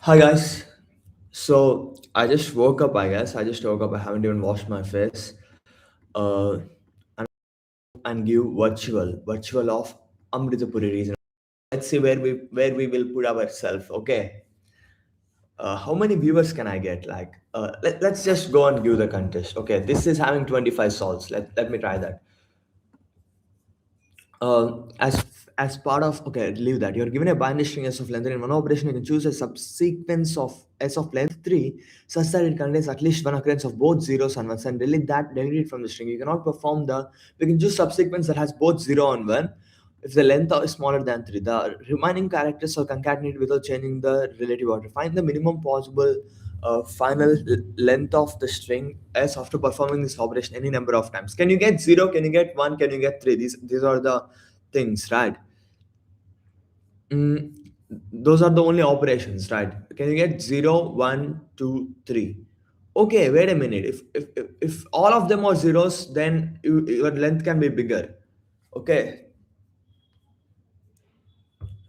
Hi guys. So I just woke up. I guess I just woke up. I haven't even washed my face. Uh, and give virtual of Amritapuri region. Let's see where we will put ourselves. Okay. How many viewers can I get? Like, let's just go and give the contest. Okay. This is having 25 solves. Let me try that. As part of okay, leave that. You're given a binary string s of length. In one operation, you can choose a subsequence of s of length 3 such that it contains at least one occurrence of both zeros and ones, and delete it from the string. You cannot perform the we can choose subsequence that has both 0 and 1 if the length is smaller than 3. The remaining characters are concatenated without changing the relative order. Find the minimum possible length of the string s after performing this operation any number of times. Can you get 0? Can you get 1? Can you get 3? These are the things, right? Mm, those are the only operations, right? Can you get 0, 1, 2, 3? Okay, wait a minute. If all of them are zeros, then your length can be bigger. Okay,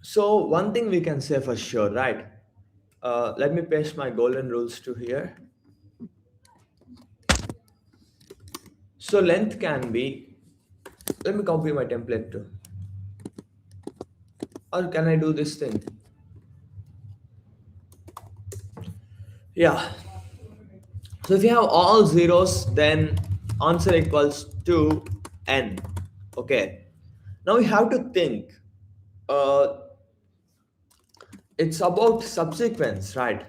so one thing we can say for sure, right? Let me paste my golden rules to here. So length can be, let me copy my template too. Or can I do this thing? Yeah. So if you have all zeros, then answer equals to n. Okay. Now we have to think. Uh, it's about subsequence, right?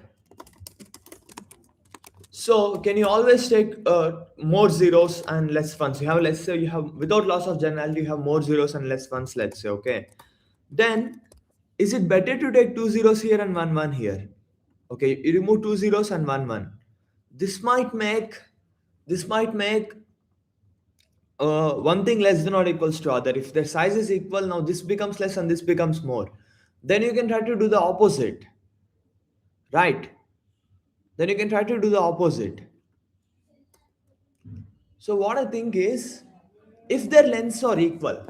So can you always take more zeros and less ones? You have, let's say you have, without loss of generality, you have more zeros and less ones, let's say, okay. Then is it better to take two zeros here and one here? Okay, you remove two zeros and one. This might make one thing less than or equals to other. If their size is equal, now this becomes less and this becomes more. Then you can try to do the opposite, right? Then you can try to do the opposite. So what I think is, if their lengths are equal,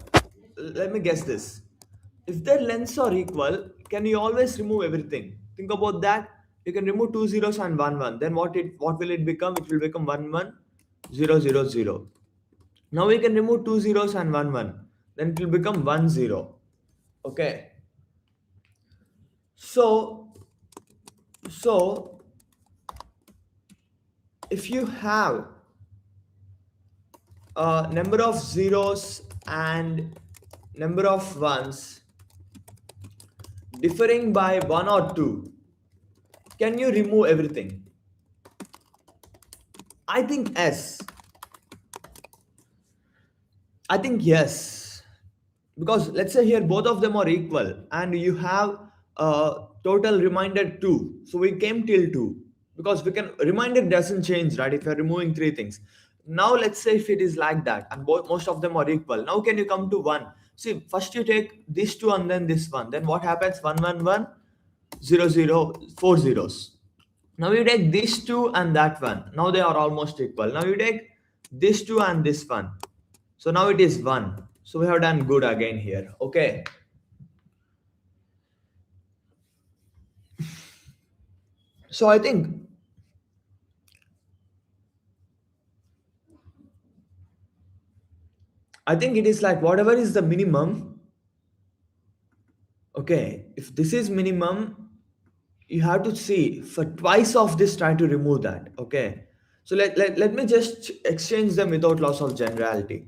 let me guess this. If their lengths are equal, can you always remove everything? Think about that. You can remove two zeros and one. Then what will it become? It will become 1 1 0 0 0. Now we can remove two zeros and one. Then it will become 1 0. Okay. So so if you have a number of zeros and number of ones differing by one or two, can you remove everything? I think yes. I think yes. Because let's say here both of them are equal and you have a total reminder 2. So we came till 2 because we can reminder doesn't change, right? If you're removing three things. Now let's say if it is like that and both most of them are equal. Now can you come to 1? See, first you take this 2 and then this one. Then what happens? 1 1 1 0 0 4 zeros. Now you take these two and that one. Now they are almost equal. Now you take this two and this one. So now it is 1. So we have done good again here. Okay. So I think it is like whatever is the minimum. Okay. If this is minimum, you have to see for twice of this try to remove that. Okay. So let me just exchange them without loss of generality.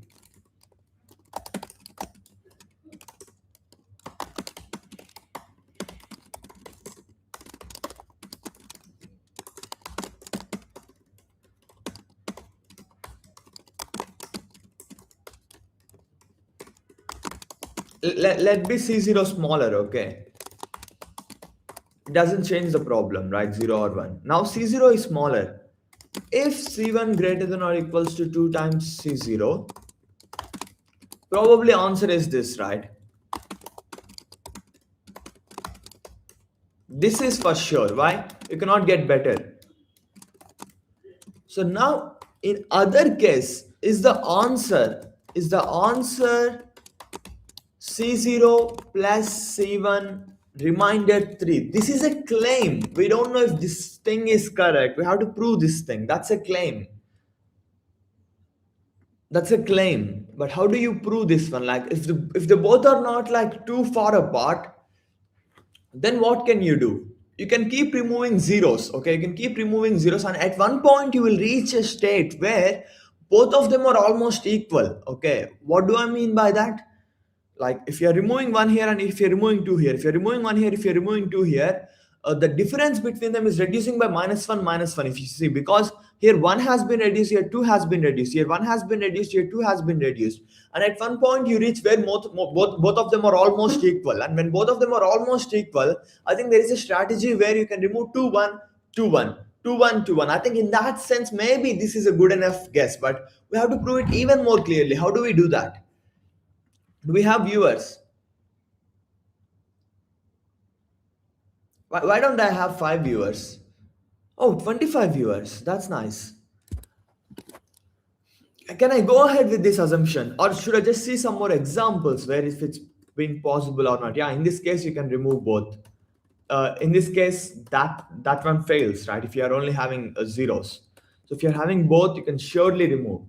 Let be C0 smaller, okay? It doesn't change the problem, right? 0 or 1. Now C0 is smaller. If C1 greater than or equals to 2 times C0, probably answer is this, right? This is for sure. Why? You cannot get better. So now in other case, is the answer C0 plus C1 Reminder 3. This is a claim. We don't know if this thing is correct. We have to prove this thing. That's a claim. That's a claim. But how do you prove this one? Like if the both are not like too far apart, then what can you do? You can keep removing zeros. Okay, you can keep removing zeros, and at one point you will reach a state where both of them are almost equal. Okay, what do I mean by that? Like if you're removing one here and if you're removing two here, if you're removing one here, if you're removing two here, the difference between them is reducing by -1 if you see, because here one has been reduced, here two has been reduced, here one has been reduced, here two has been reduced, and at one point you reach where both of them are almost equal. And when both of them are almost equal, I think there is a strategy where you can remove 2 1 2 1 2 1 2 1. I think in that sense maybe this is a good enough guess, but we have to prove it even more clearly. How do we do that? Do we have viewers? Why don't I have 5 viewers? Oh, 25 viewers. That's nice. Can I go ahead with this assumption? Or should I just see some more examples where if it's being possible or not? Yeah, in this case, you can remove both. In this case, that one fails, right? If you are only having zeros. So if you're having both, you can surely remove.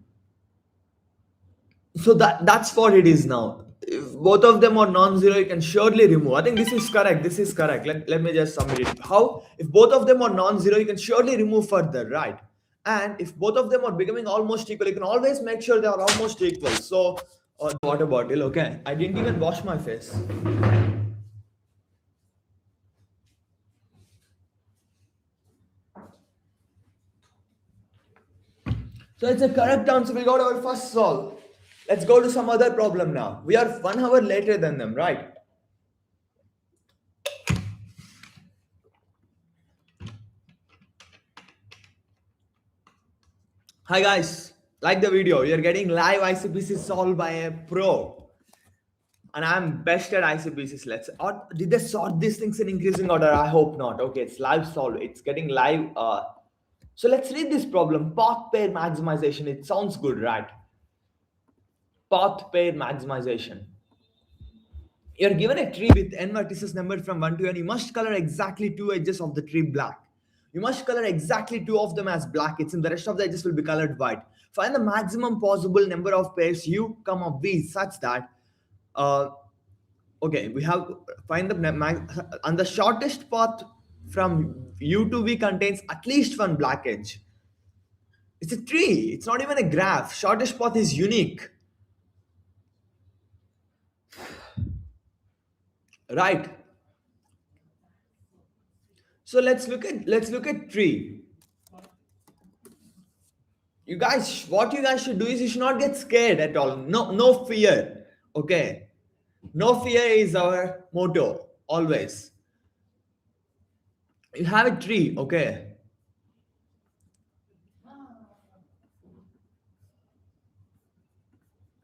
So that's what it is now. If both of them are non-zero, you can surely remove. I think this is correct. This is correct. Let me just submit it. How? If both of them are non-zero, you can surely remove further, right? And if both of them are becoming almost equal, you can always make sure they are almost equal. So, water bottle, okay. I didn't even wash my face. So it's a correct answer. We got our first solve. Let's go to some other problem now. We are 1 hour later than them, right? Hi guys, like the video. You're getting live ICPC solved by a pro, and I'm best at ICPC. Or did they sort these things in increasing order? I hope not. Okay, it's live solved. It's getting live. So let's read this problem. Path pair maximization. It sounds good, right? Path pair maximization. You're given a tree with n vertices numbered from 1 to n. You must color exactly two edges of the tree black. You must color exactly two of them as black. It's in the rest of the edges will be colored white. Find the maximum possible number of pairs u, comma v such that uh, okay, we have find and the shortest path from u to v contains at least one black edge. It's a tree. It's not even a graph. Shortest path is unique, right? So let's look at tree. You guys, what you guys should do is you should not get scared at all. No fear. Okay, no fear is our motto always. You have a tree. Okay,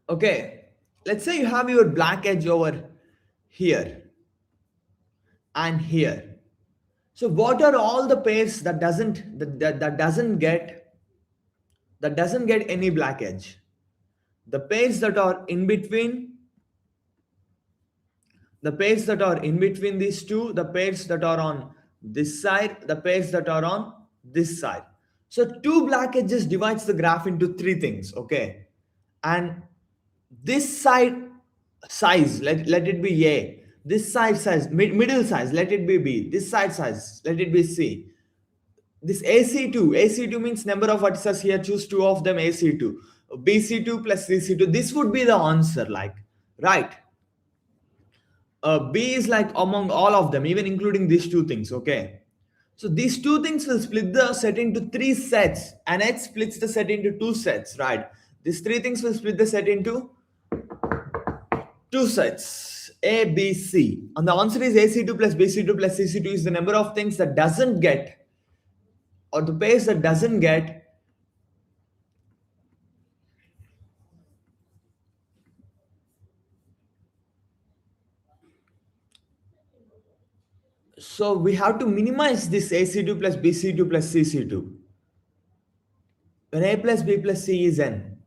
okay, let's say you have your black edge over here and here. So what are all the pairs that doesn't get any black edge? The pairs that are in between, the pairs that are in between these two, the pairs that are on this side, the pairs that are on this side. So two black edges divides the graph into three things. Okay, and this side size, let it be a, this side size, middle size, let it be b, this side size, let it be c. This AC2 means number of vertices here, choose two of them, AC2, BC2 plus CC2. This would be the answer, like, right? B is like among all of them, even including these two things. Okay, so these two things will split the set into three sets, and H splits the set into two sets, right? These three things will split the set into two sets, A, B, C. And the answer is AC2 plus BC2 plus CC2 is the number of things that doesn't get, or the pairs that doesn't get. So we have to minimize this AC2 plus BC2 plus CC2. When A plus B plus C is N.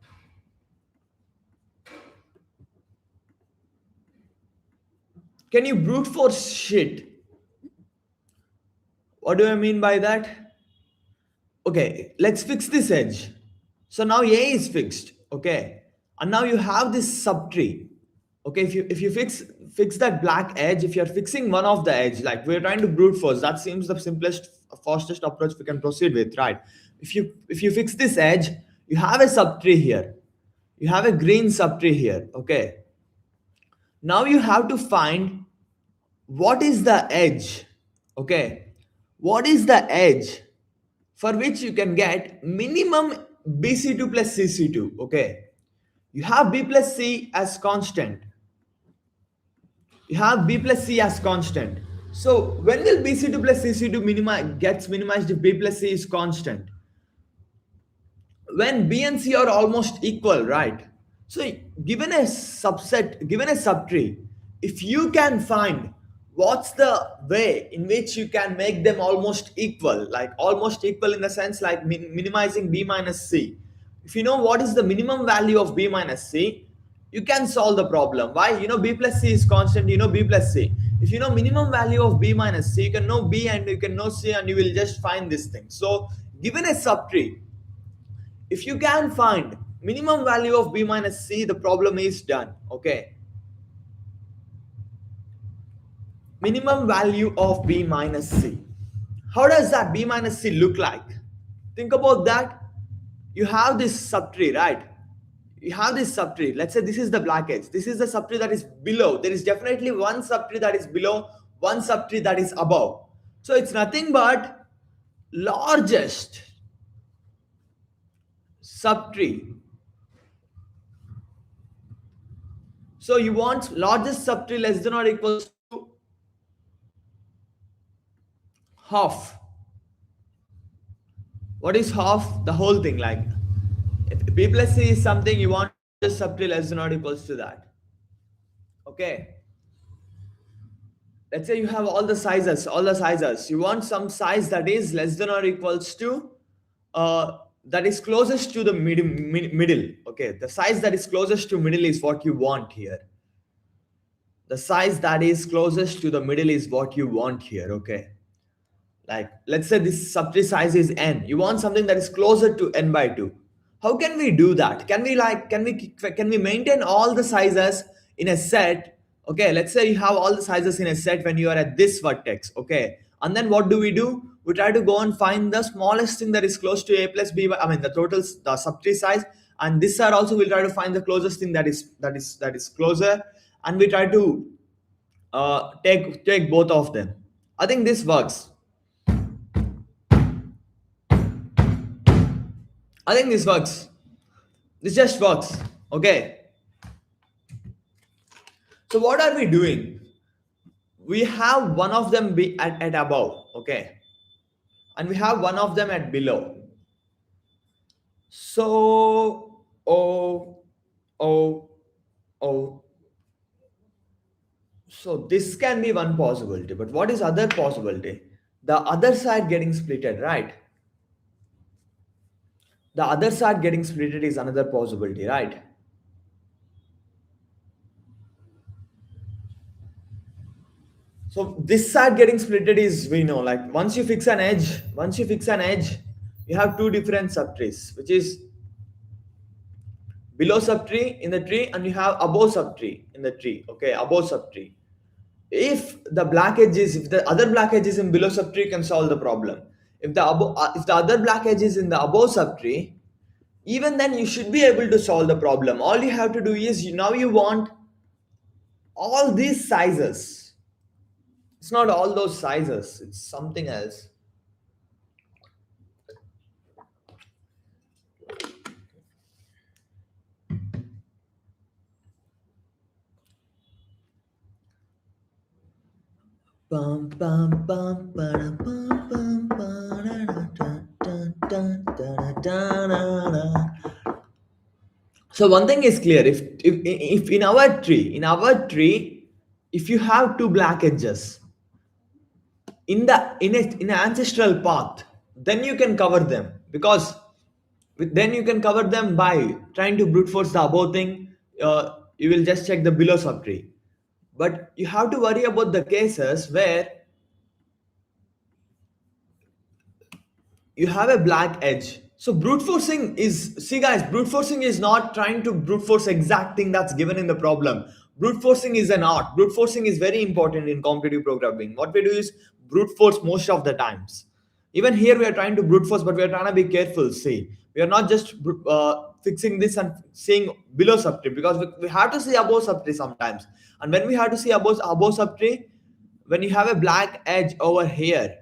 Can you brute force shit? What do I mean by that? Okay, let's fix this edge. So now A is fixed, okay, and now you have this subtree. Okay, if you fix that black edge, if you're fixing one of the edge, like we're trying to brute force, that seems the simplest, fastest approach we can proceed with, right? If you fix this edge, you have a subtree here, you have a green subtree here, okay. Now you have to find what is the edge, okay, what is the edge for which you can get minimum bc2 plus cc2, okay. You have b plus c as constant, you have b plus c as constant. So when will bc2 plus cc2 gets minimized if b plus c is constant? When B and C are almost equal, right? So given a subset, given a subtree, if you can find what's the way in which you can make them almost equal, like almost equal in the sense like minimizing B minus C. If you know what is the minimum value of B minus C, you can solve the problem. Why? You know B plus C is constant, you know B plus C. If you know minimum value of B minus C, you can know B and you can know C and you will just find this thing. So given a subtree, if you can find minimum value of b minus c, the problem is done, okay. Minimum value of b minus c, how does that b minus c look like? Think about that. You have this subtree, right? You have this subtree, let's say this is the black edge, this is the subtree that is below, there is definitely one subtree that is below, one subtree that is above. So it's nothing but largest subtree. So you want largest subtree less than or equals to half. What is half? The whole thing. Like if b plus c is something, you want just subtree less than or equals to that. Okay. Let's say you have all the sizes, all the sizes. You want some size that is less than or equals to that is closest to the middle. Okay. The size that is closest to middle is what you want here. The size that is closest to the middle is what you want here. Okay. Like let's say this subtree size is n, you want something that is closer to n by 2. How can we do that? Can we maintain all the sizes in a set? Okay, let's say you have all the sizes in a set when you are at this vertex, okay, and then what do? We try to go and find the smallest thing that is close to a plus b, I mean the total, the subtree size, and this side also we'll try to find the closest thing that is closer, and we try to take both of them. I think this works. I think this works. This just works. Okay. So what are we doing? We have one of them be at above. Okay. And we have one of them at below. So oh. So this can be one possibility. But what is other possibility? The other side getting splitted, right? The other side getting splitted is another possibility, right? So this side getting splitted is, we know, like once you fix an edge, you have two different subtrees, which is below subtree in the tree and you have above subtree in the tree. Okay, above subtree. If the other black edge is in below subtree, you can solve the problem. If the other black edge is in the above subtree, even then you should be able to solve the problem. All you have to do is now you want all these sizes. It's not all those sizes, it's something else. Bum, bum, bum, ba-da, bum, bum, ba-da, da, da, da, da, da, da, da. So one thing is clear: if in our tree, if you have two black edges in an ancestral path, then you can cover them, because then you can cover them by trying to brute force the above thing. You will just check the below subtree, but you have to worry about the cases where you have a black edge. So brute forcing is, see guys, brute forcing is not trying to brute force exact thing that's given in the problem. Brute forcing is an art. Brute forcing is very important in competitive programming. What we do is brute force most of the times. Even here we are trying to brute force, but we are trying to be careful. See, we are not just fixing this and seeing below subtree, because we have to see above subtree sometimes. And when we have to see above subtree, when you have a black edge over here,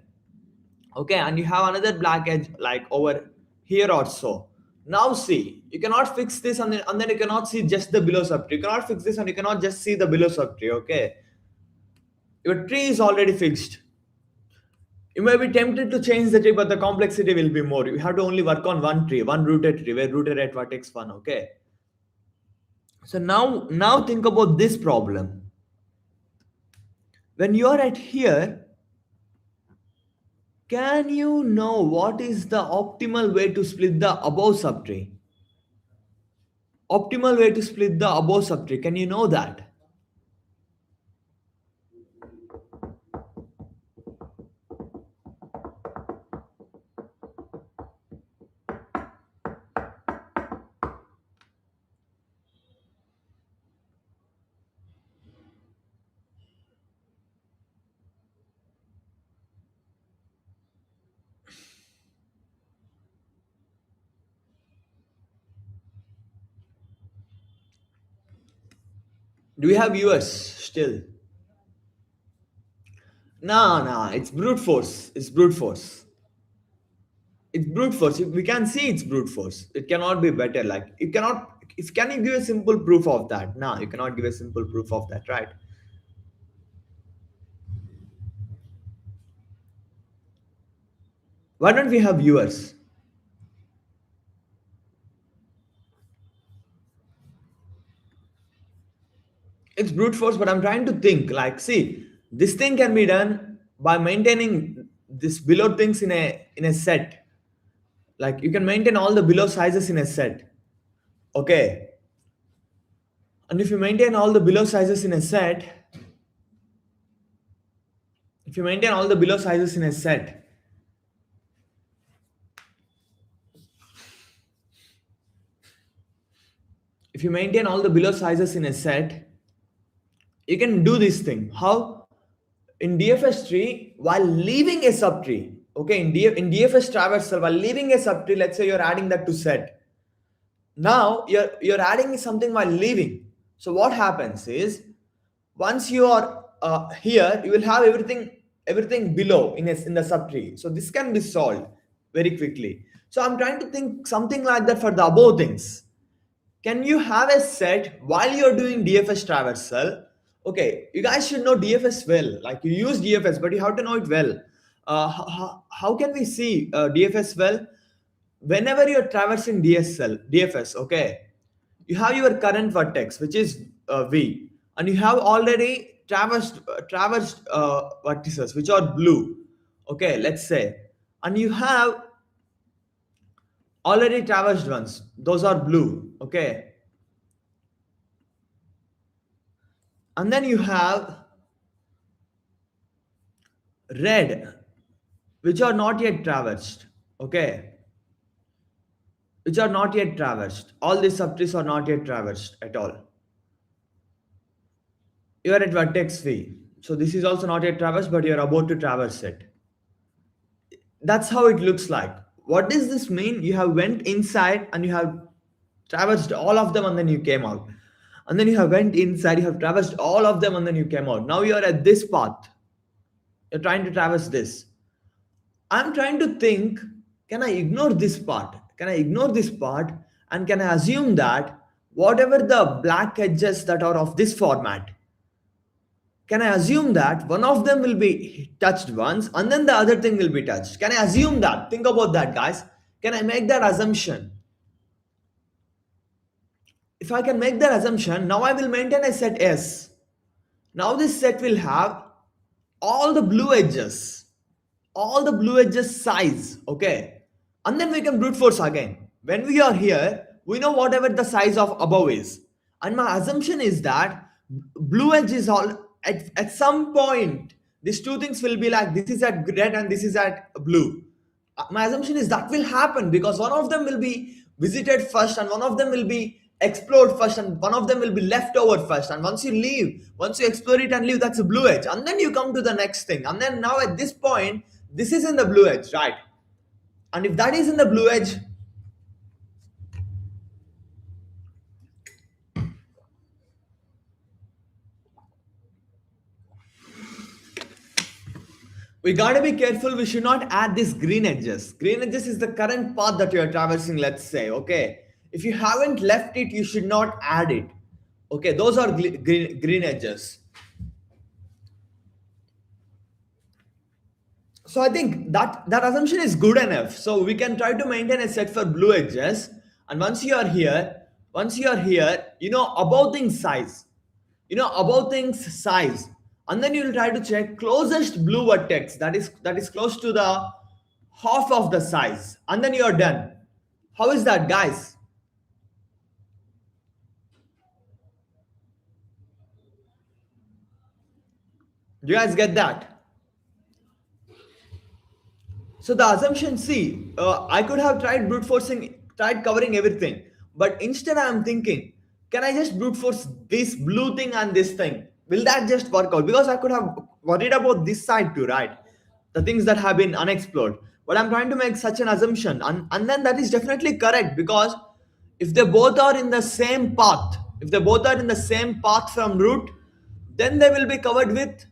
okay, and you have another black edge like over here also. Now see, you cannot fix this, and then you cannot see just the below subtree. You cannot fix this and you cannot just see the below subtree. Okay, your tree is already fixed. You may be tempted to change the tree, but the complexity will be more. You have to only work on one tree, one rooted tree, where rooted at vertex 1. Okay, so now think about this problem. When you are at here, can you know what is the optimal way to split the above subtree? Optimal way to split the above subtree, can you know that? Do we have viewers still? No, it's brute force. It's brute force. It's brute force. We can see it's brute force. It cannot be better. Like you cannot. If can you give a simple proof of that? No, you cannot give a simple proof of that, right? Why don't we have viewers? It's brute force, but I'm trying to think. Like, see, this thing can be done by maintaining this below things in a set. Like you can maintain all the below sizes in a set. Okay, and if you maintain all the below sizes in a set, if you maintain all the below sizes in a set, if you maintain all the below sizes in a set, you can do this thing. How? In DFS tree, while leaving a subtree, okay, in DFS traversal, while leaving a subtree, let's say you're adding that to set. Now you're adding something while leaving. So what happens is, once you are here, you will have everything below in the subtree. So this can be solved very quickly. So I'm trying to think something like that for the above things. Can you have a set while you're doing DFS traversal? Okay, you guys should know DFS well. Like you use DFS, but you have to know it well. How can we see DFS well? Whenever you're traversing DFS, okay, you have your current vertex, which is V, and you have already traversed vertices, which are blue. Okay, let's say, and you have already traversed ones; those are blue. Okay, and then you have red, which are not yet traversed. Okay, which are not yet traversed. All these subtrees are not yet traversed at all. You are at vertex V. So this is also not yet traversed, but you are about to traverse it. That's how it looks like. What does this mean? You have went inside and you have traversed all of them and then you came out. And then you have went inside, you have traversed all of them and then you came out. Now you are at this path. You're trying to traverse this. I'm trying to think, can I ignore this part? Can I ignore this part? And can I assume that whatever the black edges that are of this format, can I assume that one of them will be touched once and then the other thing will be touched? Can I assume that? Think about that, guys. Can I make that assumption? If I can make that assumption, now I will maintain a set S. Now this set will have all the blue edges size, okay? And then we can brute force again. When we are here, we know whatever the size of above is. And my assumption is that blue edge is all, at some point, these two things will be like, this is at red and this is at blue. My assumption is that will happen because one of them will be visited first and one of them will be explored first and one of them will be left over first, and once you explore it and leave, that's a blue edge, and then you come to the next thing, and then now at this point this is in the blue edge, right? And if that is in the blue edge, we got to be careful. We should not add these green edges. Green edges is the current path that you are traversing, let's say. Okay, if you haven't left it, you should not add it. Okay, those are green edges. So I think that assumption is good enough. So we can try to maintain a set for blue edges. And once you are here, above things size, above things size, and then you'll try to check closest blue vertex that is close to the half of the size, and then you're done. How is that, guys? Do you guys get that? So the assumption, see, I could have tried brute forcing, tried covering everything, but instead I'm thinking, can I just brute force this blue thing and this thing? Will that just work out? Because I could have worried about this side too, right? The things that have been unexplored. But I'm trying to make such an assumption, and then that is definitely correct because if they both are in the same path, if they both are in the same path from root, then they will be covered with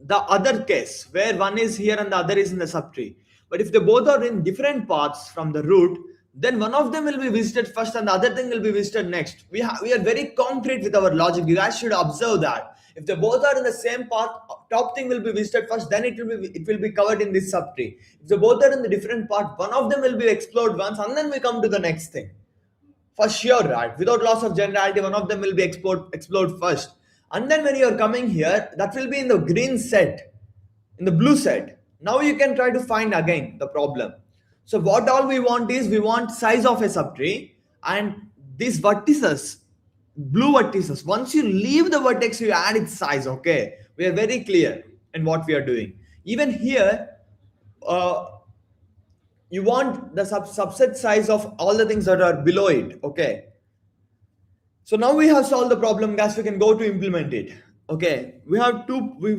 the other case where one is here and the other is in the subtree. But if they both are in different paths from the root, then one of them will be visited first and the other thing will be visited next. We are very concrete with our logic. You guys should observe that. If they both are in the same path, top thing will be visited first, then it will be covered in this subtree. If they both are in the different path, one of them will be explored once and then we come to the next thing. For sure, right? Without loss of generality, one of them will be explored first. And then when you are coming here, that will be in the green set, in the blue set. Now you can try to find again the problem. So what all we want is we want size of a subtree and these vertices, blue vertices. Once you leave the vertex, you add its size. Okay, we are very clear in what we are doing. Even here, uh, you want the subset size of all the things that are below it. Okay, so now we have solved the problem, guys. We can go to implement it. Okay, we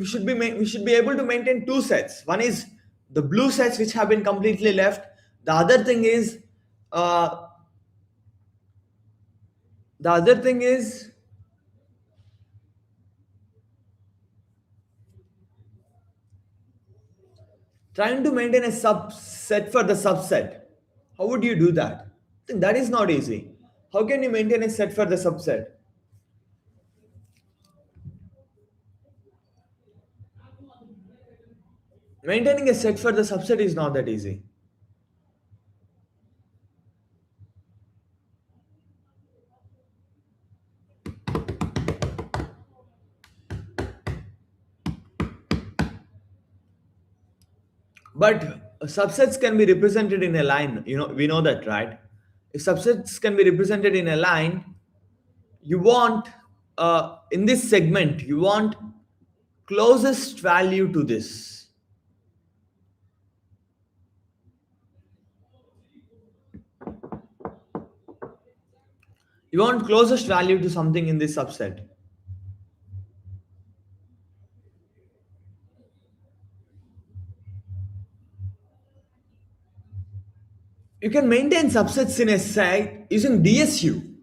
should be able to maintain two sets. One is the blue sets which have been completely left. The other thing is uh, the other thing is trying to maintain a subset for the subset. How would you do that? I think that is not easy. How can you maintain a set for the subset? Maintaining a set for the subset is not that easy. But subsets can be represented in a line. We know that, right? If subsets can be represented in a line, you want in this segment, you want closest value to this. You want closest value to something in this subset. You can maintain subsets in a set using DSU.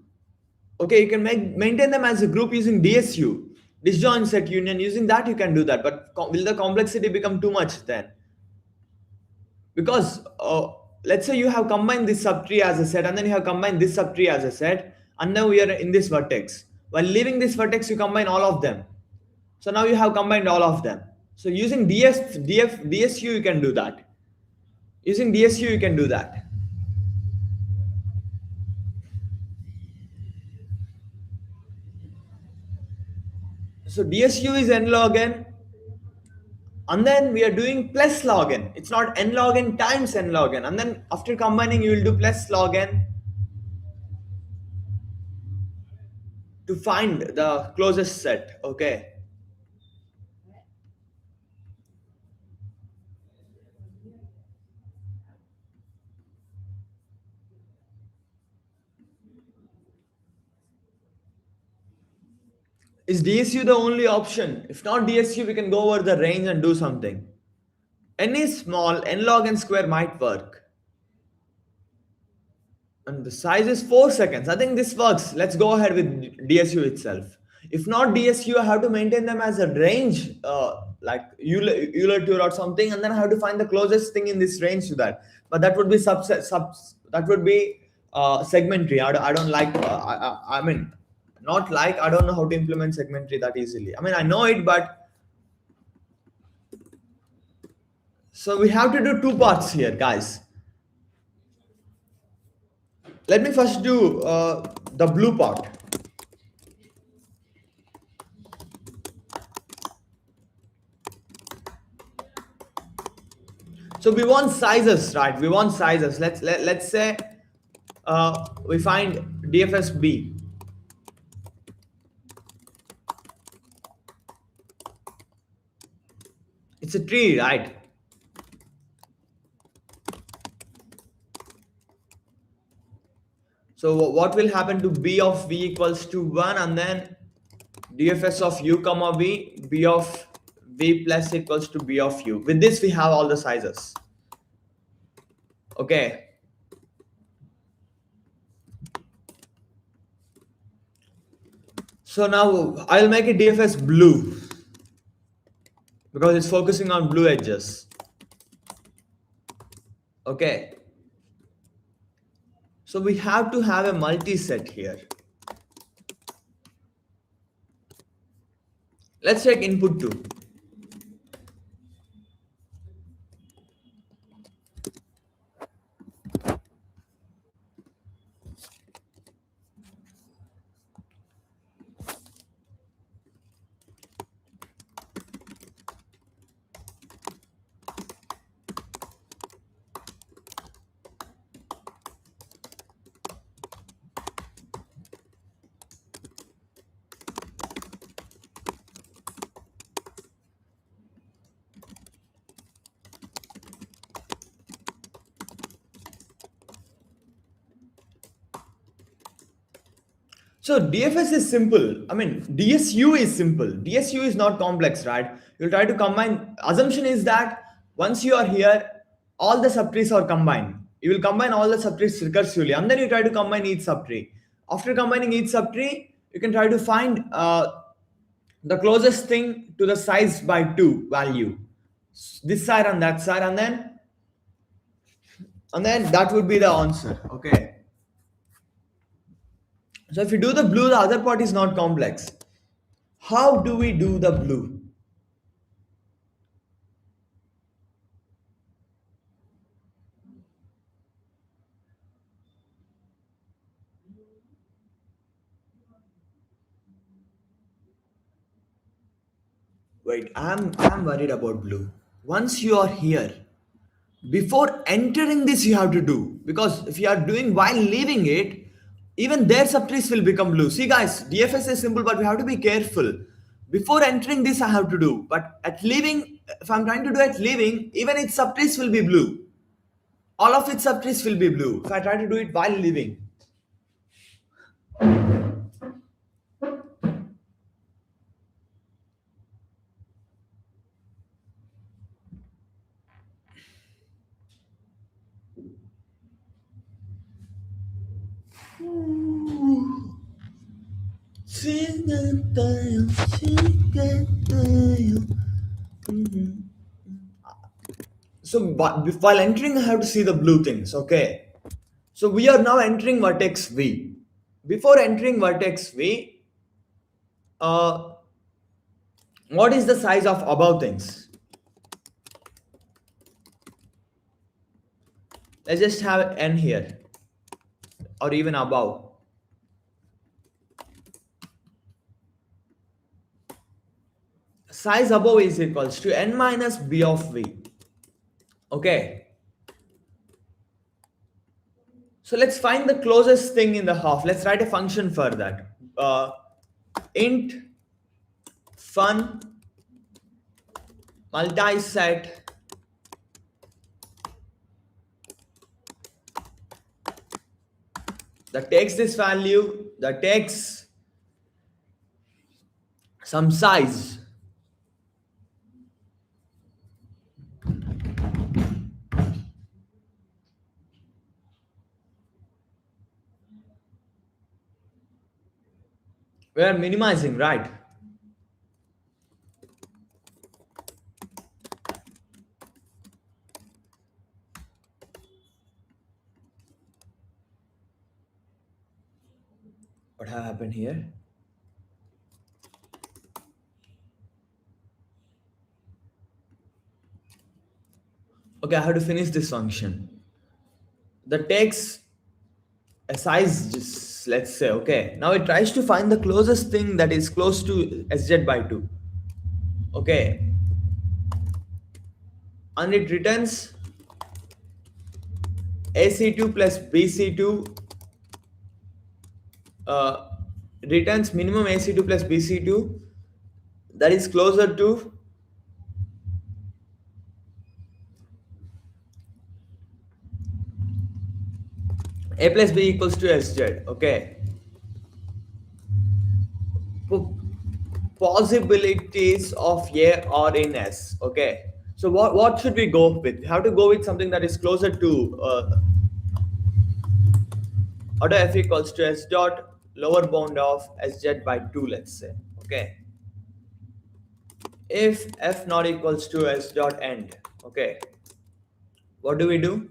Okay, you can maintain them as a group using DSU, disjoint set union. Using that, you can do that. But will the complexity become too much then? Because let's say you have combined this subtree as a set and then you have combined this subtree as a set, and now we are in this vertex. While leaving this vertex, you combine all of them. So now you have combined all of them. So using DSU, you can do that. Using DSU, you can do that. So DSU is n log n, and then we are doing plus log n. It's not n log n times n log n. And then after combining, you will do plus log n to find the closest set. Okay. Is DSU the only option? If not DSU, we can go over the range and do something. N is small, n log n square might work. And the size is 4 seconds. I think this works. Let's go ahead with DSU itself. If not DSU, I have to maintain them as a range, like Euler tour or something, and then I have to find the closest thing in this range to that. But that would be that would be segmentary. I don't like, I mean, not like, I don't know how to implement segmentary that easily. I mean, I know it, but so we have to do two parts here, guys. Let me first do the blue part. So we want sizes, right? We want sizes. Let's say we find DFSB. It's a tree, right? So what will happen to B of V equals to 1, and then DFS of U comma V, B of V plus equals to B of U. With this we have all the sizes. Okay. So now I'll make it DFS blue because it's focusing on blue edges. Okay. So we have to have a multi-set here. Let's check input 2. So DFS is simple. I mean, DSU is simple. DSU is not complex, right? You'll try to combine. Assumption is that once you are here, all the subtrees are combined. You will combine all the subtrees recursively, and then you try to combine each subtree. After combining each subtree, you can try to find the closest thing to the size by 2 value. This side and that side, and then that would be the answer. Okay. So if you do the blue, the other part is not complex. How do we do the blue? Wait, I'm worried about blue. Once you are here, before entering this you have to do, because if you are doing while leaving it, even their subtrees will become blue. See guys, DFS is simple, but we have to be careful. Before entering this I have to do, but at leaving, if I'm trying to do at leaving, even its subtrees will be blue. All of its subtrees will be blue if I try to do it while leaving. So while entering, I have to see the blue things. Okay. So we are now entering vertex V. Before entering vertex V, uh, what is the size of above things? Let's just have n here, or even above. Size above is equals to n minus b of v. Okay. So let's find the closest thing in the half. Let's write a function for that. Int fun multi-set that takes this value, that takes some size. We are minimizing, right? What have happened here? Okay, I have to finish this function. That takes a size, just let's say, okay. Now it tries to find the closest thing that is close to SZ by 2. Okay, and it returns AC2 plus BC2, uh, returns minimum AC2 plus BC2 that is closer to A plus B equals to SZ. Okay, Po- possibilities of A or in S. Okay, so what should we go with? We have to go with something that is closer to auto F equals to S dot lower bound of SZ by 2, let's say. Okay, if F not equals to S dot end. Okay, what do we do?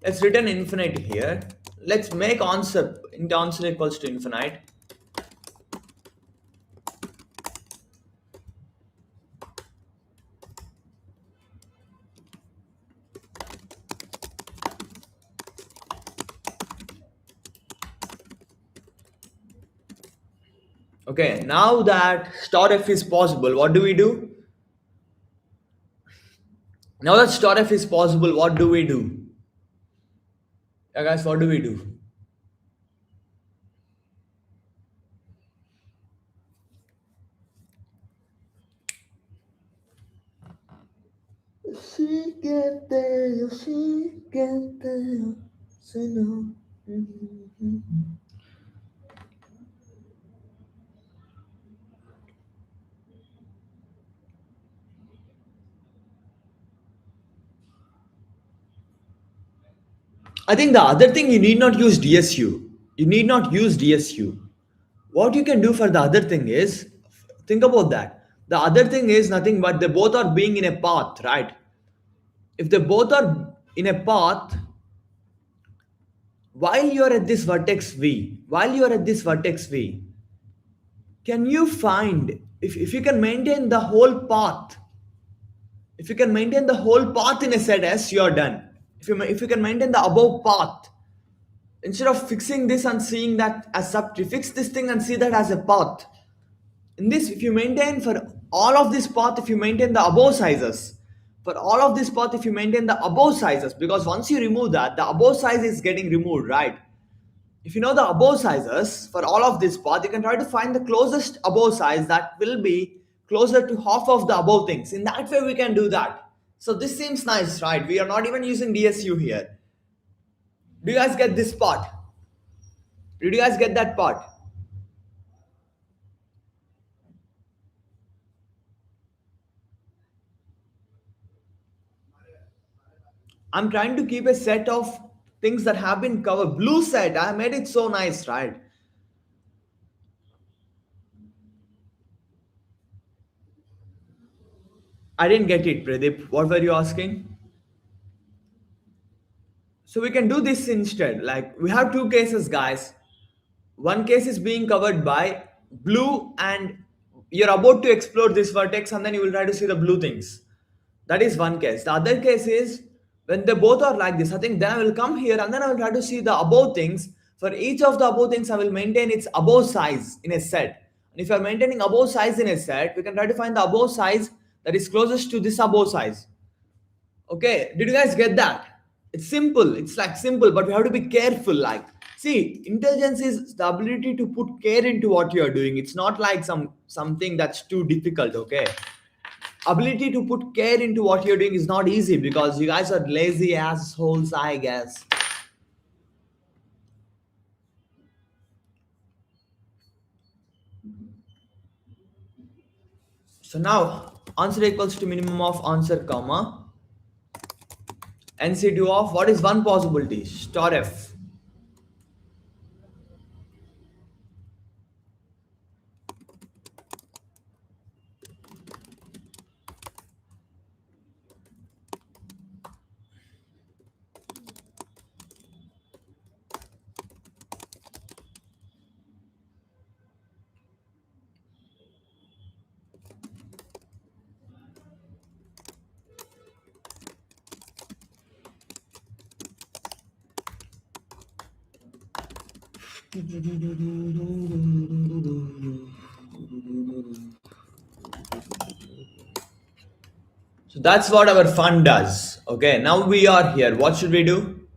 Let's return infinite here. Let's make answer into answer equals to infinite. Okay, now that star f is possible, what do we do? Now that star f is possible, what do we do? Yeah, guys, what do we do? She get there, she get there, so no. I think the other thing you need not use DSU. You need not use DSU. What you can do for the other thing is think about that. The other thing is nothing but they both are being in a path, right? If they both are in a path, while you're at this vertex V, can you find if you can maintain the whole path, if you can maintain the whole path in a set S, you're done. If you can maintain the above path, instead of fixing this and seeing that as subtree, fix this thing and see that as a path. In this, if you maintain for all of this path, if you maintain the above sizes, for all of this path, if you maintain the above sizes, because once you remove that, the above size is getting removed, right? If you know the above sizes for all of this path, you can try to find the closest above size that will be closer to half of the above things. In that way, we can do that. So this seems nice, right? We are not even using DSU here. Do you guys get this part? Did you guys get that part? I'm trying to keep a set of things that have been covered. Blue set, I made it so nice, right? I didn't get it, Pradeep. What were you asking? So we can do this instead. Like we have two cases, guys. One case is being covered by blue, and you're about to explore this vertex, and then you will try to see the blue things. That is one case. The other case is when they both are like this. I think then I will come here and then I will try to see the above things. For each of the above things, I will maintain its above size in a set. And if you are maintaining above size in a set, we can try to find the above size that is closest to this above size. Okay, did you guys get that? It's simple. It's like simple, but we have to be careful. Like, see, intelligence is the ability to put care into what you are doing. It's not like something that's too difficult. Okay, ability to put care into what you're doing is not easy because you guys are lazy assholes, I guess. So now answer equals to minimum of answer comma NC2 of what is one possibility star f. So that's what our fund does. Okay, now we are here. What should we do?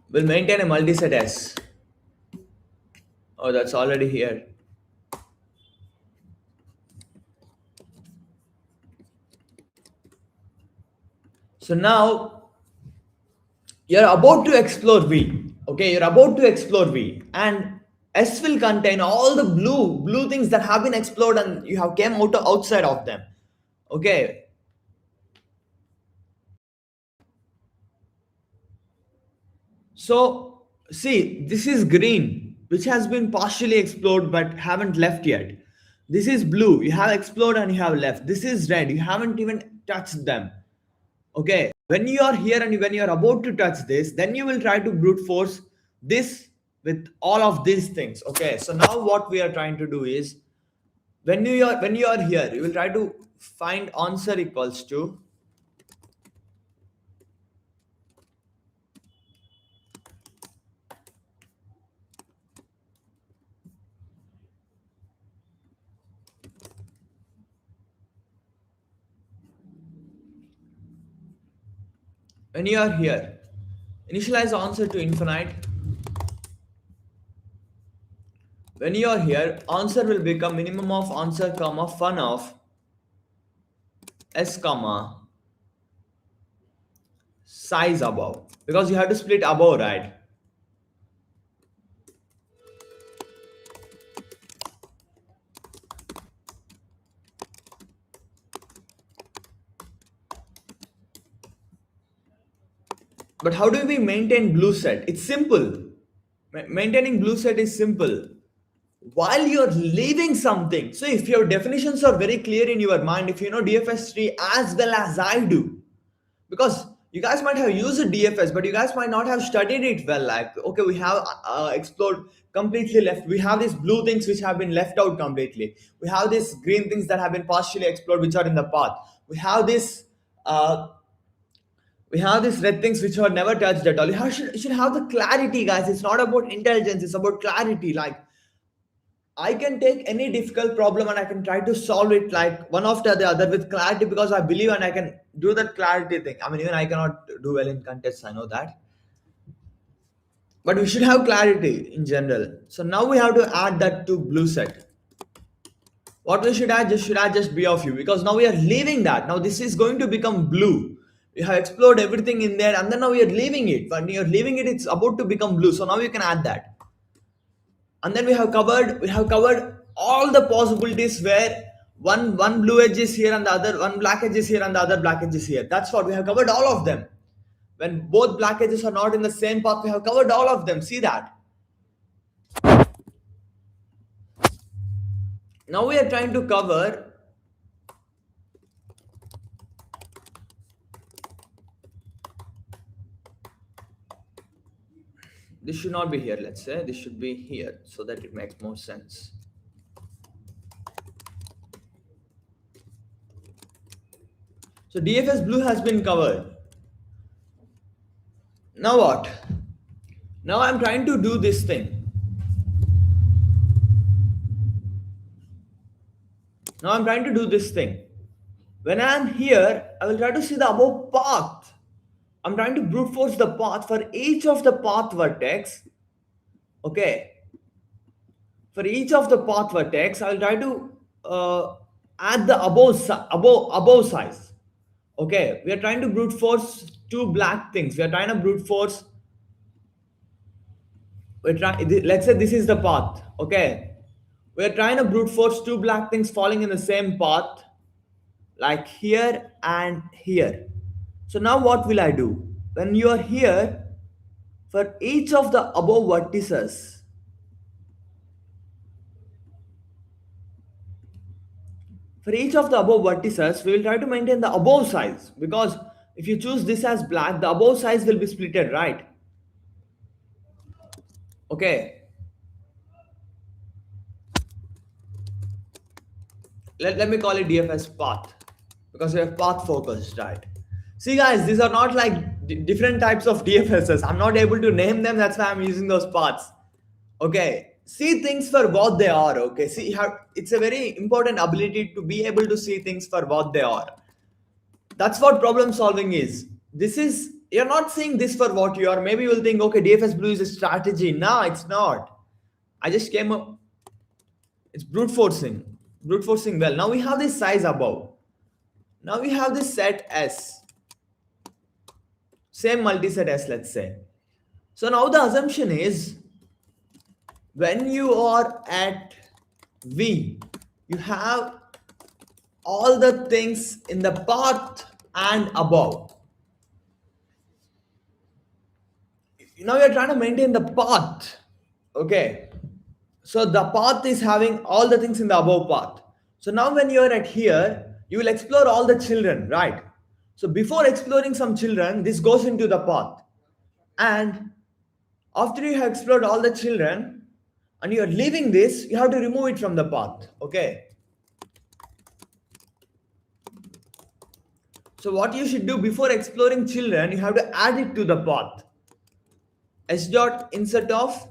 We'll maintain a multiset S. Oh, that's already here. So now you're about to explore V. Okay, you're about to explore V, and S will contain all the blue things that have been explored, and you have came outside of them. Okay, so see, this is green, which has been partially explored but haven't left yet. This is blue, you have explored and you have left. This is red, you haven't even touched them. Okay, when you are here and when you are about to touch this, then you will try to brute force this with all of these things. Okay, so now what we are trying to do is when you are here, you will try to find answer equals to when you are here, initialize answer to infinite. When you are here, answer will become minimum of answer comma fun of s comma size above, because you have to split above, right? But how do we maintain blue set? It's simple. Maintaining blue set is simple. While you're leaving something, so if your definitions are very clear in your mind, if you know DFS3 as well as I do, because you guys might have used DFS, but you guys might not have studied it well. Like, okay, we have explored completely left. We have these blue things which have been left out completely. We have these green things that have been partially explored, which are in the path. We have this. We have these red things which are never touched at all. You should have the clarity, guys. It's not about intelligence, it's about clarity. Like, I can take any difficult problem and I can try to solve it like one after the other with clarity, because I believe and I can do that clarity thing. I mean, even I cannot do well in contests, I know that. But we should have clarity in general. So now we have to add that to blue set. What we should add just B of U, because now we are leaving that. Now this is going to become blue. We have explored everything in there, and then now we are leaving it. When you're leaving it, it's about to become blue. So now you can add that. And then we have covered all the possibilities where one blue edge is here and the other one black edge is here and the other black edge is here. That's what we have covered, all of them. When both black edges are not in the same path, we have covered all of them. See that? Now we are trying to cover. This should not be here, let's say. This should be here so that it makes more sense. So DFS blue has been covered. Now what? Now I'm trying to do this thing. Now I'm trying to do this thing. When I'm here, I will try to see the above path. I'm trying to brute force the path for each of the path vertex. Okay. For each of the path vertex, I will try to add the above size. Okay. We are trying to brute force two black things. We are trying to brute force. Let's say this is the path. Okay. We're trying to brute force two black things falling in the same path, like here and here. So now what will I do? When you are here, for each of the above vertices, we will try to maintain the above size, because if you choose this as black, the above size will be splitted, right? Okay, let me call it DFS path, because we have path focused, right? See guys, these are not like different types of DFSs. I'm not able to name them, that's why I'm using those paths. Okay, see things for what they are. Okay, see how it's a very important ability to be able to see things for what they are. That's what problem solving is. This is, you're not seeing this for what you are. Maybe you will think, okay, DFS blue is a strategy. No, it's not. I just came up, it's brute forcing well. Now we have this size above. Now we have this set S, same multiset S, let's say. So now the assumption is, when you are at V, you have all the things in the path and above. Now you're trying to maintain the path. Okay. So the path is having all the things in the above path. So now when you're at here, you will explore all the children, right? So before exploring some children, this goes into the path. And after you have explored all the children and you're leaving this, you have to remove it from the path. Okay. So what you should do before exploring children, you have to add it to the path. S dot insert of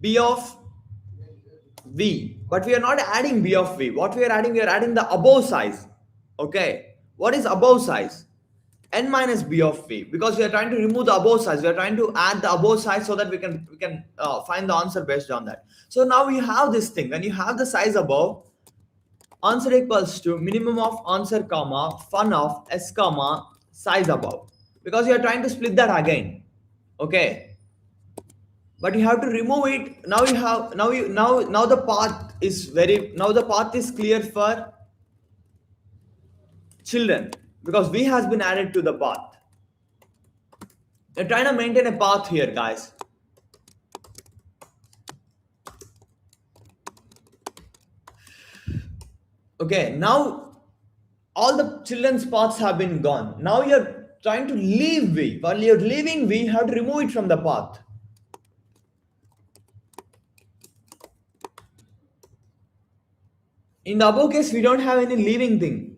B of V. But we are not adding B of V. What we are adding the above size. Okay. What is above size? N minus B of V. Because we are trying to remove the above size. We are trying to add the above size so that we can find the answer based on that. So now we have this thing. When you have the size above, answer equals to minimum of answer comma fun of S comma size above, because you are trying to split that again. Okay, but you have to remove it. Now you have, now the path is clear for children, because V has been added to the path. You're trying to maintain a path here, guys. Okay, now all the children's paths have been gone. Now you're trying to leave V. While you're leaving V, you have to remove it from the path. In the above case, we don't have any leaving thing.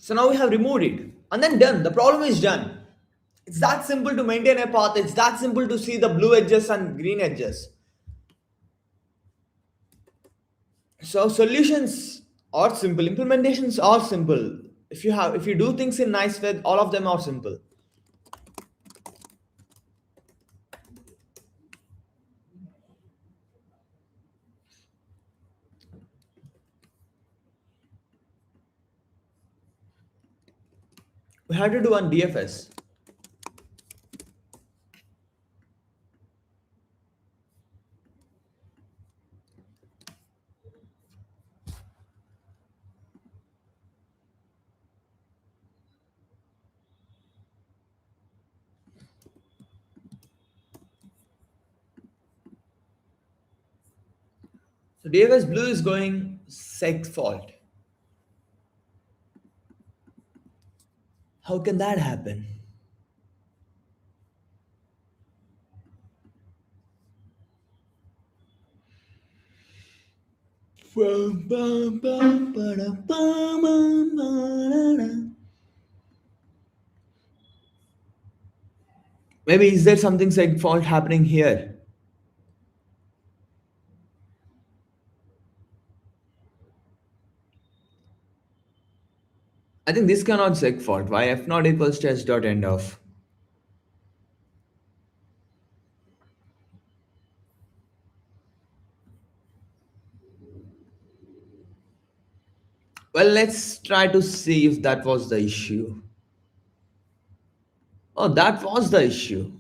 So now we have removed it and then done. The problem is done. It's that simple to maintain a path. It's that simple to see the blue edges and green edges. So solutions are simple. Implementations are simple. If you do things in nice way, all of them are simple. We had to do on DFS. So DFS blue is going seg fault. How can that happen? Maybe is there something seg fault happening here? I think this cannot check fault. Why f not equals to h dot end of. Well, let's try to see if that was the issue. Oh, that was the issue.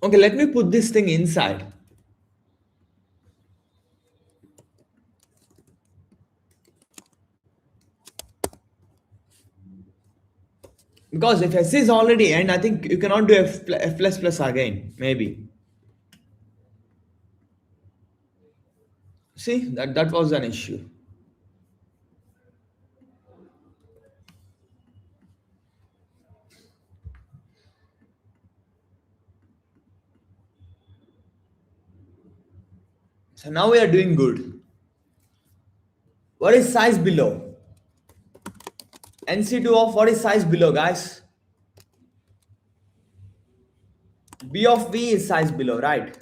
Okay, let me put this thing inside. Because if S is already end, I think you cannot do F plus plus again. Maybe. See, that was an issue. So now we are doing good. What is size below? NC2 of what is size below, guys? B of V is size below, right?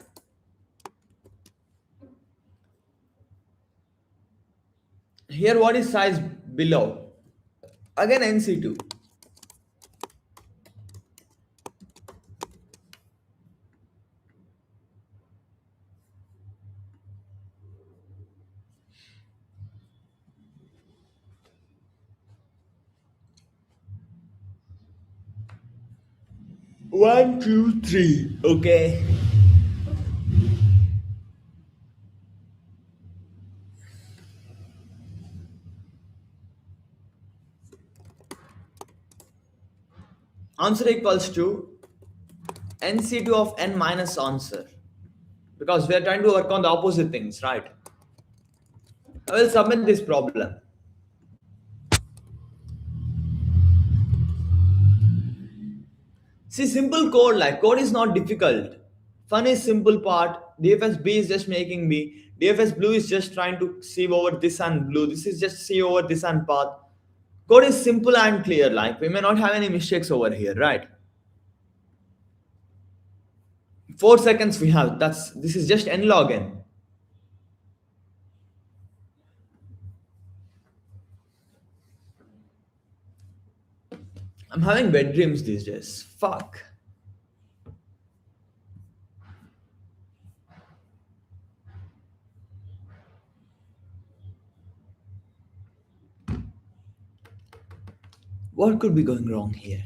Here, what is size below? Again, NC2. 1, 2, 3. Okay. Answer equals to NC2 of N minus answer. Because we are trying to work on the opposite things, right? I will submit this problem. See, simple code, like code is not difficult. Fun is simple part. DFS B is just making B. DFS blue is just trying to sieve over this and blue. This is just sieve over this and path. Code is simple and clear. Like we may not have any mistakes over here, right? 4 seconds we have. This is just n log n. I'm having bad dreams these days. Fuck. What could be going wrong here?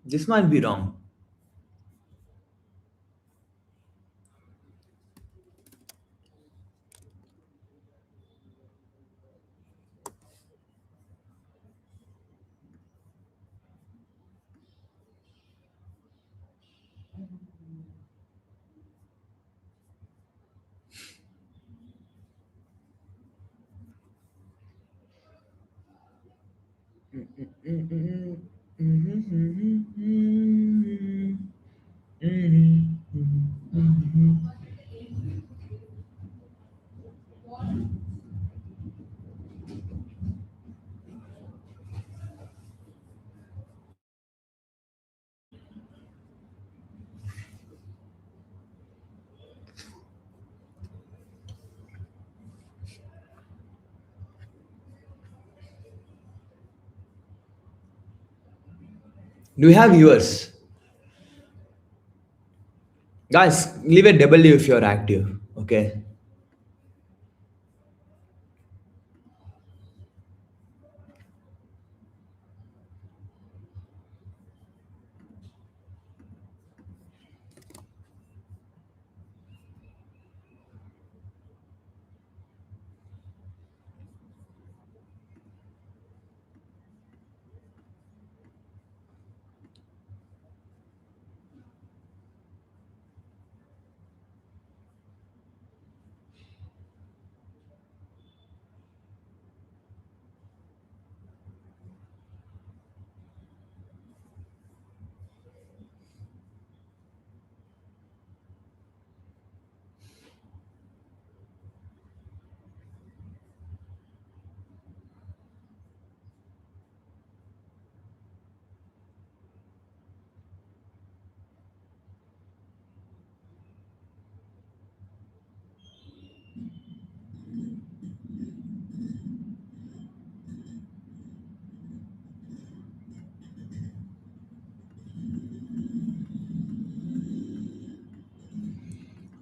This might be wrong. Do we have viewers? Guys, leave a W if you're active. Okay.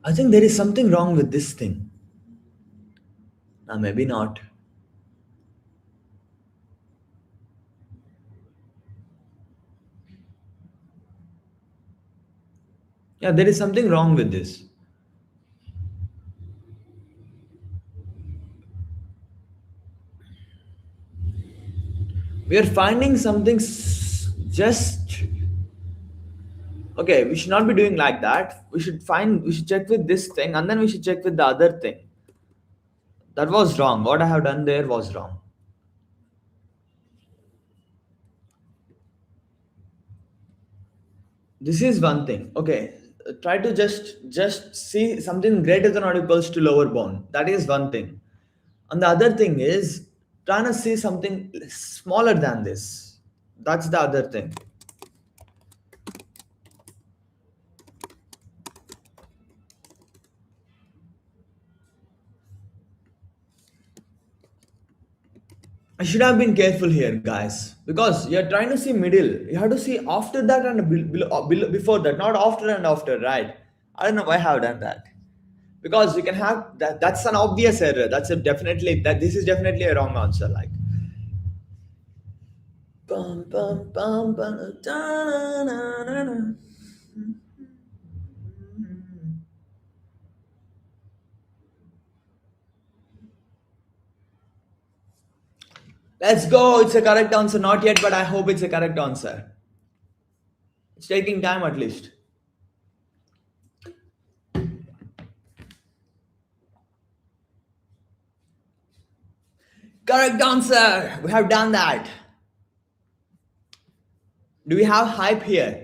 I think there is something wrong with this thing. Maybe not. Yeah, there is something wrong with this. We are finding something just okay. We should not be doing like that. We should check with this thing and then we should check with the other thing. That was wrong. What I have done there was wrong. This is one thing. Okay. Try to just see something greater than or equals to lower bound. That is one thing. And the other thing is trying to see something smaller than this. That's the other thing. I should have been careful here, guys, because you're trying to see middle. You have to see after that and before that, not after and after, right? I don't know why I have done that. Because you can have that. That's an obvious error. That's a definitely that. This is definitely a wrong answer. Like, bum, bum, bum, bum, da, na, na, na. Let's go. It's a correct answer. Not yet, but I hope it's a correct answer. It's taking time at least. Correct answer. We have done that. Do we have hype here?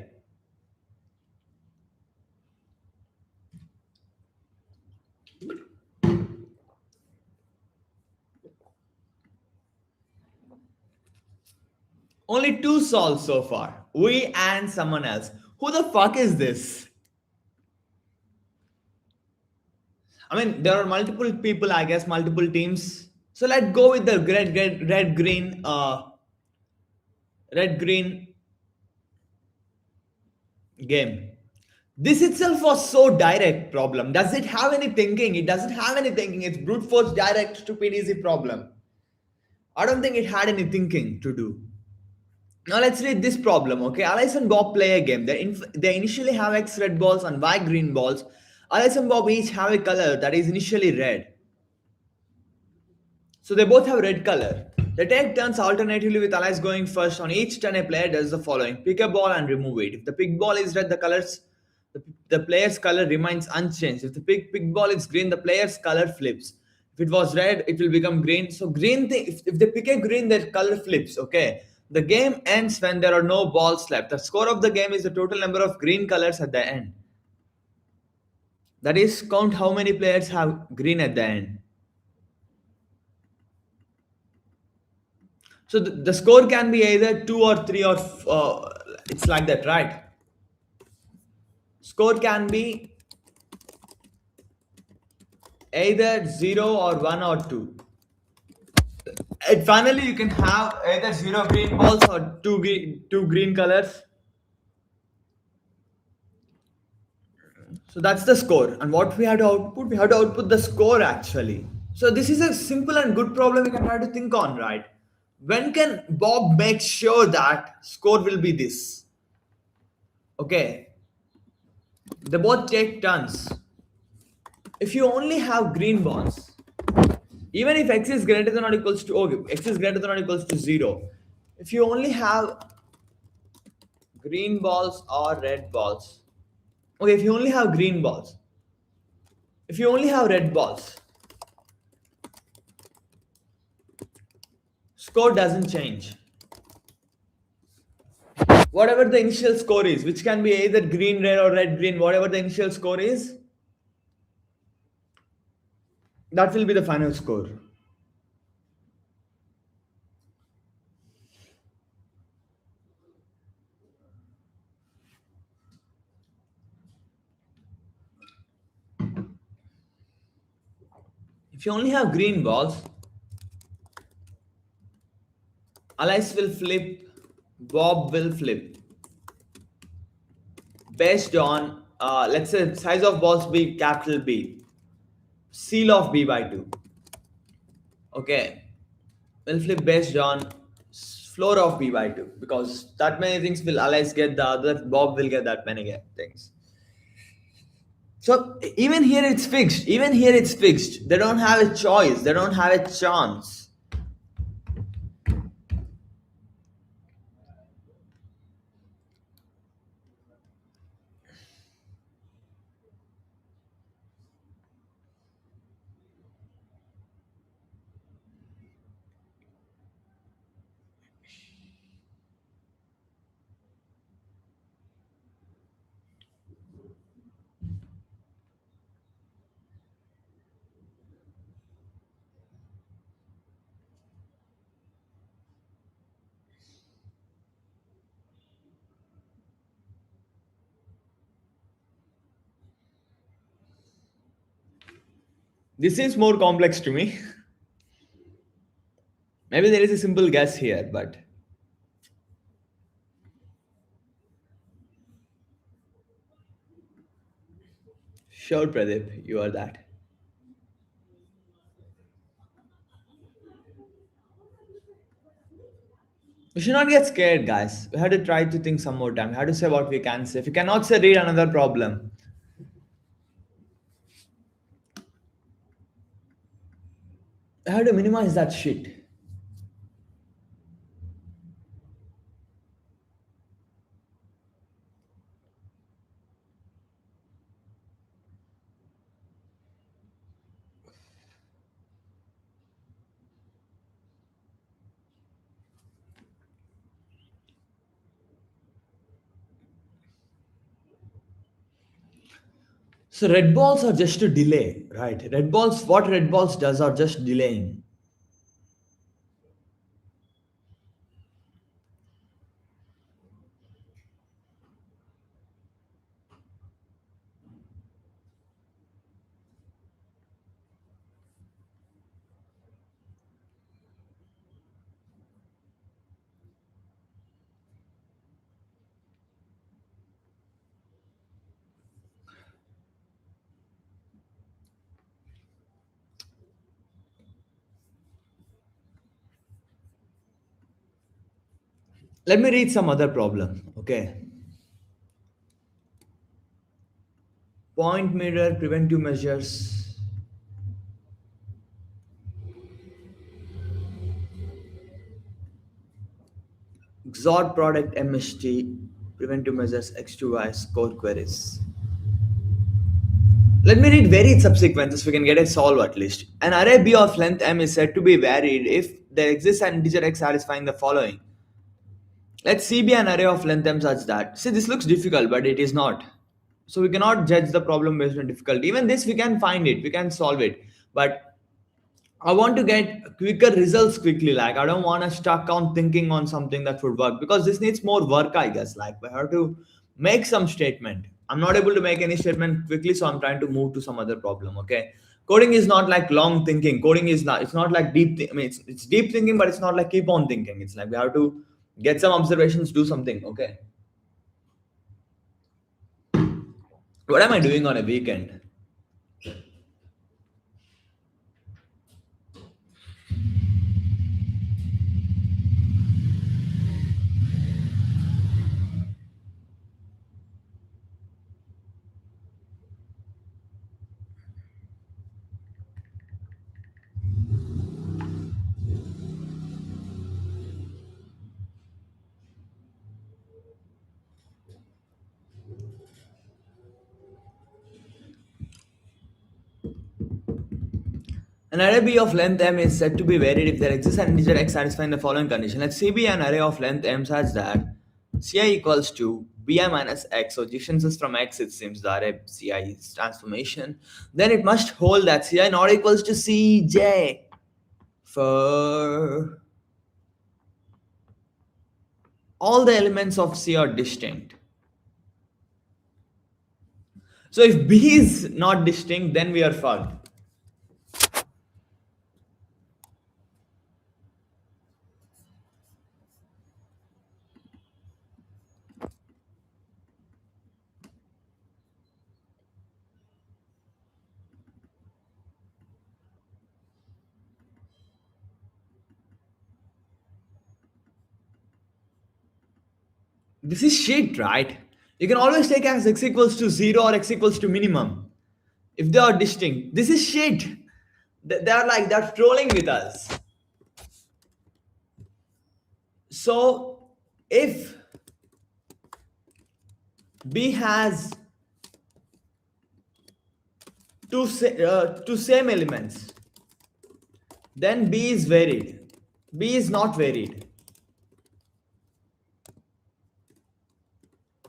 Only two solves so far. We and someone else. Who the fuck is this? I mean, there are multiple people, I guess, multiple teams. So let's go with the red, green game. This itself was so direct problem. Does it have any thinking? It doesn't have any thinking. It's brute force, direct, stupid, easy problem. I don't think it had any thinking to do. Now let's read this problem, okay? Alice and Bob play a game. They initially have X red balls and Y green balls. Alice and Bob each have a color that is initially red. So they both have red color. They take turns alternatively with Alice going first. On each turn, a player does the following: pick a ball and remove it. If the pick ball is red, the player's color remains unchanged. If the pick ball is green, the player's color flips. If it was red, it will become green. So green thing, if they pick a green, their color flips. Okay. The game ends when there are no balls left. The score of the game is the total number of green colors at the end. That is, count how many players have green at the end. So the score can be either 2 or 3 or it's like that, right? Score can be either 0 or 1 or 2. And finally, you can have either 0 green balls or 2 green colors. So that's the score. And what we have to output? We have to output the score actually. So this is a simple and good problem we can try to think on, right? When can Bob make sure that score will be this? Okay, they both take turns. If you only have green balls, even if x is greater than or equals to, okay, x is greater than or equals to 0, if you only have green balls or red balls, okay, if you only have green balls, if you only have red balls, score doesn't change. Whatever the initial score is, which can be either green red or red green, whatever the initial score is, that will be the final score. If you only have green balls, Alice will flip, Bob will flip. Based on, let's say, size of balls be capital B, seal of B by 2. Okay, we'll flip based on floor of B by 2 because that many things will Alice get, the other Bob will get that many things. So even here it's fixed. Even here it's fixed. They don't have a choice. They don't have a chance. This seems more complex to me. Maybe there is a simple guess here, but sure, Pradeep, you are that. We should not get scared, guys. We have to try to think some more time. We have to say what we can say. If you cannot say, read another problem. We have to minimize that shit. So red balls are just to delay, right? Red balls, what red balls does are just delaying. Let me read some other problem. Okay. Point mirror, preventive measures. XOR product MST, preventive measures X2Y, score queries. Let me read varied subsequences. We can get a solve at least. An array B of length M is said to be varied if there exists an integer X satisfying the following. Let C be an array of length m such that. See, this looks difficult, but it is not. So we cannot judge the problem based on difficulty. Even this, we can find it, we can solve it. But I want to get quicker results quickly. Like I don't want to stuck on thinking on something that would work because this needs more work, I guess. Like we have to make some statement. I'm not able to make any statement quickly, so I'm trying to move to some other problem. Okay, coding is not like long thinking. Coding is not. It's not like deep. I mean, it's deep thinking, but it's not like keep on thinking. It's like we have to get some observations, do something. Okay, what am I doing on a weekend? An array B of length m is said to be varied if there exists an integer x satisfying the following condition. Let C be an array of length m such that Ci equals to Bi minus x. So distances from x, it seems the array Ci is transformation. Then it must hold that Ci not equals to Cj for all the elements of C are distinct. So if B is not distinct, then we are fucked. This is shit, right? You can always take as x equals to 0 or x equals to minimum if they are distinct. This is shit. They're like they're trolling with us. So if B has two same elements, then B is varied. B is not varied.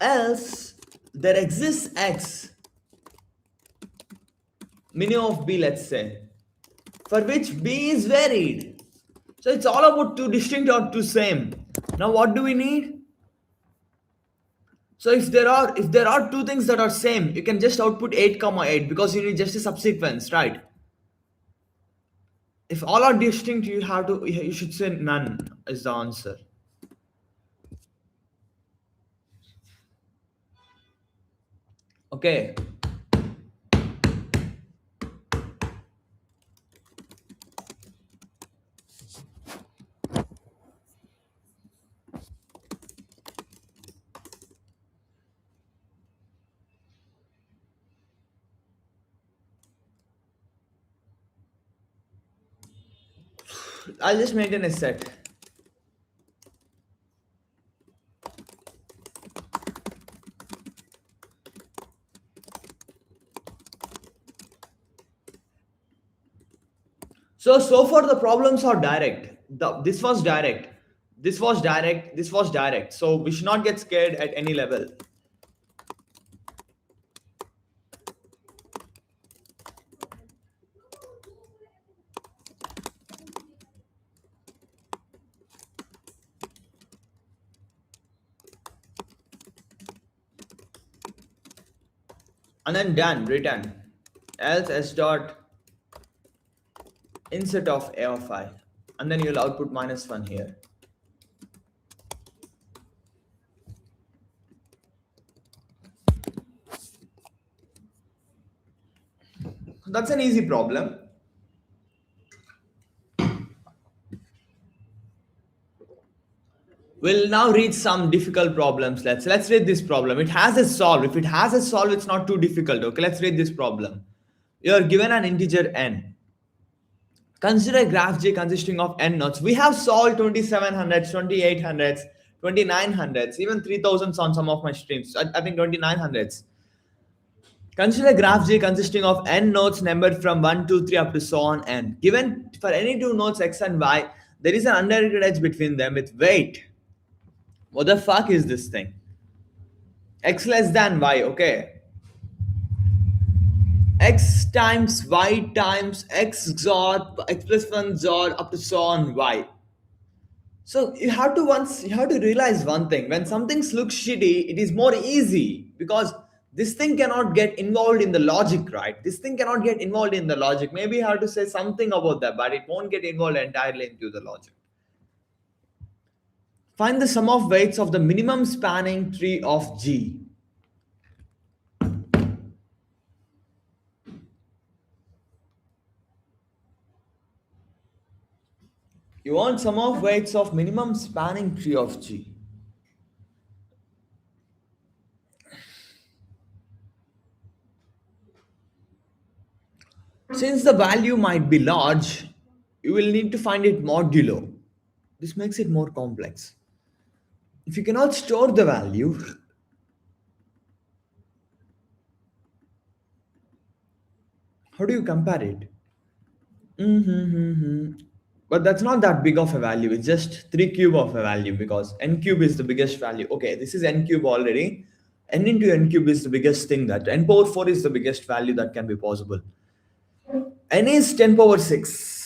Else there exists X minimum of B, let's say, for which B is varied. So it's all about two distinct or two same. Now what do we need? So if there are two things that are same, you can just output 8 comma 8 because you need just a subsequence, right? If all are distinct, you should say none is the answer. Okay. I'll just maintain a set. So far the problems are direct. This was direct. This was direct. This was direct. So we should not get scared at any level. And then done, return. Else s dot insert of a of I. And then you'll output -1 here. That's an easy problem. We'll now read some difficult problems. Let's read this problem. It has a solve. If it has a solve, it's not too difficult. Okay, let's read this problem. You are given an integer n. Consider a graph J consisting of n nodes. We have solved 2700s, 2800s, 2900s, even 3000s on some of my streams. I think 2900s. Consider a graph J consisting of n nodes numbered from 1, 2, 3 up to so on n. Given for any two nodes x and y, there is an undirected edge between them with weight What the fuck is this thing? X less than y, okay. X times y times x XOR x plus 1 XOR up to so on y. So you have to realize one thing. When some things look shitty, it is more easy because this thing cannot get involved in the logic, right? This thing cannot get involved in the logic. Maybe you have to say something about that, but it won't get involved entirely into the logic. Find the sum of weights of the minimum spanning tree of G. You want sum of weights of minimum spanning tree of G. Since the value might be large, you will need to find it modulo. This makes it more complex. If you cannot store the value, how do you compare it? Mm-hmm. But that's not that big of a value. It's just 3 cube of a value because n cube is the biggest value. Okay, this is n cube already. N into n cube is the biggest thing that n power 4 is the biggest value that can be possible. N is 10 power 6.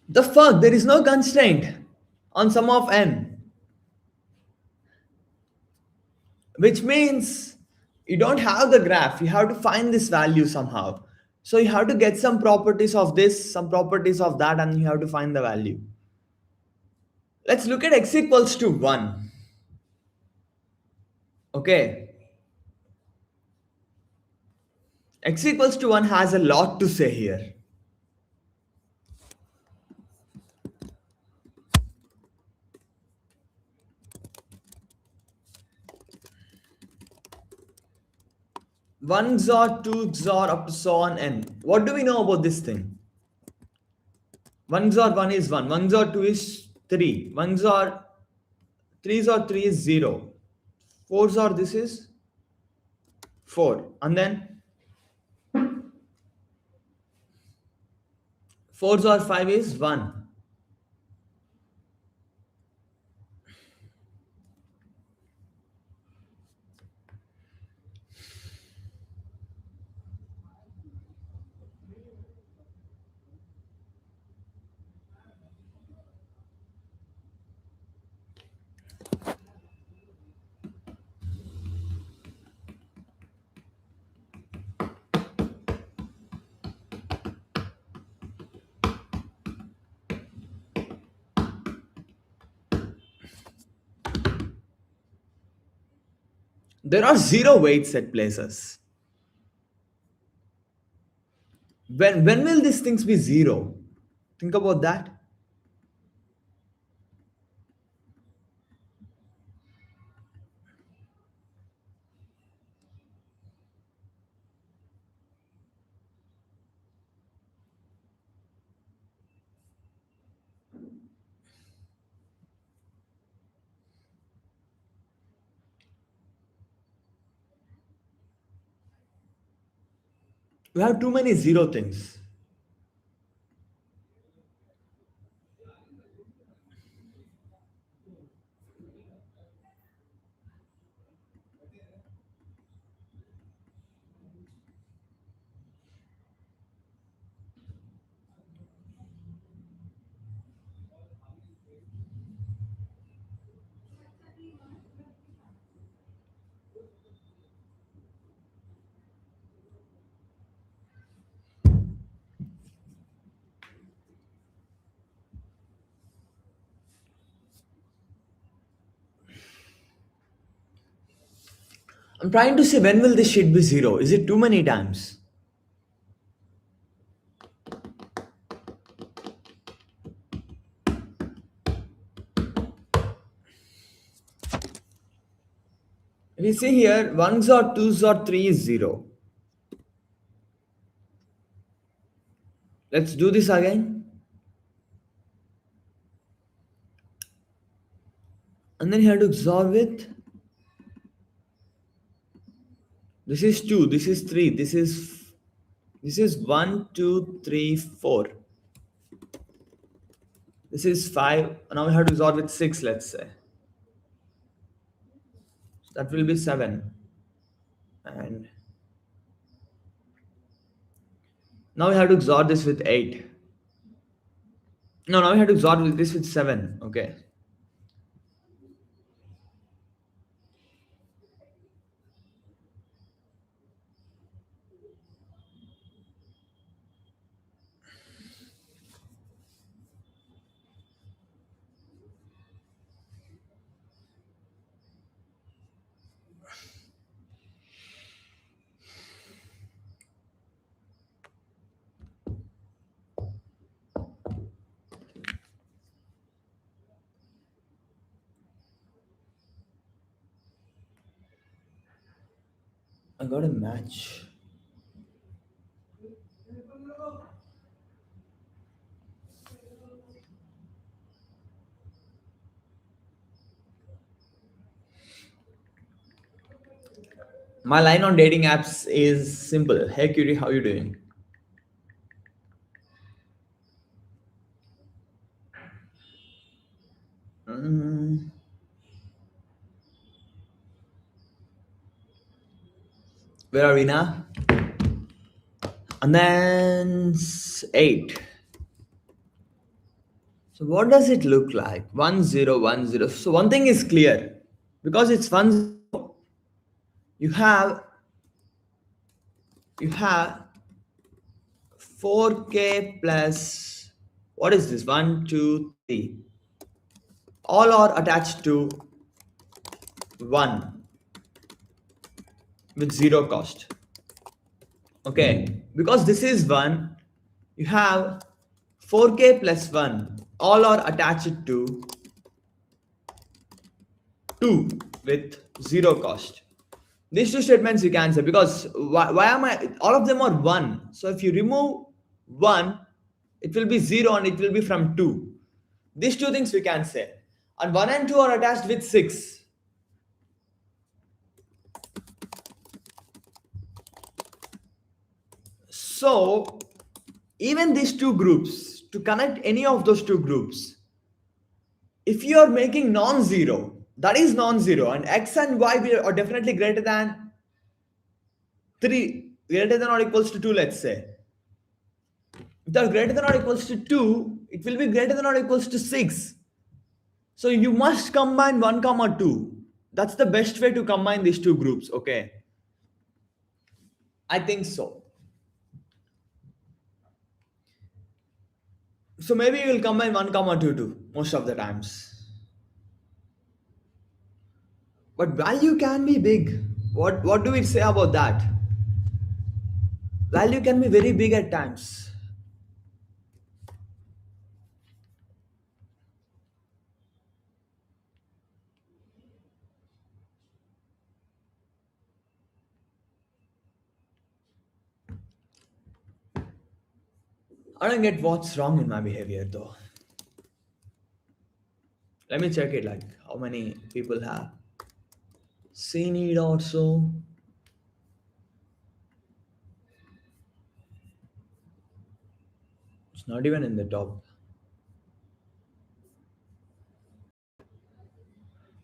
The fuck? There is no constraint on sum of n, which means you don't have the graph. You have to find this value somehow. So you have to get some properties of this, some properties of that, and you have to find the value. Let's look at x equals to 1. Okay. X equals to 1 has a lot to say here. One XOR, two XOR, up to so on n. What do we know about this thing? One XOR 1 is 1. One XOR 2 is 3. One XOR 3 XOR 3 is 0. 4 XOR this is 4. And then 4 XOR 5 is 1. There are 0 weights at places. When will these things be 0? Think about that. We have too many 0 things. I'm trying to say when will this shit be 0? Is it too many times? We see here 1 XOR 2 XOR 3 is 0. Let's do this again. And then you have to XOR with. This is 2, this is 3, this is This is 1, 2, 3, 4. This is 5. Now we have to XOR with 6, let's say. That will be 7. And now we have to XOR this with 8. No, now we have to XOR with this with 7. Okay. I got a match. My line on dating apps is simple. Hey Cutie, how you doing? Mm, where are we now? And then 8. So what does it look like? 1010. So one thing is clear. Because it's 10, you have you have 4k plus, what is this? 1, 2, 3. All are attached to 1 with 0 cost. Okay, because this is 1, you have 4k plus 1. All are attached to 2 with 0 cost. These two statements you can say, because why am I, all of them are 1. So if you remove 1, it will be 0 and it will be from 2. These two things we can say. And 1 and 2 are attached with 6. So even these two groups, to connect any of those two groups, if you are making non-zero, that is non-zero, and x and y are definitely greater than 3, greater than or equals to 2, let's say. If they are greater than or equals to 2, it will be greater than or equals to 6. So you must combine 1 comma 2. That's the best way to combine these two groups, okay? I think so. So maybe you will combine 1 comma 2 too, most of the times. But value can be big. What do we say about that? Value can be very big at times. I don't get what's wrong in my behavior though. Let me check it, like how many people have seen it also. It's not even in the top.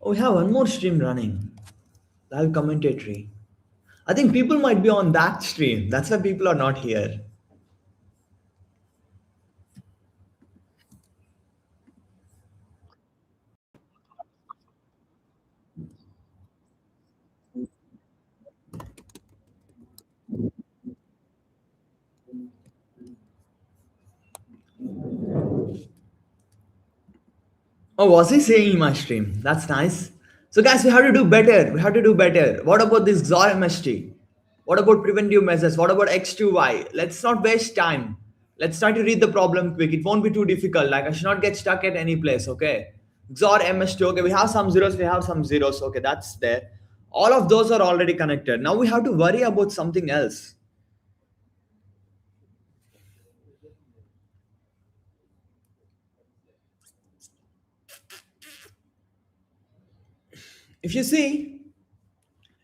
Oh, we have one more stream running. Live commentatory. I think people might be on that stream. That's why people are not here. Oh, was he saying in my stream? That's nice. So, guys, we have to do better. We have to do better. What about this XOR MST? What about preventive measures? What about X2Y? Let's not waste time. Let's try to read the problem quick. It won't be too difficult. Like, I should not get stuck at any place, okay? XOR MST, okay, we have some zeros, we have some zeros, okay, that's there. All of those are already connected. Now we have to worry about something else. If you see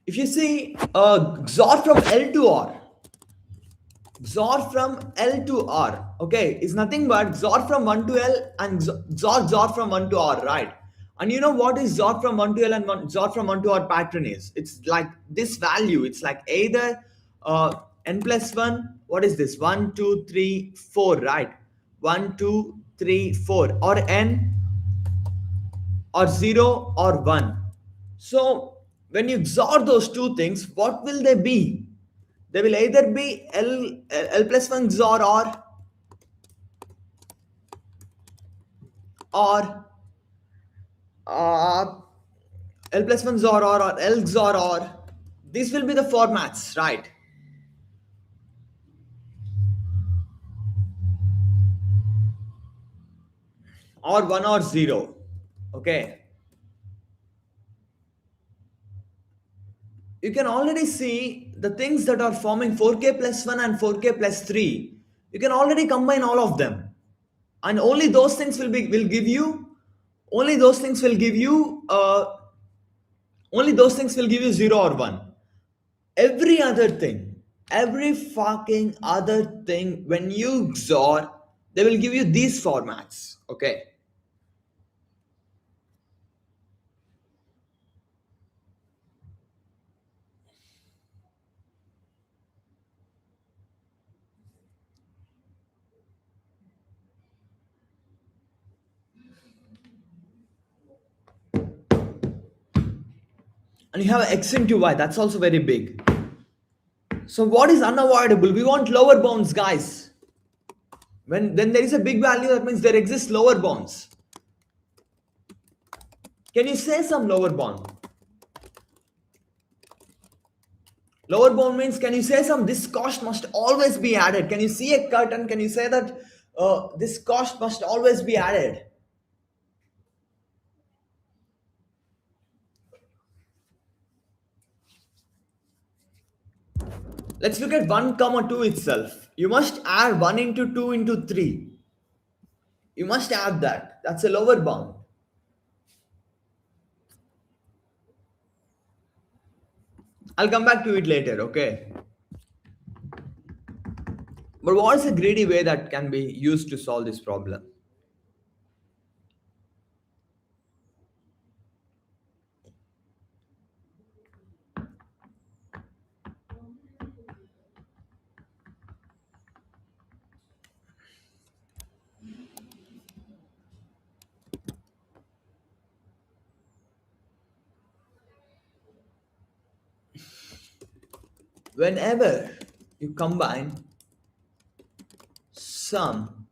XOR from L to R, XOR from L to R, okay, is nothing but XOR from 1 to L and XOR from 1 to R, right? And you know what is XOR from 1 to L and XOR from 1 to R pattern is? It's like this value. It's like either n plus 1, what is this? 1, 2, 3, 4, right? 1, 2, 3, 4, or n, or 0 or 1. So when you XOR those two things, what will they be? They will either be L plus 1 XOR or uh, L plus 1 XOR or L XOR or. These will be the formats, right? Or 1 or 0. Okay. You can already see the things that are forming 4K plus 1 and 4K plus 3. You can already combine all of them. And only those things will give you, only those things will give you only those things will give you 0 or 1. Every other thing, every fucking other thing, when you XOR, they will give you these formats. Okay. And you have x into y, that's also very big. So what is unavoidable? We want lower bounds, guys. When there is a big value, that means there exists lower bounds. Can you say some lower bound? Lower bound means, can you say some, this cost must always be added? Can you see a cut and can you say that this cost must always be added? Let's look at 1 comma 2 itself. You must add 1 into 2 into 3. You must add that. That's a lower bound. I'll come back to it later, okay? But what is a greedy way that can be used to solve this problem? Whenever you combine some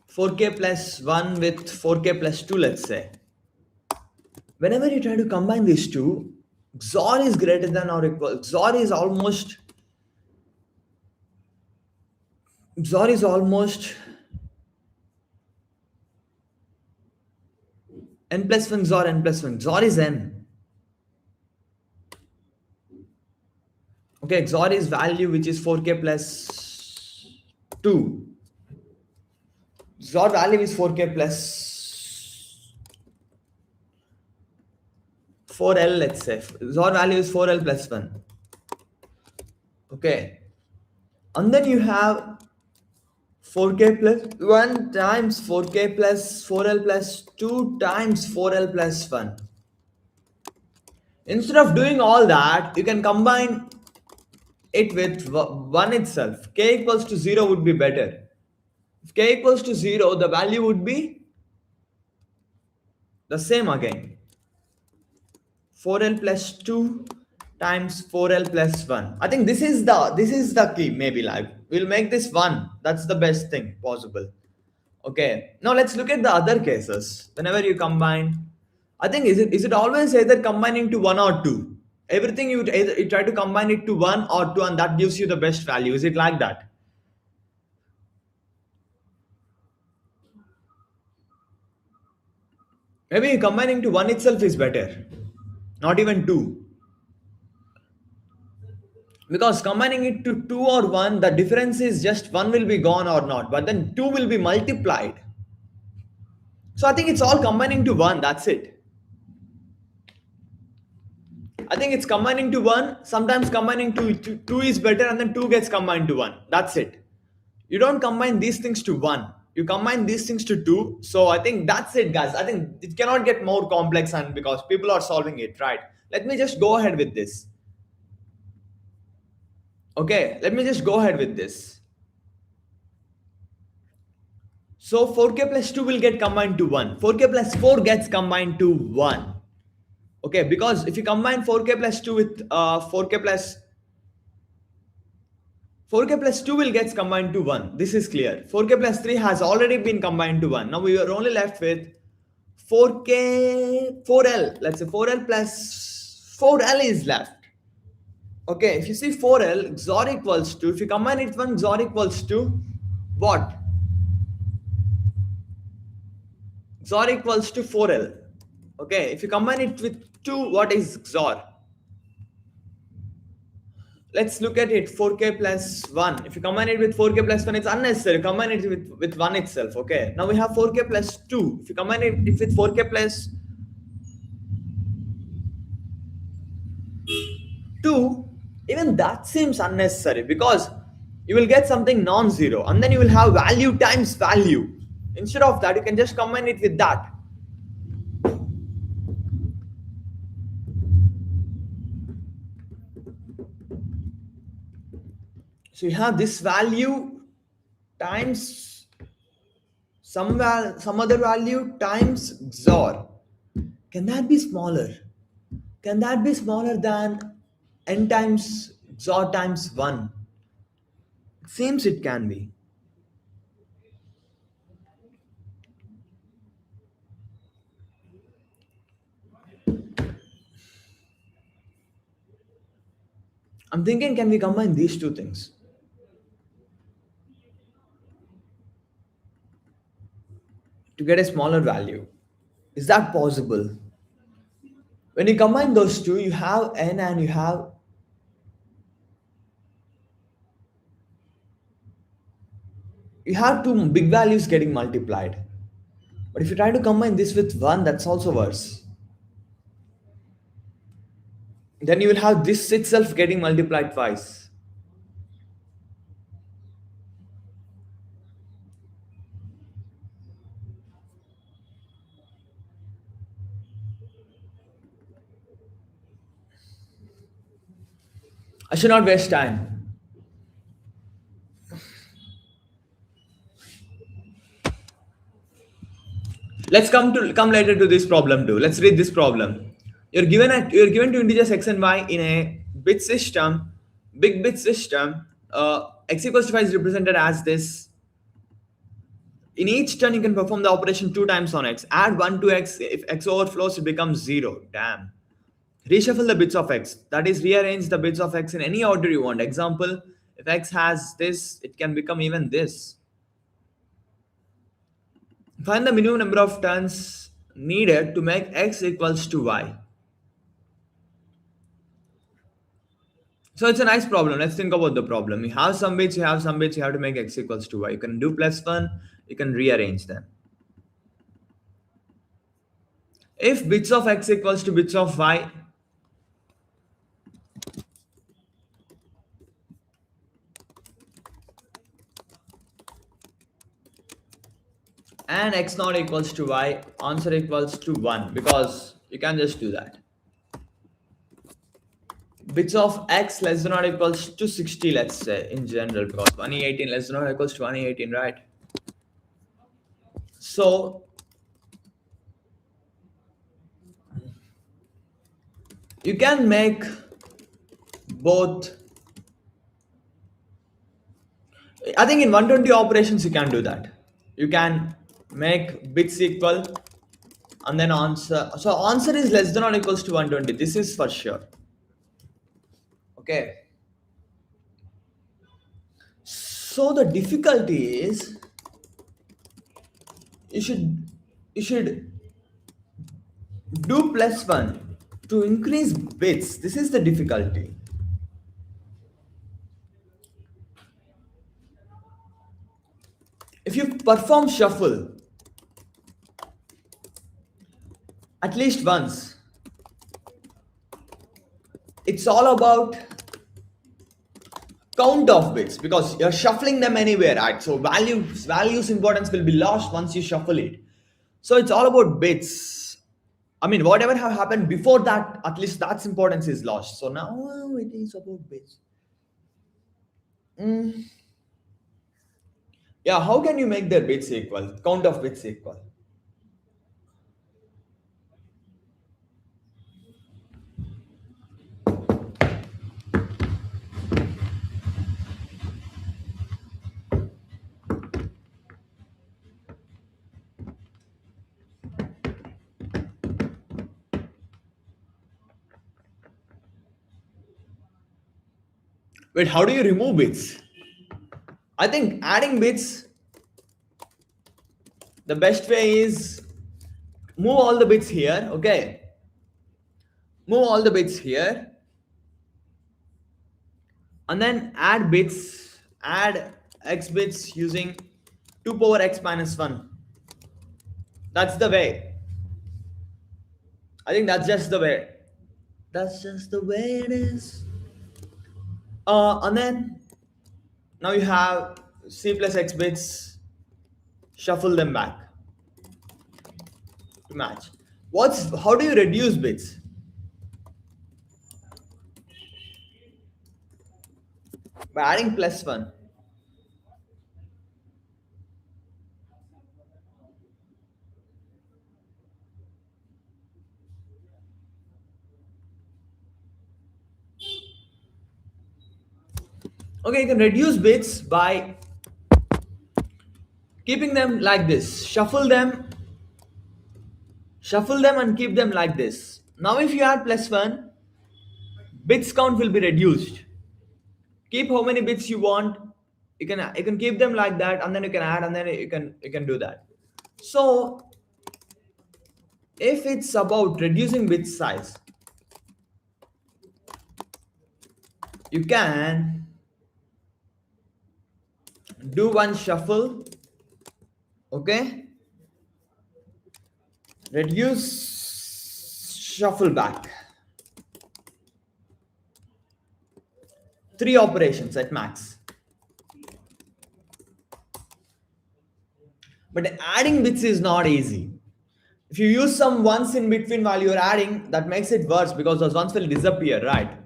4K plus 1 with 4K plus 2, let's say. Whenever you try to combine these two, XOR is greater than or equal. XOR is almost n plus 1 XOR n plus 1. XOR is n. Okay, XOR is value which is 4K plus 2. XOR value is 4K plus 4L, let's say. XOR value is 4L plus 1. Okay. And then you have 4K plus 1 times 4K plus 4L plus 2 times 4L plus 1. Instead of doing all that, you can combine it with 1 itself. K equals to 0 would be better. If K equals to 0, the value would be the same again. 4L plus 2 times 4L plus 1. I think this is the key. Maybe like we'll make this 1. That's the best thing possible. Okay. Now let's look at the other cases. Whenever you combine, I think is it always either combining to 1 or 2? Everything you try to combine it to 1 or 2 and that gives you the best value. Is it like that? Maybe combining to 1 itself is better. Not even 2. Because combining it to 2 or 1, the difference is just 1 will be gone or not, but then 2 will be multiplied. So I think it's all combining to one. That's it. I think it's combining to one. Sometimes combining to two is better, and then two gets combined to one. That's it. You don't combine these things to one. You combine these things to two. So I think that's it, guys. I think it cannot get more complex, and because people are solving it, right? Let me just go ahead with this. Okay, let me just go ahead with this. So 4k plus 2 will get combined to 1. 4k plus 4 gets combined to 1. Okay, because if you combine 4k plus 2 with 4k plus 2 will gets combined to 1. This is clear. 4k plus 3 has already been combined to 1. Now we are only left with 4k 4l. Let's say 4l plus 4l is left. Okay, if you see 4l XOR equals to, if you combine it with 1, XOR equals to what? XOR equals to 4l. Okay, if you combine it with 2, what is XOR? Let's look at it. 4k plus 1. If you combine it with 4k plus 1, it's unnecessary. Combine it with 1 itself. Okay, now we have 4k plus 2. If you combine it with 4k plus 2, even that seems unnecessary, because you will get something non-zero, and then you will have value times value. Instead of that, you can just combine it with that. So you have this value times some other value times XOR. Can that be smaller? Can that be smaller than n times XOR times 1? It seems it can be. I'm thinking, can we combine these two things to get a smaller value? Is that possible? When you combine those two, you have n and you have two big values getting multiplied. But if you try to combine this with 1, that's also worse. Then you will have this itself getting multiplied twice. I should not waste time. Let's come later to this problem too. Let's read this problem. You're given two integers x and y in a bit system, big bit system. X equals to 5 is represented as this. In each turn, you can perform the operation two times on x. Add 1 to x. If x overflows, it becomes 0. Damn. Reshuffle the bits of x. That is, rearrange the bits of x in any order you want. Example, if x has this, it can become even this. Find the minimum number of turns needed to make x equals to y. So it's a nice problem. Let's think about the problem. You have some bits, you have some bits, you have to make x equals to y. You can do plus 1, you can rearrange them. If bits of x equals to bits of y, and x not equals to y, answer equals to 1, because you can just do that. Bits of x less than or equals to 60, let's say, in general, because 118 less than or equals to 118, right? So you can make both. I think in 120 operations you can do that. You can make bits equal and then answer. So answer is less than or equals to 120. This is for sure. Okay. So the difficulty is you should do plus 1 to increase bits. This is the difficulty. If you perform shuffle, at least once. It's all about count of bits because you're shuffling them anywhere, right? So values importance will be lost once you shuffle it. So it's all about bits. I mean, whatever have happened before that, at least that's importance is lost. So now it is about bits. Mm, yeah, how can you make their bits equal? Count of bits equal. Wait, how do you remove bits? I think adding bits, the best way is move all the bits here, okay? Move all the bits here and then add bits, add x bits using 2 power x minus 1. That's the way. I think that's just the way. That's just the way it is. And then now you have c plus x bits, shuffle them back to match. How do you reduce bits? By adding plus 1. Okay, you can reduce bits by keeping them like this. Shuffle them and keep them like this. Now if you add plus 1, bits count will be reduced. Keep how many bits you want. You can keep them like that and then you can add and then you can do that. So if it's about reducing bit size, you can do one shuffle, okay? Reduce, shuffle back. 3 operations at max. But adding bits is not easy. If you use some ones in between while you're adding, that makes it worse because those ones will disappear, right?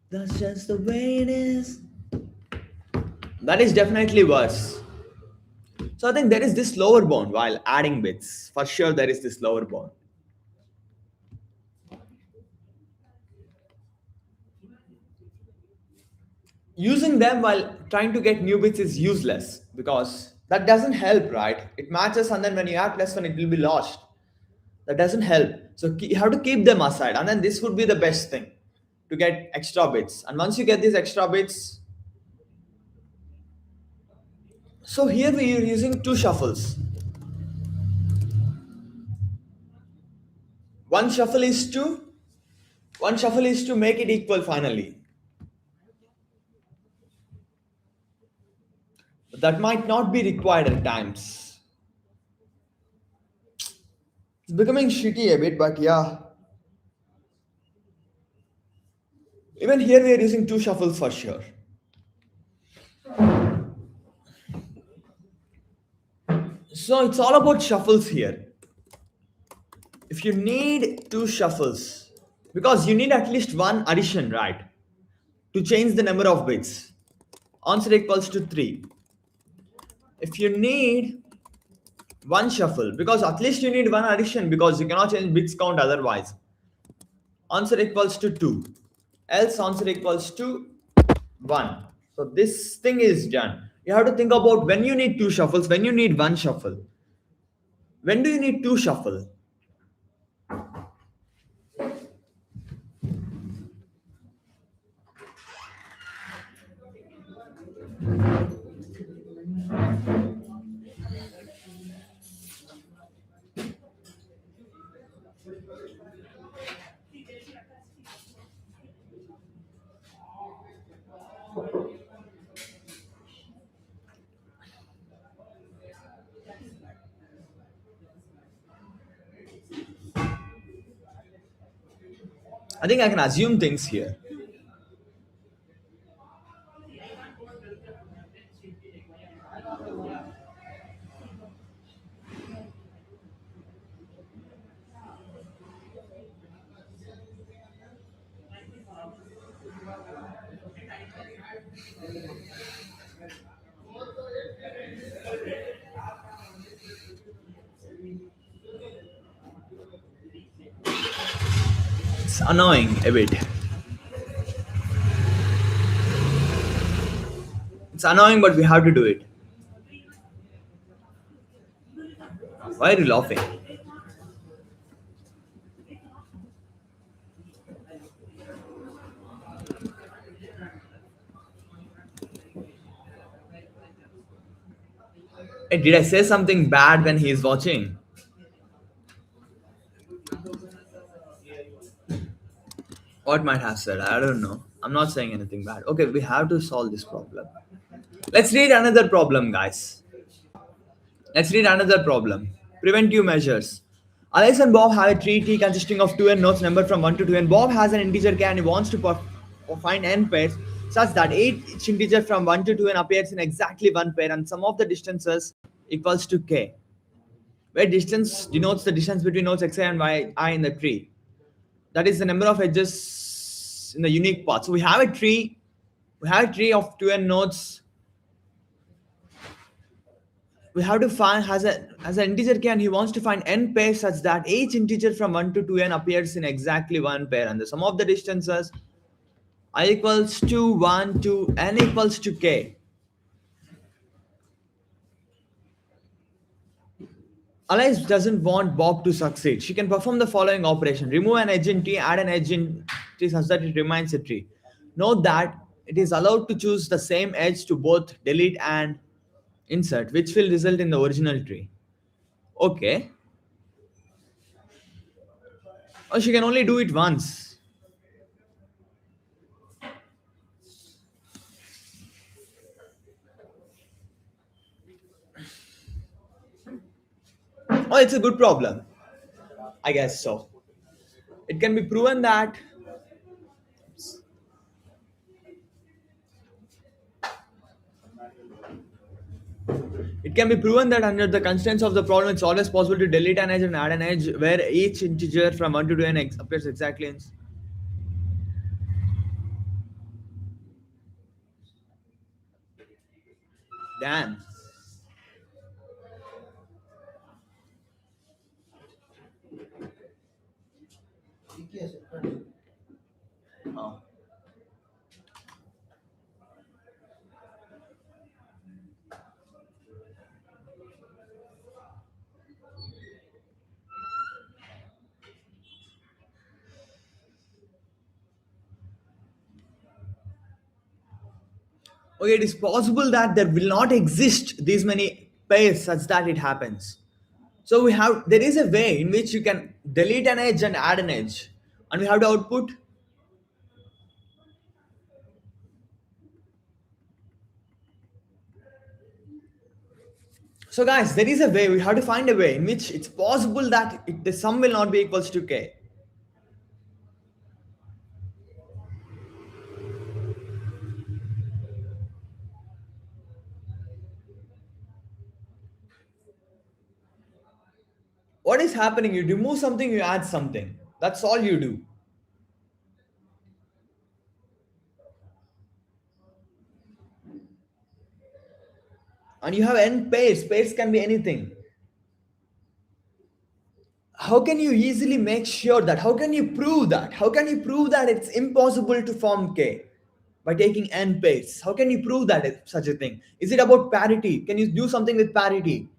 That's just the way it is. That is definitely worse. So I think there is this lower bound while adding bits. For sure, there is this lower bound. Using them while trying to get new bits is useless because that doesn't help, right? It matches and then when you add plus one, it will be lost. That doesn't help. So you have to keep them aside and then this would be the best thing to get extra bits. And once you get these extra bits, so here we are using 2 shuffles. One shuffle is to one shuffle is to make it equal finally. That might not be required at times. It's becoming shitty a bit, but yeah. Even here we are using 2 shuffles for sure. So it's all about shuffles here. If you need 2 shuffles, because you need at least one addition, right? To change the number of bits. Answer equals to 3. If you need one shuffle, because at least you need one addition because you cannot change bits count otherwise. Answer equals to 2. Else answer equals to 1. So this thing is done. You have to think about when you need 2 shuffles, when you need one shuffle. When do you need 2 shuffle? I think I can assume things here. It's annoying a bit. It's annoying, but we have to do it. Why are you laughing? Hey, did I say something bad when he is watching? What might have said? I don't know. I'm not saying anything bad. Okay, we have to solve this problem. Let's read another problem, guys. Let's read another problem. Preventive measures. Alex and Bob have a tree T consisting of two n nodes numbered from 1 to 2 and Bob has an integer k and he wants to find n pairs such that each integer from 1 to 2n appears in exactly one pair and sum of the distances equals to k, where distance denotes the distance between nodes xi and yi in the tree. That is the number of edges in the unique path. So we have a tree of 2n nodes. We have to find has an integer k and he wants to find n pairs such that each integer from 1 to 2n appears in exactly one pair and the sum of the distances I equals to 1 to n equals to k. Alice doesn't want Bob to succeed. She can perform the following operation: remove an edge in T, add an edge in T such that it remains a tree. Note that it is allowed to choose the same edge to both delete and insert, which will result in the original tree. Okay. Or she can only do it once. Oh, it's a good problem. I guess so. It can be proven that under the constraints of the problem, it's always possible to delete an edge and add an edge where each integer from 1 to 2 appears exactly in. Damn. Oh. Okay, it is possible that there will not exist these many pairs such that it happens. So there is a way in which you can delete an edge and add an edge, and we have to output. So guys, there is a way. We have to find a way in which it's possible that the sum will not be equals to k. What is happening? You remove something, you add something. That's all you do. And you have n pairs. Pairs can be anything. How can you easily make sure that? How can you prove that? How can you prove that it's impossible to form k by taking n pairs? How can you prove that it's such a thing? Is it about parity? Can you do something with parity?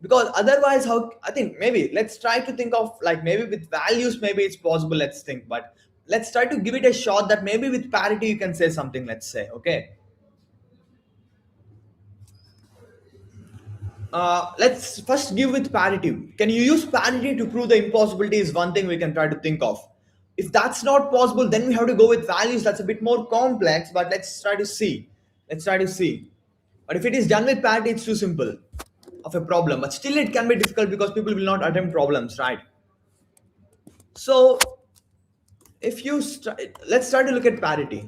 Because otherwise, how? I think maybe let's try to think of like maybe with values, maybe it's possible. Let's think, but let's try to give it a shot that maybe with parity you can say something. Let's say, okay. Let's first give with parity. Can you use parity to prove the impossibility is one thing we can try to think of. If that's not possible, then we have to go with values. That's a bit more complex, but let's try to see. Let's try to see. But if it is done with parity, it's too simple of a problem. But still, it can be difficult because people will not attempt problems, right? So if you let's try to look at parity.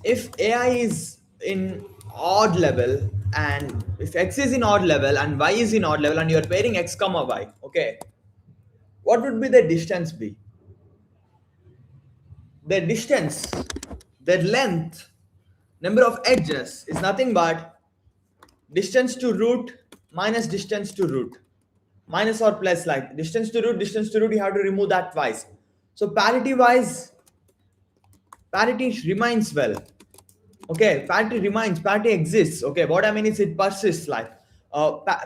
If AI is in odd level, and if X is in odd level and Y is in odd level, and you're pairing X comma Y, okay, what would be the distance be? The distance, the length, number of edges is nothing but distance to root minus distance to root. Minus or plus, like distance to root, you have to remove that twice. So parity wise, parity remains well. Okay, parity exists. Okay, what I mean is it persists. Like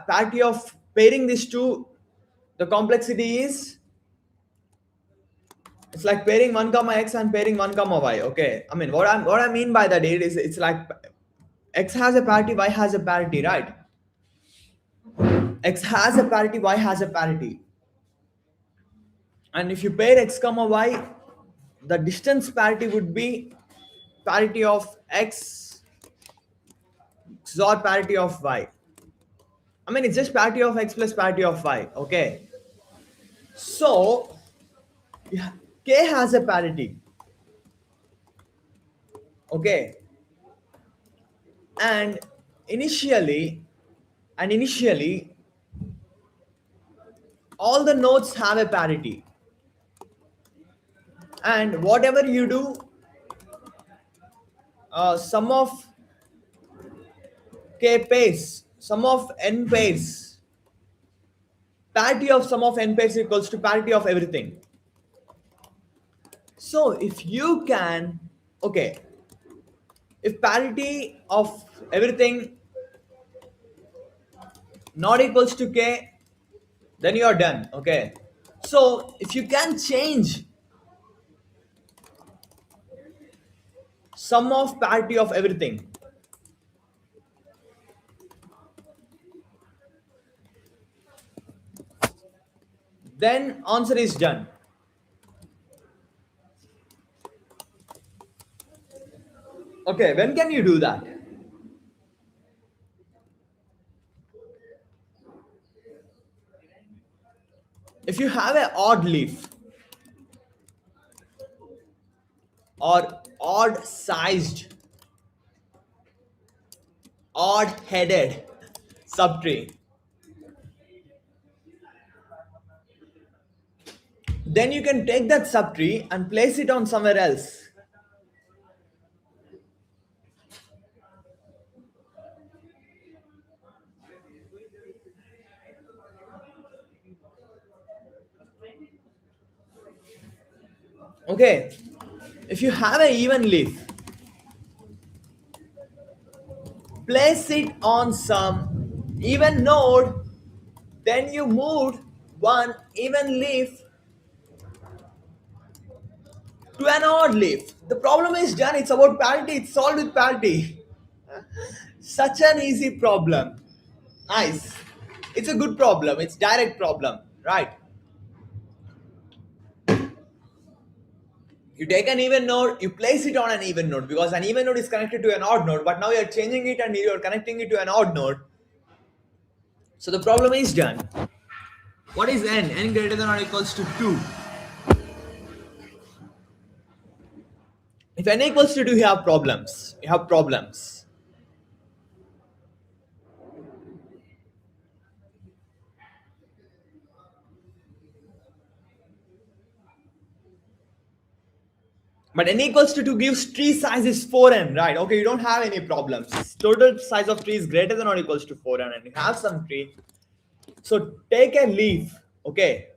parity of pairing these two, the complexity is, it's like pairing 1 comma x and pairing 1 comma y. Okay, I mean what I mean by that is it's like x has a parity, y has a parity, right? X has a parity, y has a parity, and if you pair x comma y, the distance parity would be parity of x XOR parity of y. I mean, it's just parity of x plus parity of y. Okay. So, yeah, k has a parity. Okay. And initially, and initially, all the nodes have a parity. And whatever you do, sum of k pairs, sum of n pairs, parity of sum of n pairs equals to parity of everything. So if you can, okay, if parity of everything not equals to k, then you are done. Okay, so if you can change sum of parity of everything, then answer is done. Okay, when can you do that? If you have an odd leaf or odd sized, odd headed subtree, then you can take that subtree and place it on somewhere else. Okay, if you have an even leaf, place it on some even node, then you moved one even leaf to an odd leaf. The problem is done. It's about parity. It's solved with parity. Such an easy problem. Nice. It's a good problem. It's direct problem, right? You take an even node, you place it on an even node because an even node is connected to an odd node, but now you're changing it and you're connecting it to an odd node. So the problem is done. What is n? N greater than or equals to 2. If n equals to 2, you have problems. You have problems. But n equals to 2 gives tree size is 4n, right? Okay, you don't have any problems. Total size of tree is greater than or equals to 4n, and you have some tree. So take a leaf, okay?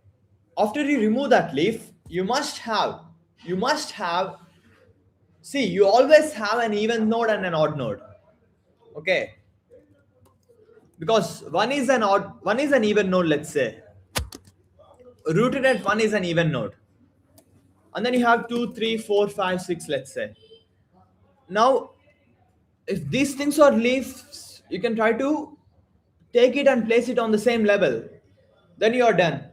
After you remove that leaf, you must have, see, you always have an even node and an odd node, okay? Because one is an even node, let's say. Rooted at one is an even node. And then you have 2, 3, 4, 5, 6, let's say. Now, if these things are leaves, you can try to take it and place it on the same level. Then you are done.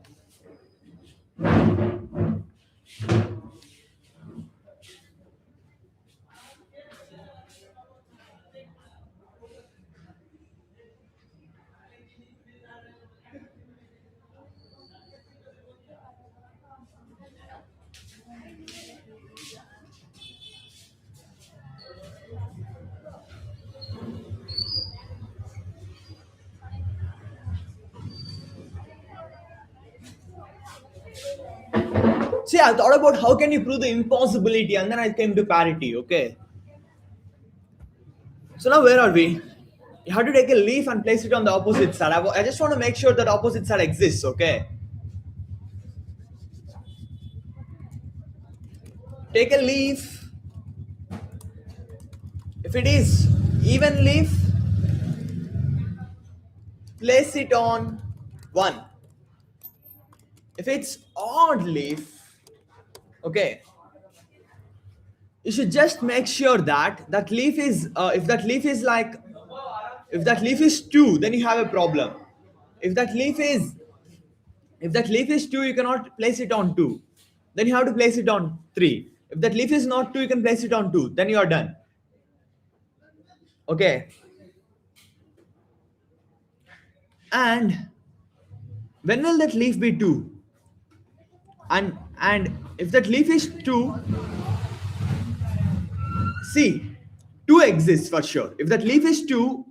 See, I thought about how can you prove the impossibility, and then I came to parity. Okay. So now where are we? You have to take a leaf and place it on the opposite side. I just want to make sure that opposite side exists. Okay. Take a leaf. If it is even leaf, place it on one. If it's odd leaf, okay, you should just make sure that that leaf is if that leaf is two, then you have a problem. If that leaf is if that leaf is two, you cannot place it on two. Then you have to place it on three. If that leaf is not two, you can place it on two. Then you are done. Okay. And when will that leaf be two? And if that leaf is two, see, two exists for sure. If that leaf is two,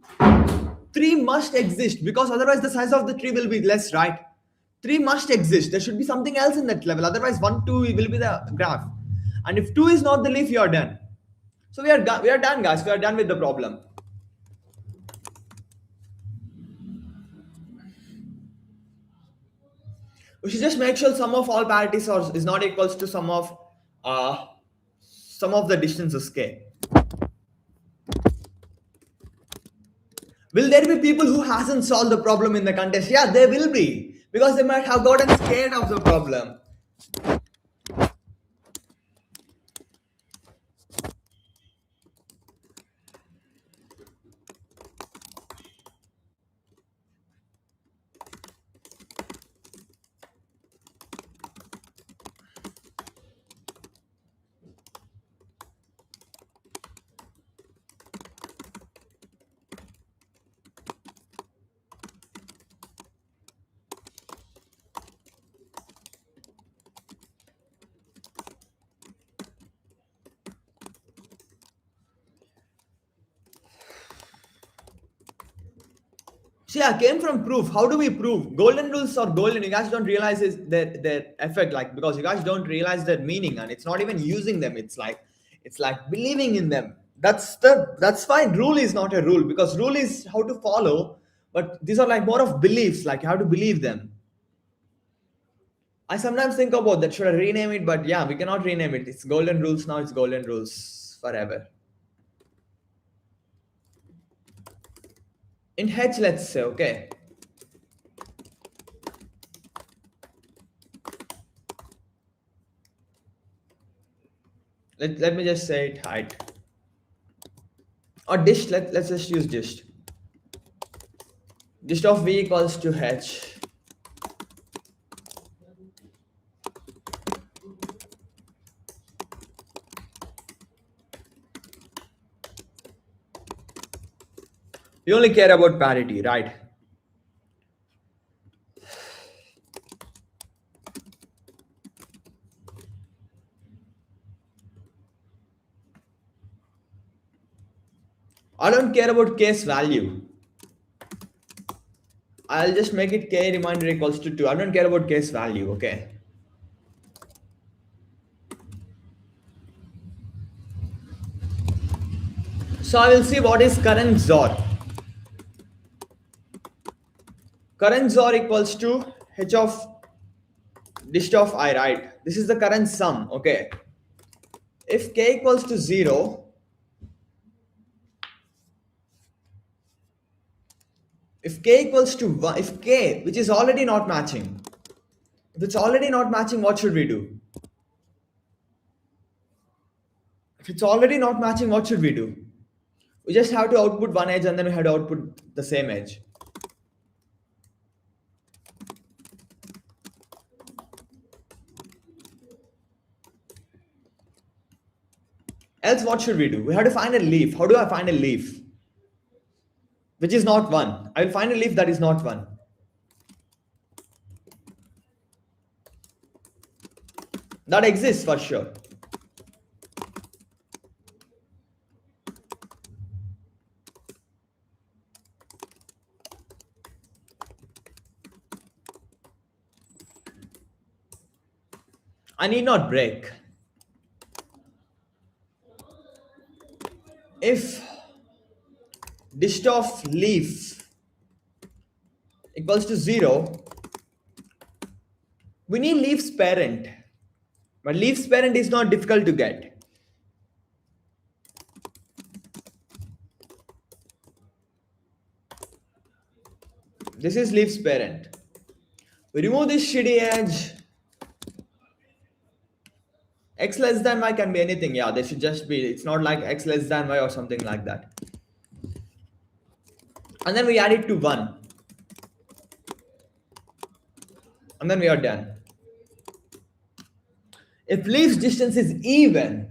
three must exist because otherwise the size of the tree will be less, right? Three must exist. There should be something else in that level. Otherwise, one, two will be the graph. And if two is not the leaf, you are done. So we are done, guys. We are done with the problem. We should just make sure sum of all parities is not equals to sum of the distances k. Will there be people who hasn't solved the problem in the contest? Yeah, there will be because they might have gotten scared of the problem. See, I came from proof. How do we prove? Golden rules are golden. You guys don't realize their effect, like because you guys don't realize their meaning, and it's not even using them. It's like believing in them. That's why rule is not a rule because rule is how to follow, but these are like more of beliefs. Like you have to believe them. I sometimes think about that. Should I rename it? But yeah, we cannot rename it. It's golden rules now. It's golden rules forever. In H, let's say, okay. Let me just say it height. Or dist, let's just use dist. Dist of V equals to H. We only care about parity, right? I don't care about case value. I'll just make it k remainder equals to 2. I don't care about case value, okay? So I will see what is current XOR. Current XOR equals to H of dist of I, right? This is the current sum, okay? If k equals to 0, if k equals to 1, if k, which is already not matching, if it's already not matching, what should we do? If it's already not matching, what should we do? We just have to output one edge and then we have to output the same edge. Else, what should we do? We have to find a leaf. How do I find a leaf? Which is not 1. I will find a leaf that is not 1. That exists for sure. I need not break. If dist of leaf equals to 0, we need leaf's parent. But leaf's parent is not difficult to get. This is leaf's parent. We remove this shitty edge. X less than y can be anything. Yeah, they should just be. It's not like x less than y or something like that. And then we add it to 1. And then we are done. If leaf distance is even,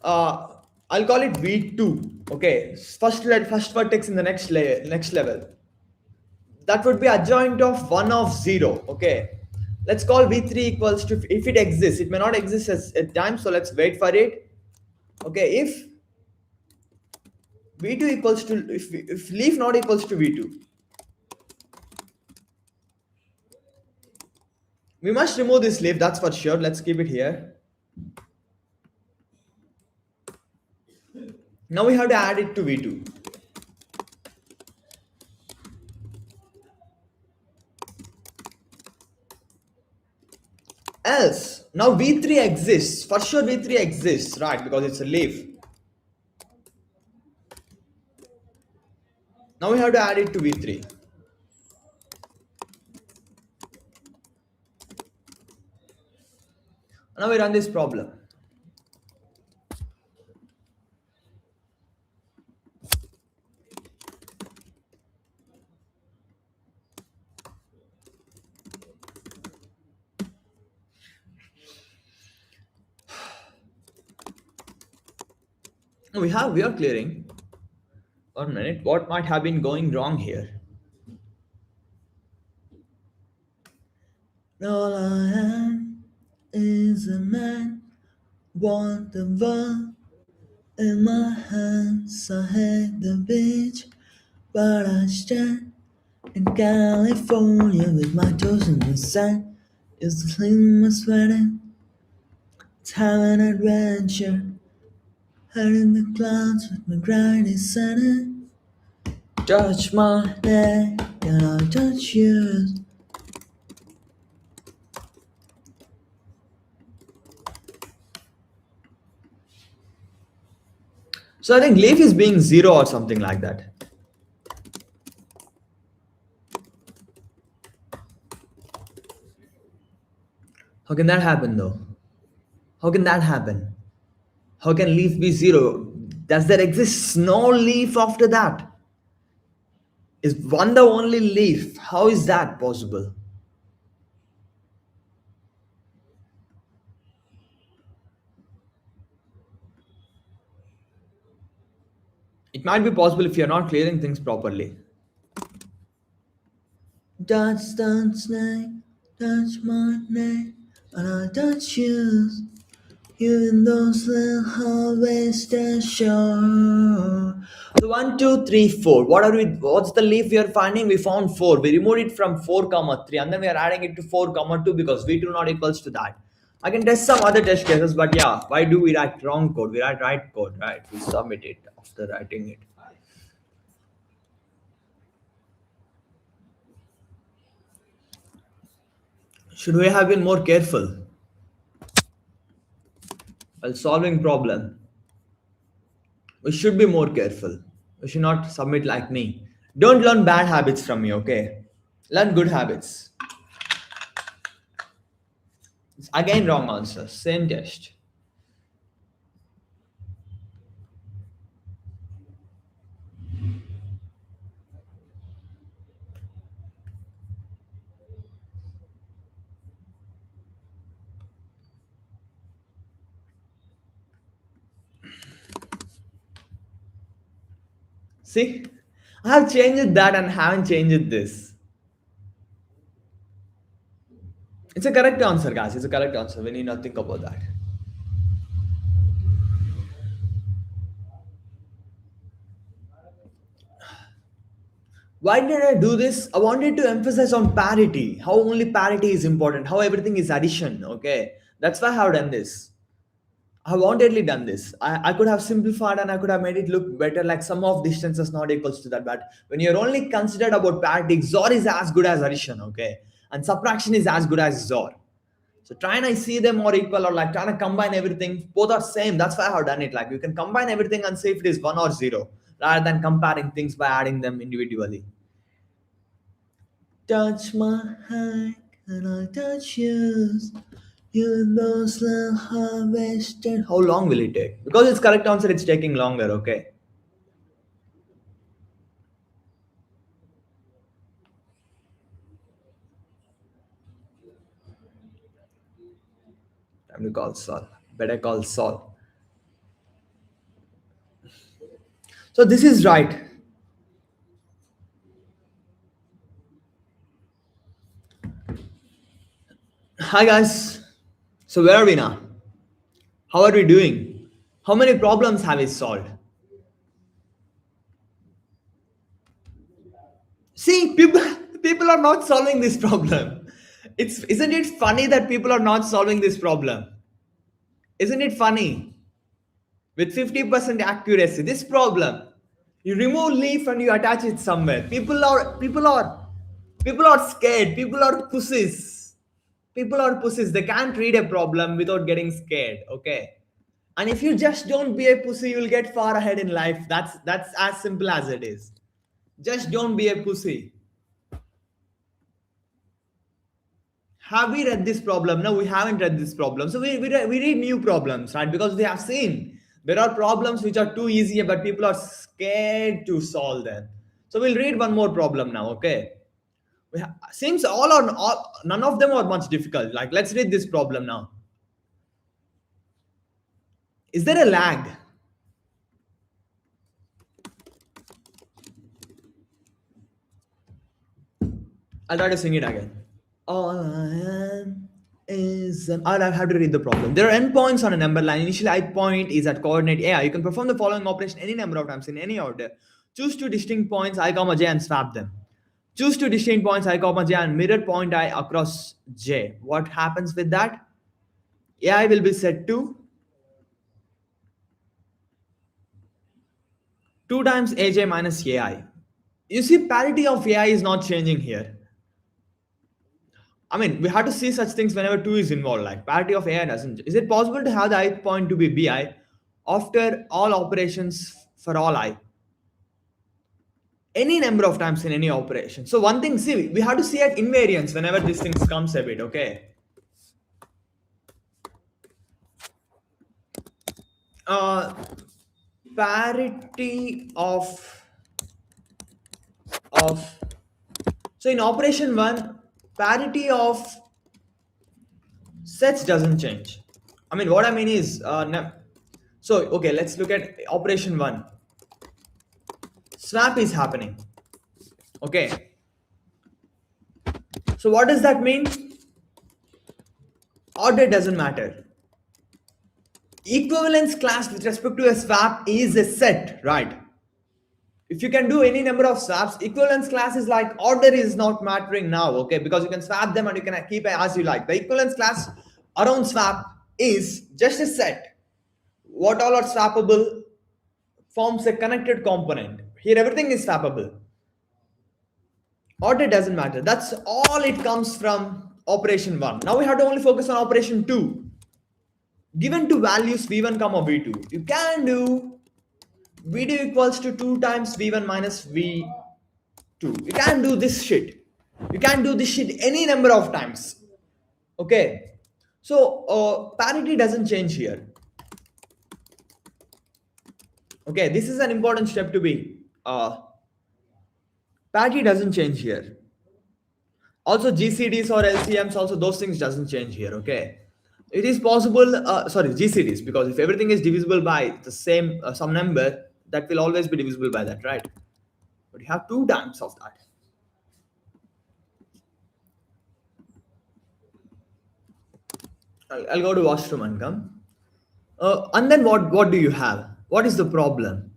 uh, I'll call it V2. Okay, first vertex in the next level. That would be adjoint of 1 of 0. Okay, let's call V3 equals to, if it exists, it may not exist at time, so let's wait for it. Okay, if V2 equals to, if leaf not equals to V2, we must remove this leaf, that's for sure. Let's keep it here. Now we have to add it to V2. Else, now V3 exists. For sure V3 exists, right? Because it's a leaf. Now we have to add it to V3. Now we run this problem. We are clearing. 1 minute. What might have been going wrong here? All I am is a man, want the world in my hands. I hate the beach, but I stand in California with my toes in the sand. Is the clean my sweating. It's have an adventure. Head in the clouds with my granny Santa. Touch my neck and I'll touch yours. So I think leaf is being 0 or something like that. How can that happen though? How can that happen? How can leaf be 0? Does there exist no leaf after that? Is 1 the only leaf? How is that possible? It might be possible if you're not clearing things properly. Touch the snake, touch my neck, and I touch yours. You in those little hallways that show. So 1, 2, 3, 4. What are we? What's the leaf we are finding? We found 4. We removed it from 4 comma 3, and then we are adding it to 4 comma 2 because v2 not equals to that. I can test some other test cases, but yeah, why do we write wrong code? We write right code, right? We submit it after writing it. Should we have been more careful while solving problem? We should be more careful. We should not submit like me. Don't learn bad habits from me, okay? Learn good habits. It's again wrong answer. Same test. See? I have changed that and haven't changed this. It's a correct answer, guys. It's a correct answer. We need not think about that. Why did I do this? I wanted to emphasize on parity, how only parity is important, how everything is addition. Okay, that's why I have done this. I have wantedly done this. I could have simplified and I could have made it look better, like sum of distances not equals to that. But when you're only considered about parity, XOR is as good as addition, okay? And subtraction is as good as XOR. So trying to see them more equal, or like trying to combine everything, both are same. That's why I have done it. Like you can combine everything and say if it is one or zero, rather than comparing things by adding them individually. Touch my hand and I touch yours. You know, slow harvested. How long will it take? Because it's correct answer, it's taking longer. Okay. Time to call Saul. Better call Saul. So this is right. Hi guys. So where are we now? How are we doing? How many problems have we solved? See, people people are not solving this problem. It's isn't it funny that people are not solving this problem? Isn't it funny? With 50% accuracy, this problem, you remove leaf and you attach it somewhere. People are scared. People are pussies. They can't read a problem without getting scared. Okay. And if you just don't be a pussy, you'll get far ahead in life. That's as simple as it is. Just don't be a pussy. Have we read this problem? No, we haven't read this problem. So we read new problems, right? Because we have seen there are problems which are too easy, but people are scared to solve them. So we'll read one more problem now, okay? Seems none of them are much difficult. Like, let's read this problem now. Is there a lag? I'll try to sing it again. All I am is I'll have to read the problem. There are endpoints on a number line. Initial ith point is at coordinate AI. You can perform the following operation any number of times in any order. Choose two distinct points I comma j and swap them. Choose two distinct points I comma j and mirror point I across j. What happens with that? AI will be set to 2 times aj minus ai. You see, parity of AI is not changing here. I mean, we have to see such things whenever 2 is involved, like parity of AI doesn't. Is it possible to have the ith point to be bi after all operations for all I? Any number of times in any operation. So one thing, see, we have to see at invariance whenever these things comes a bit, okay? Uh, parity of so in operation 1, parity of sets doesn't change. I mean, what I mean is, so okay, let's look at operation 1. Swap is happening. Okay. So what does that mean? Order doesn't matter. Equivalence class with respect to a swap is a set, right? If you can do any number of swaps, equivalence class is like order is not mattering now, okay? Because you can swap them and you can keep it as you like. The equivalence class around swap is just a set. What all are swappable forms a connected component. Here everything is swappable. Order doesn't matter. That's all it comes from operation 1. Now we have to only focus on operation 2. Given two values v1 comma v2, you can do v2 equals to 2 times v1 minus v2. You can do this shit. You can do this shit any number of times. Okay. So parity doesn't change here. Okay, this is an important step to be. Parity doesn't change here. Also GCDs or LCMs, also those things doesn't change here. Okay. It is possible, sorry, GCDs, because if everything is divisible by the same some number, that will always be divisible by that, right? But you have 2 times of that. I'll go to washroom and come. And then what do you have? What is the problem?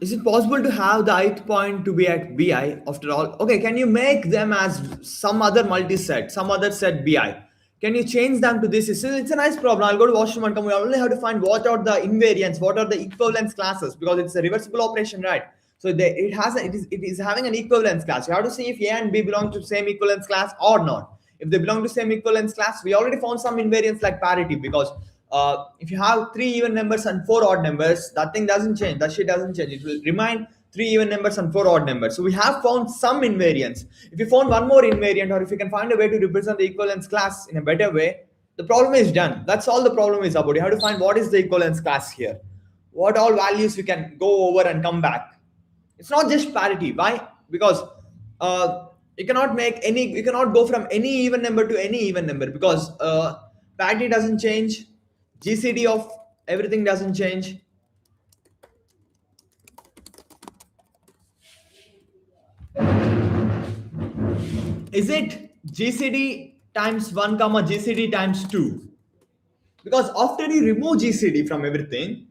Is it possible to have the ith point to be at bi after all? Okay, can you make them as some other multi-set, some other set bi? Can you change them to this? It's a nice problem. I'll go to washroom and come. We only have to find what are the invariants, what are the equivalence classes, because it's a reversible operation, right? So it is having an equivalence class. You have to see if A and B belong to same equivalence class or not. If they belong to same equivalence class, we already found some invariants like parity, because if you have three even numbers and four odd numbers, that thing doesn't change. That shit doesn't change. It will remain three even numbers and four odd numbers. So we have found some invariants. If you found one more invariant, or if you can find a way to represent the equivalence class in a better way, the problem is done. That's all the problem is about. You have to find what is the equivalence class here, what all values we can go over and come back. It's not just parity. Why? Because you cannot make any. You cannot go from any even number to any even number, because parity doesn't change. GCD of everything doesn't change. Is it GCD times 1 comma GCD times 2? Because after you remove GCD from everything,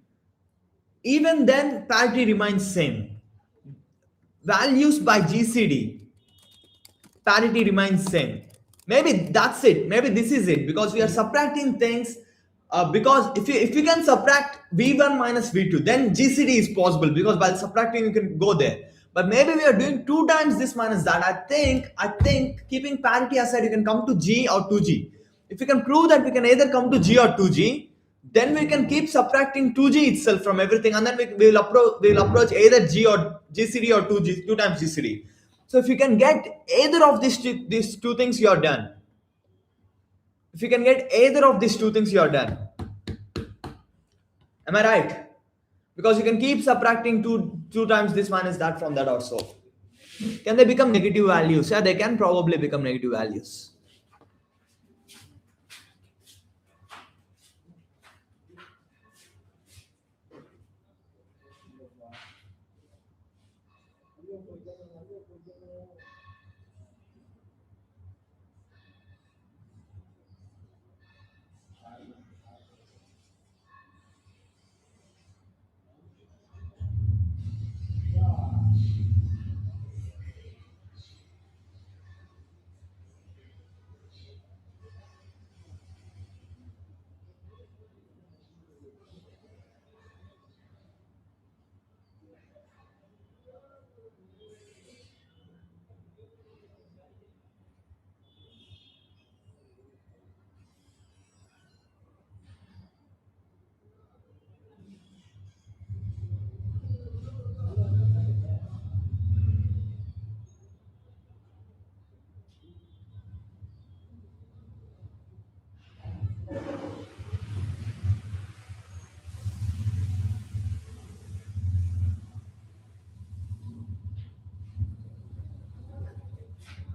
even then parity remains same. Values by GCD, parity remains same. Maybe that's it. Maybe this is it, because we are subtracting things. Because if you can subtract v1 minus v2, then GCD is possible, because while subtracting you can go there. But maybe we are doing two times this minus that. I think keeping parity aside, you can come to G or 2G. If you can prove that we can either come to G or 2G, then we can keep subtracting 2G itself from everything, and then we will approach either G or GCD or 2G, two times GCD. So if you can get either of these two things, you are done. If you can get either of these two things, you are done. Am I right? Because you can keep subtracting two times this minus that from that also. Can they become negative values? Yeah, they can probably become negative values.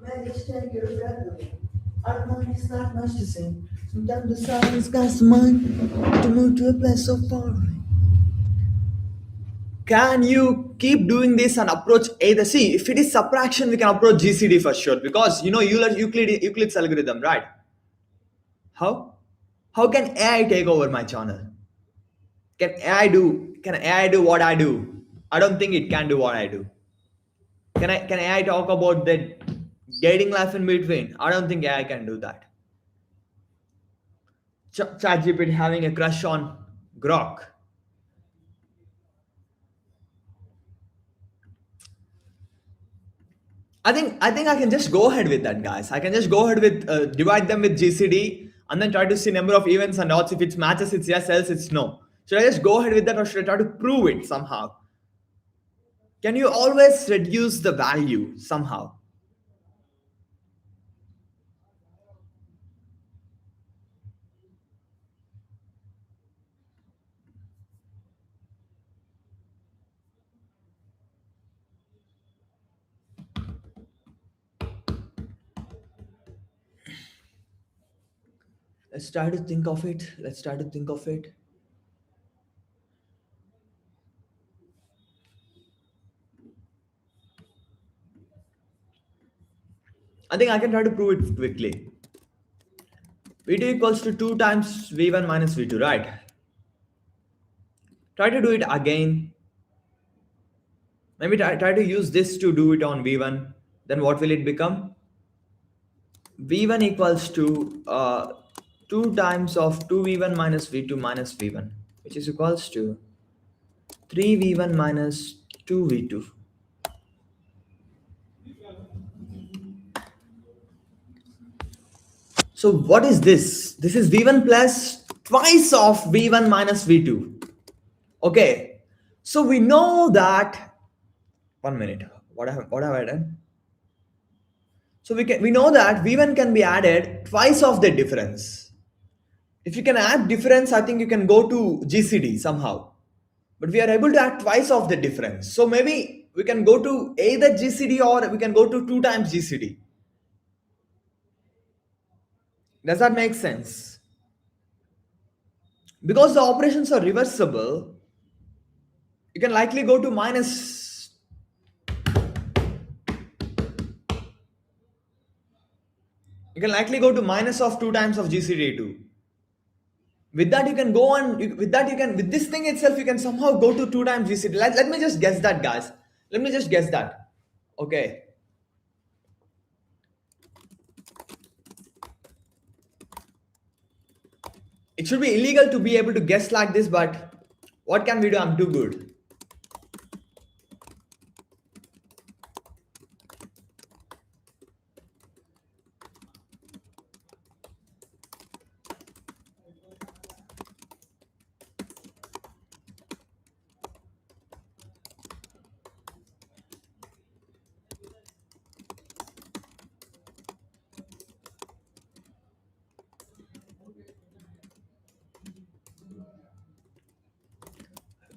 Man, just take your breath away. Our mind is not much to say. Sometimes the silence casts the mind to move to a place so far away. Can you keep doing this and approach either? See, if it is subtraction, we can approach GCD for sure, because you know Euclid's algorithm, right? How? How can AI take over my channel? Can AI do what I do? I don't think it can do what I do. Can AI talk about that guiding life in between? I don't think AI can do that. ChatGPT having a crush on Grok. I think I can just go ahead with that, guys. I can just go ahead with divide them with GCD and then try to see number of events and odds. If it matches, it's yes, else it's no. Should I just go ahead with that, or should I try to prove it somehow? Can you always reduce the value somehow? Let's try to think of it. Let's try to think of it. I think I can try to prove it quickly. V2 equals to 2 times V1 minus V2, right? Try to do it again. Maybe try to use this to do it on V1. Then what will it become? V1 equals to 2 times of 2V1 minus V2 minus V1, which is equals to 3V1 minus 2V2. So what is this? This is V1 plus twice of V1 minus V2. Okay. So we know that, 1 minute. What have I done? So we know that V1 can be added twice of the difference. If you can add difference, I think you can go to GCD somehow. But we are able to add twice of the difference. So maybe we can go to either GCD or we can go to 2 times GCD. Does that make sense? Because the operations are reversible, you can likely go to minus. You can likely go to minus of 2 times of GCD2. With that you can go on, with that you can, with this thing itself you can somehow go to 2 times GCD. Let me just guess that, guys. Let me just guess that. Okay. It should be illegal to be able to guess like this, but what can we do? I'm too good.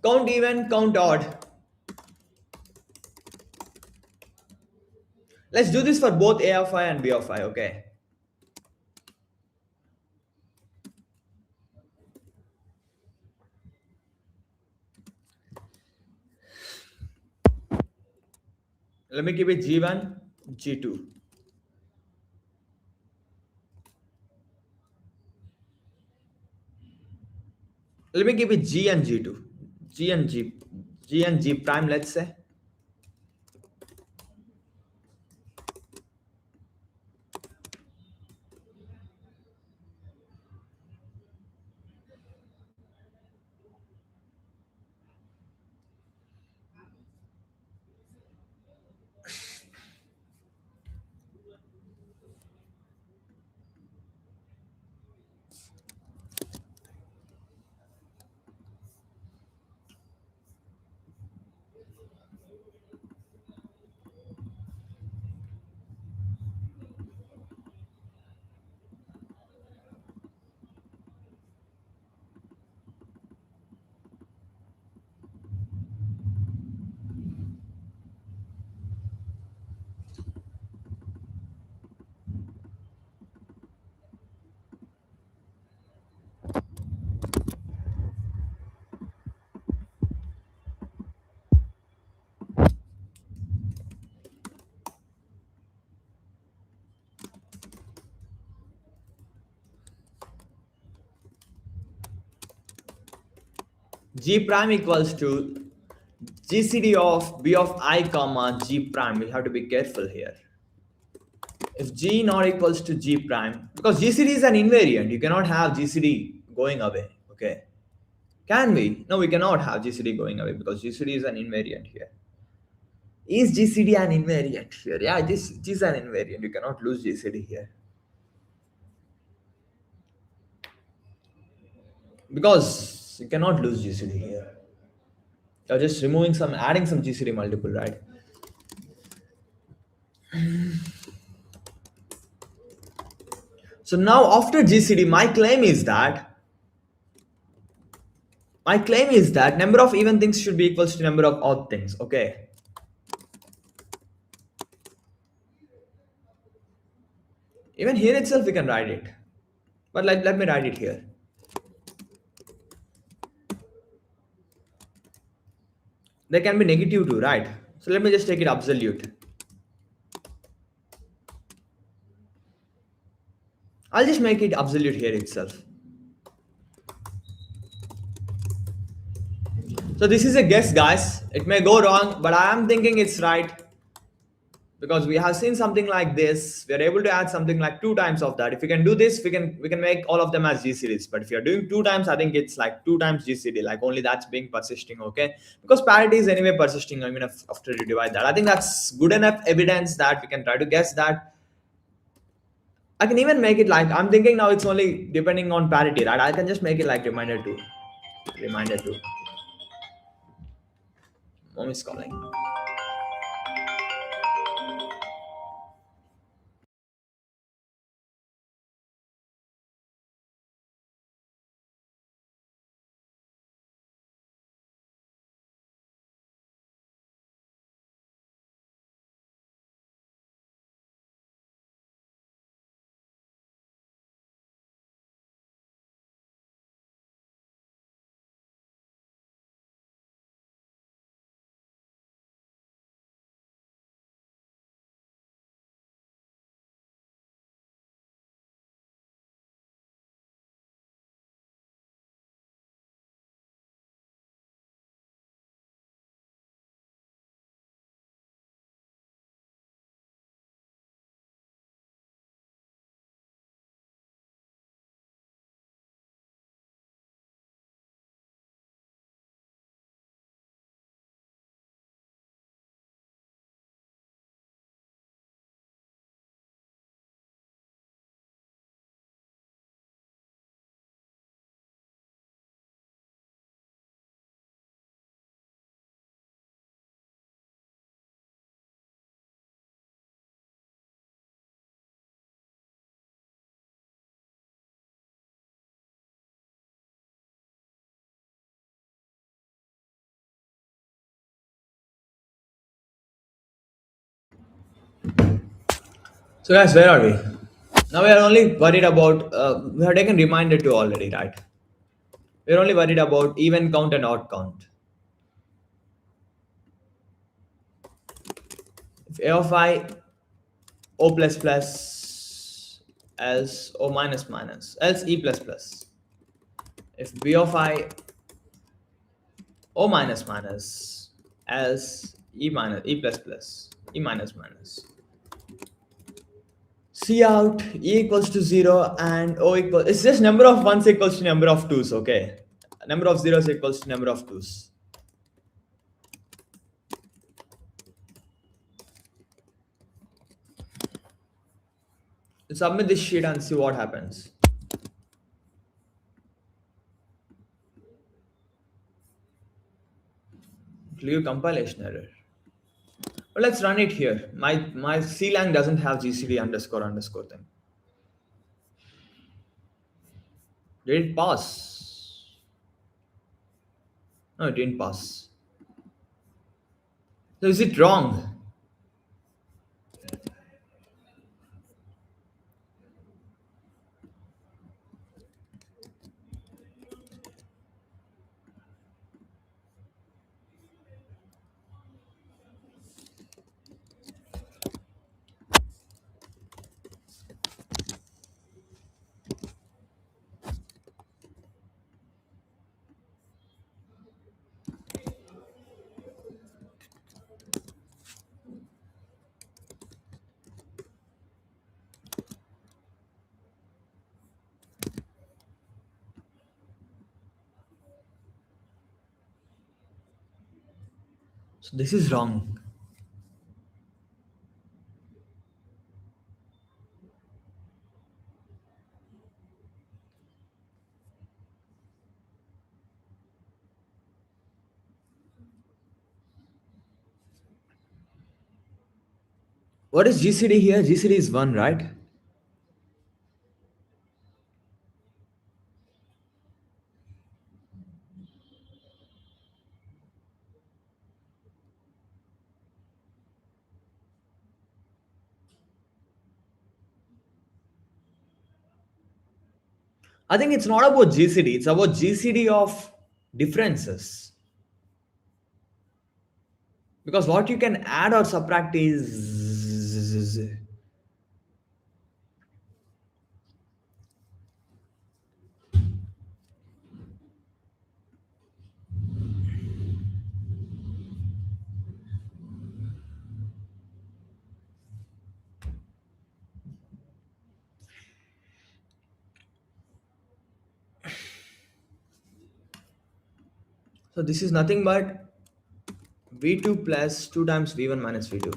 Count even, count odd. Let's do this for both A of I and B of I, okay? Let me keep it G1, G2. Let me keep it G and G2. G and G. G and G prime, let's say. G prime equals to GCD of B of I comma G prime. We'll have to be careful here. If G not equals to G prime, because GCD is an invariant, you cannot have GCD going away. Okay. Can we? No, we cannot have GCD going away because GCD is an invariant here. Is GCD an invariant here? Yeah, this is an invariant. You cannot lose GCD here. Because you cannot lose GCD here. You're just removing some, adding some GCD multiple, right? So now after GCD, my claim is that number of even things should be equals to number of odd things. Okay. Even here itself we can write it. But let me write it here. There can be negative too, right? So let me just take it absolute. I'll just make it absolute here itself. So this is a guess, guys. It may go wrong, but I am thinking it's right because we have seen something like this. We are able to add something like two times of that. If we can do this, we can make all of them as GCDs. But if you're doing two times, I think it's like two times GCD. Like only that's being persisting, okay? Because parity is anyway persisting. I mean, after you divide that, I think that's good enough evidence that we can try to guess that. I can even make it like I'm thinking now. It's only depending on parity, right? I can just make it like reminder two. Mom is calling. So guys, where are we? Now we are only worried about. We have taken reminder two already, right? We're only worried about even count and odd count. If a of I o plus plus else o minus minus else e plus plus. If b of I o minus minus else e plus plus e minus minus. C out e equals to zero and o equals. It's just number of ones equals to number of twos. Okay, number of zeros equals to number of twos. Submit this sheet and see what happens. Clear compilation error. But let's run it here. My CLang doesn't have GCD underscore underscore thing. Did it pass? No, it didn't pass. So is it wrong? So this is wrong. What is GCD here? GCD is 1, right? I think it's not about GCD, it's about GCD of differences. Because what you can add or subtract is. So this is nothing but v2 plus 2 times v1 minus v2.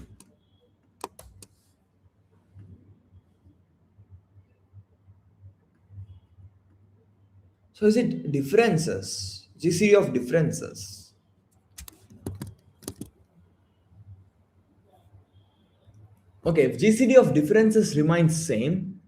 So is it differences? GCD of differences. Okay, if GCD of differences remains same,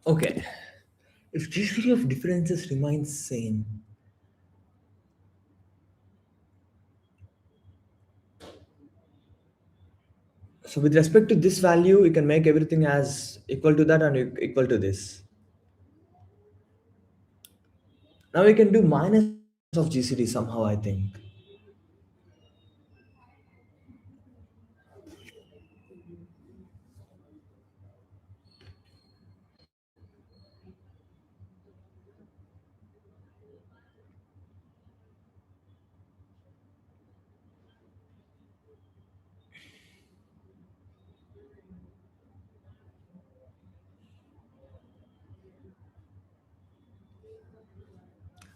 okay, if GCD of differences remains same, so with respect to this value, we can make everything as equal to that and equal to this. Now we can do minus of GCD somehow, I think.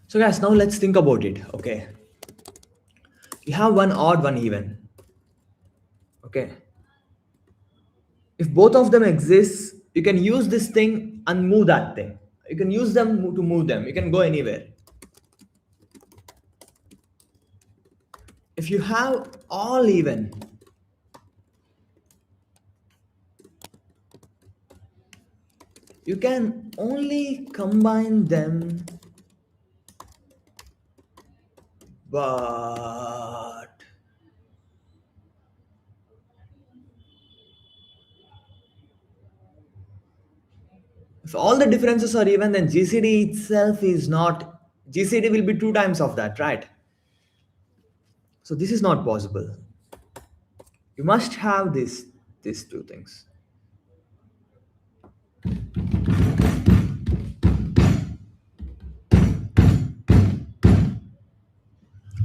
So guys, now let's think about it. Okay, you have one odd, one even. Okay, if both of them exist, you can use this thing and move that thing. You can use them to move them. You can go anywhere. If you have all even, you can only combine them, but if all the differences are even, then GCD itself is not. GCD will be two times of that, right? So this is not possible. You must have these two things.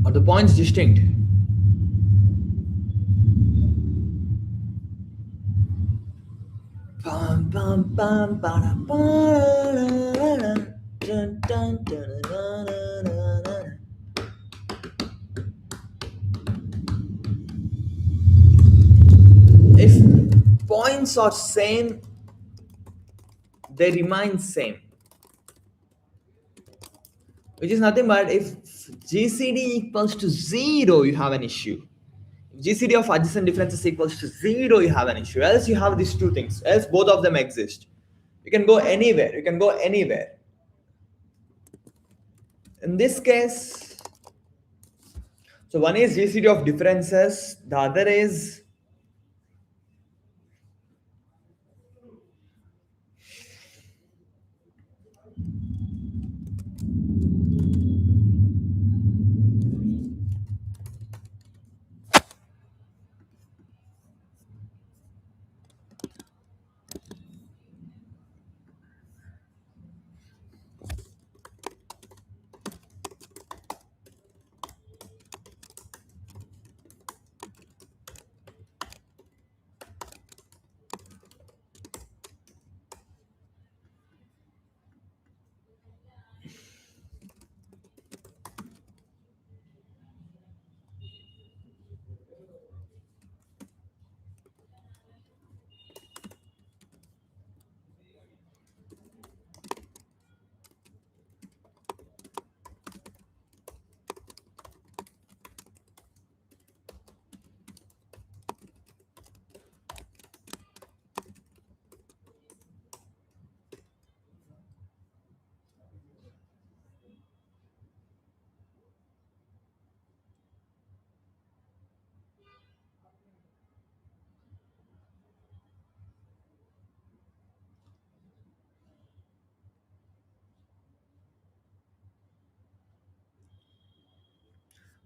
Are the points distinct? Pam, pam, pam, para, para, dun, dun, dun, dun, dun, dun, dun. If points are same, they remain same, which is nothing but if GCD equals to 0, you have an issue. If GCD of adjacent differences equals to 0, you have an issue. Else you have these two things. Else both of them exist. You can go anywhere. You can go anywhere. In this case, so one is GCD of differences, the other is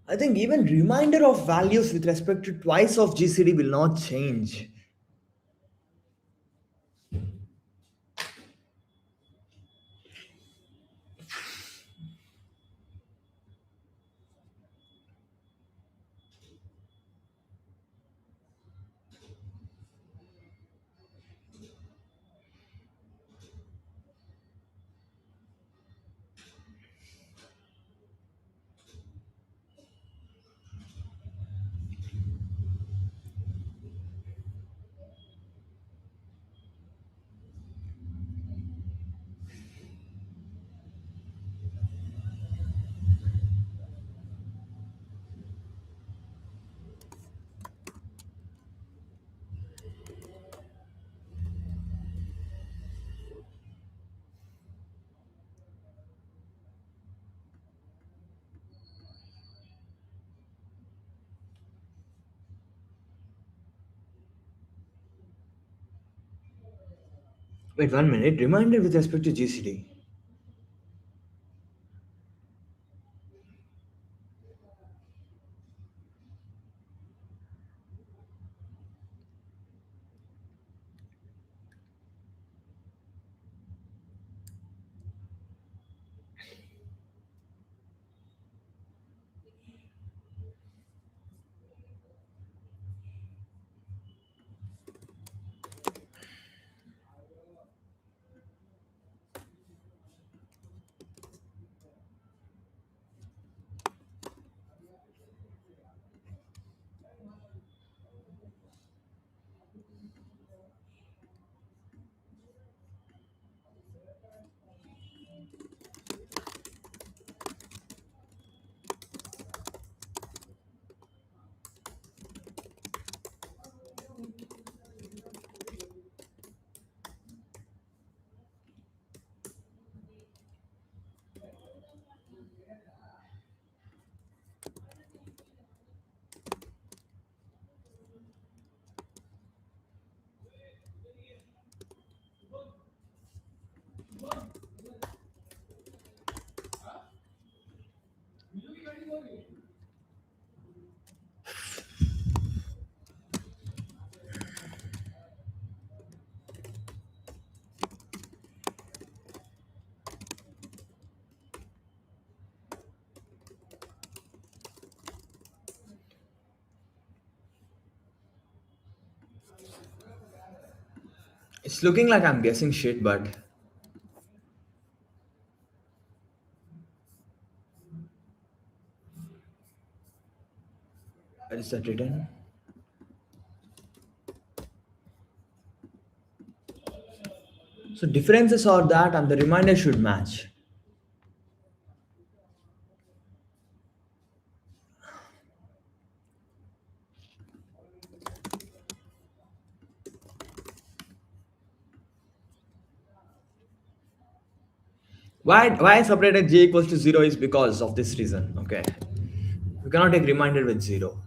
I think even reminder of values with respect to twice of GCD will not change. Wait 1 minute. Reminder with respect to GCD. It's looking like I'm guessing shit, but where is that written? So differences are that and the reminder should match. Why I separated j equals to 0 is because of this reason. Okay. We cannot take reminder with 0.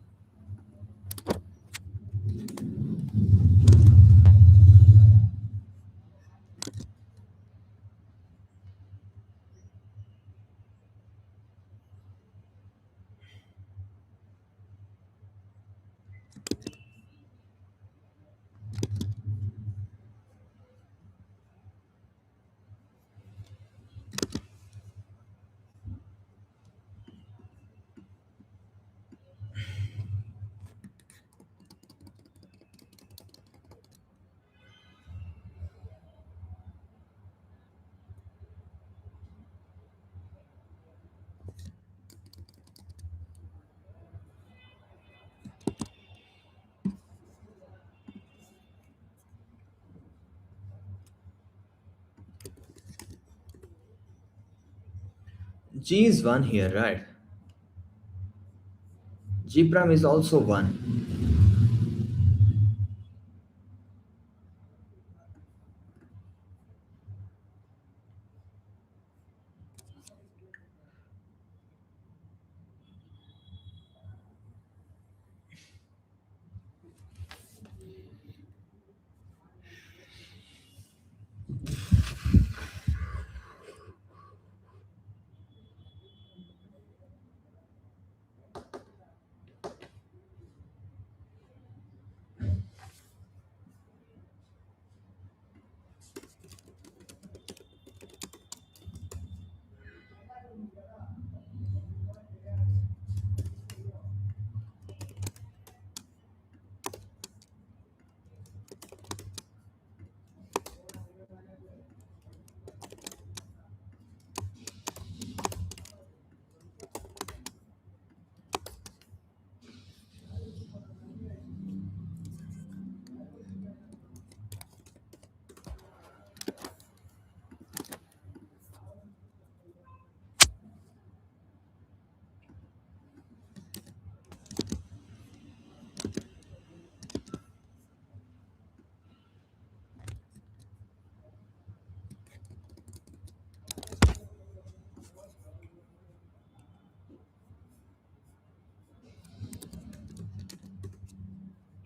G is 1 here, right? G prime is also 1.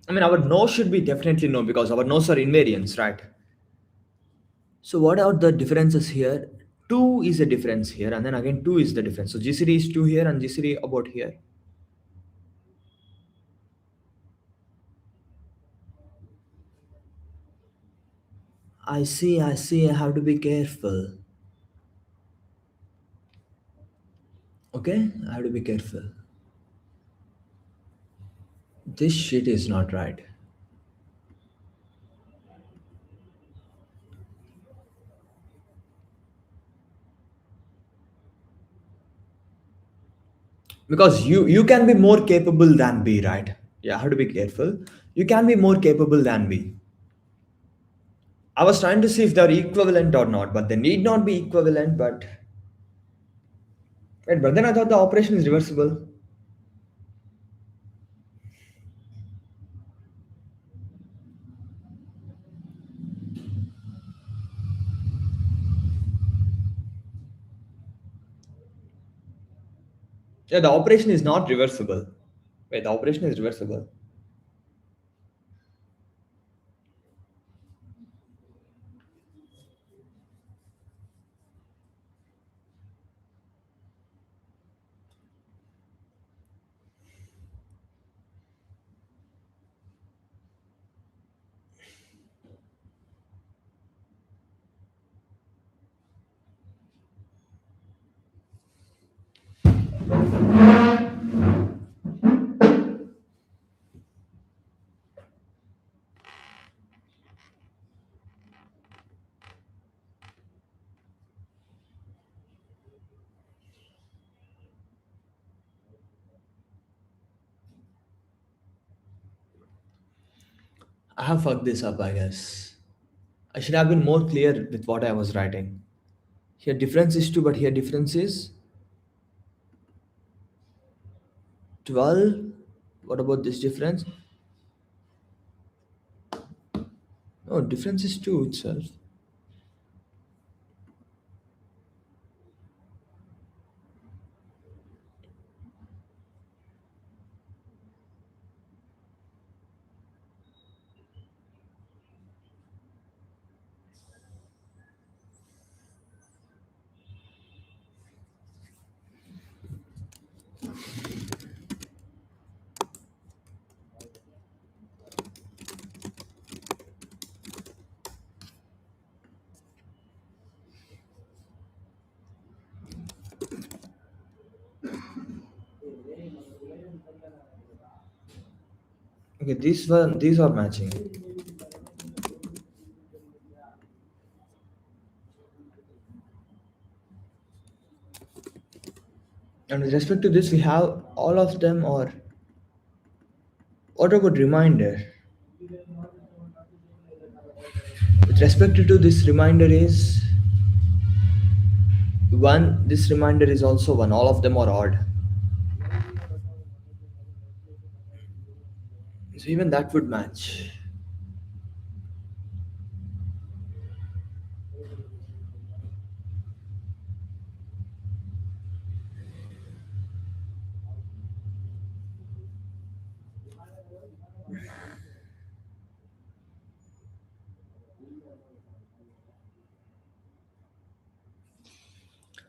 I mean, our no should be definitely no because our no's are invariants, right? So what are the differences here? 2 is a difference here, and then again 2 is the difference. So GCD is 2 here and GCD about here. I see, I have to be careful. Okay, I have to be careful. This shit is not right. Because you can be more capable than B, right? Yeah, I have to be careful. You can be more capable than B. I was trying to see if they're equivalent or not, but they need not be equivalent. But wait, but then I thought the operation is reversible. Yeah, the operation is not reversible. Wait, the operation is reversible. I have fucked this up, I guess. I should have been more clear with what I was writing. Here difference is 2, but here difference is 12. What about this difference? Oh, difference is 2 itself. Okay, these are matching. And with respect to this, we have all of them. Or what about reminder? With respect to this reminder is 1. This reminder is also 1. All of them are odd. So even that would match.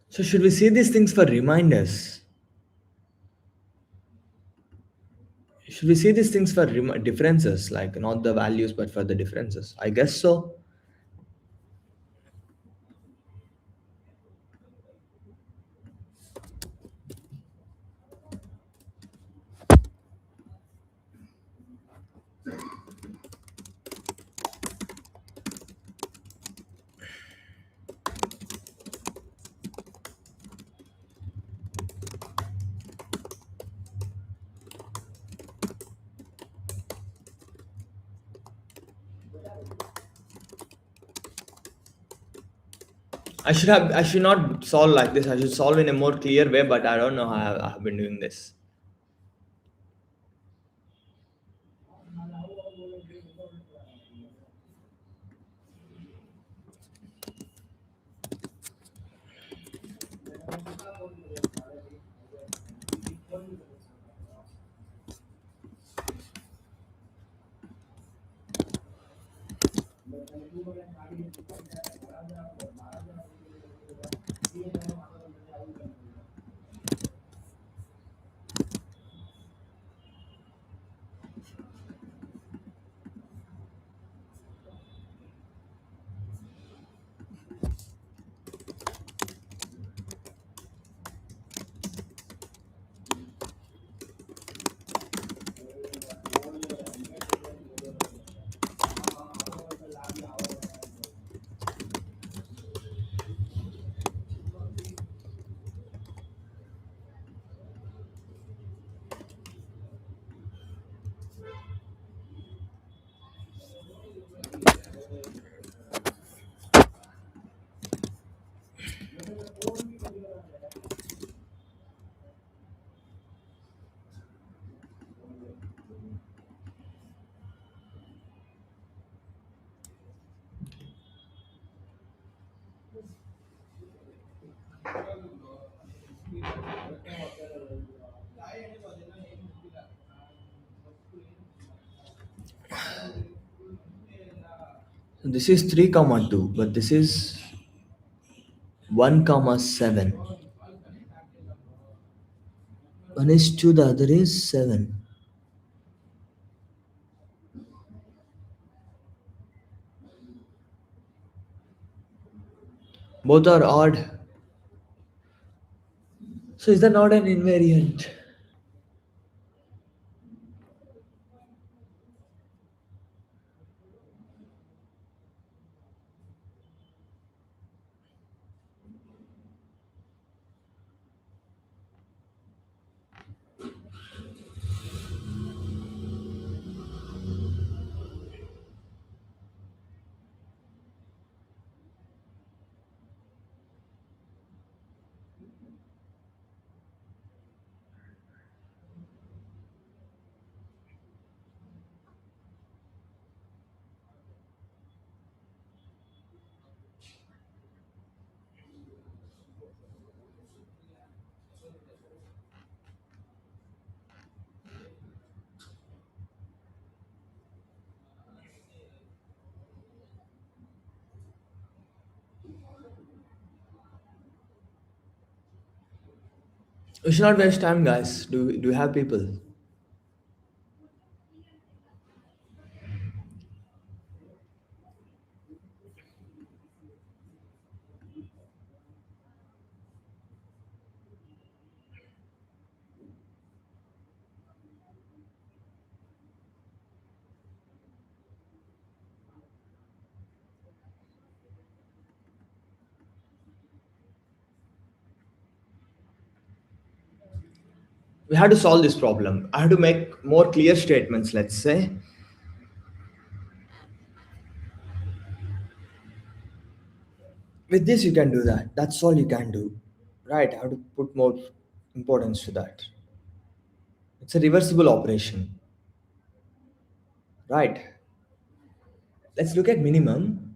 So should we see these things for reminders? Should we see these things for differences, like not the values but for the differences? I guess so. I should not solve like this. I should solve in a more clear way, but I don't know how I have been doing this. This is 3 comma 2, but this is 1 comma 7. One is 2, the other is 7. Both are odd. So is that not an invariant? We should not waste time, guys. Do you have people? We have to solve this problem. I have to make more clear statements, let's say. With this, you can do that. That's all you can do. Right? I have to put more importance to that. It's a reversible operation. Right? Let's look at minimum.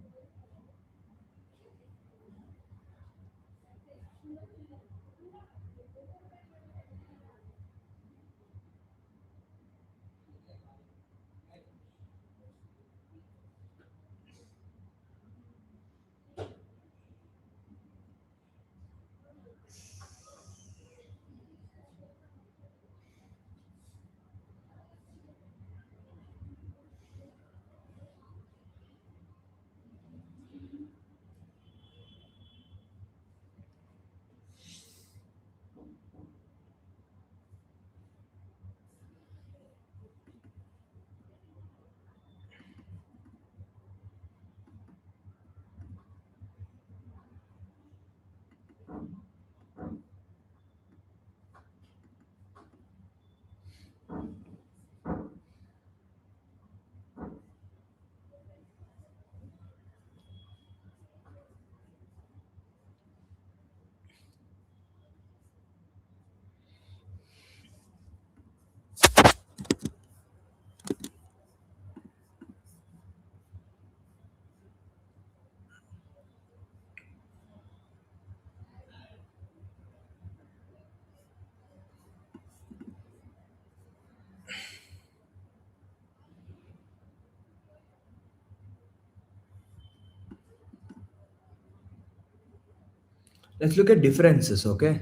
Let's look at differences, okay?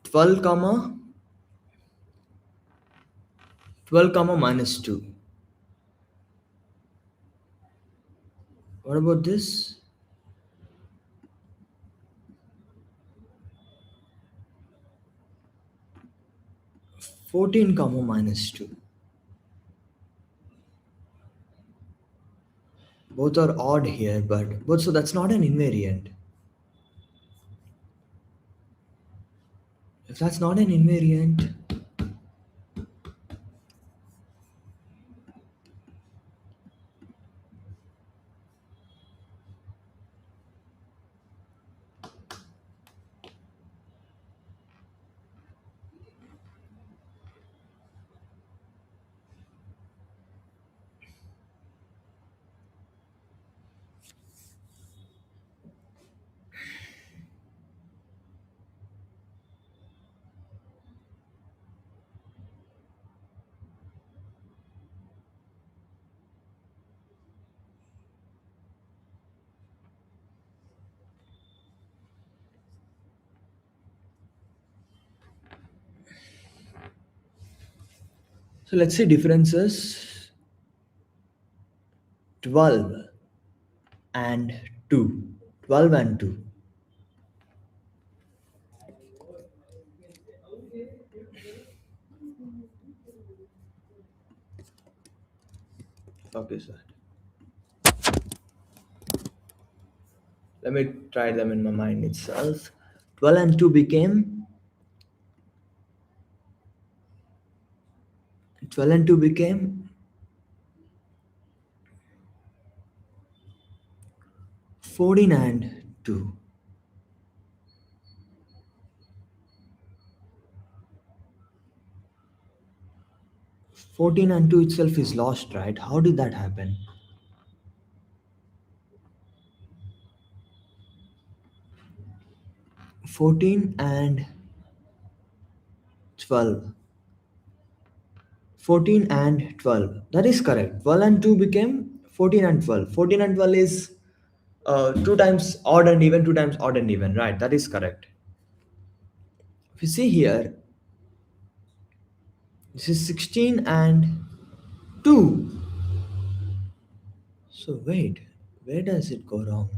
12 comma 12 comma minus 2. What about this? 14 comma minus 2. Both are odd here, but so that's not an invariant. If that's not an invariant, so let's say differences 12 and 2. 12 and 2. Okay, sir. Let me try them in my mind itself. 12 and 2 became 12 and 2 became 14 and 2. 14 and 2 itself is lost, right? How did that happen? 14 and 12. 14 and 12. That is correct. 12 and 2 became 14 and 12. 14 and 12 is two times odd and even, two times odd and even, right? That is correct. If you see here, this is 16 and 2. So wait, where does it go wrong?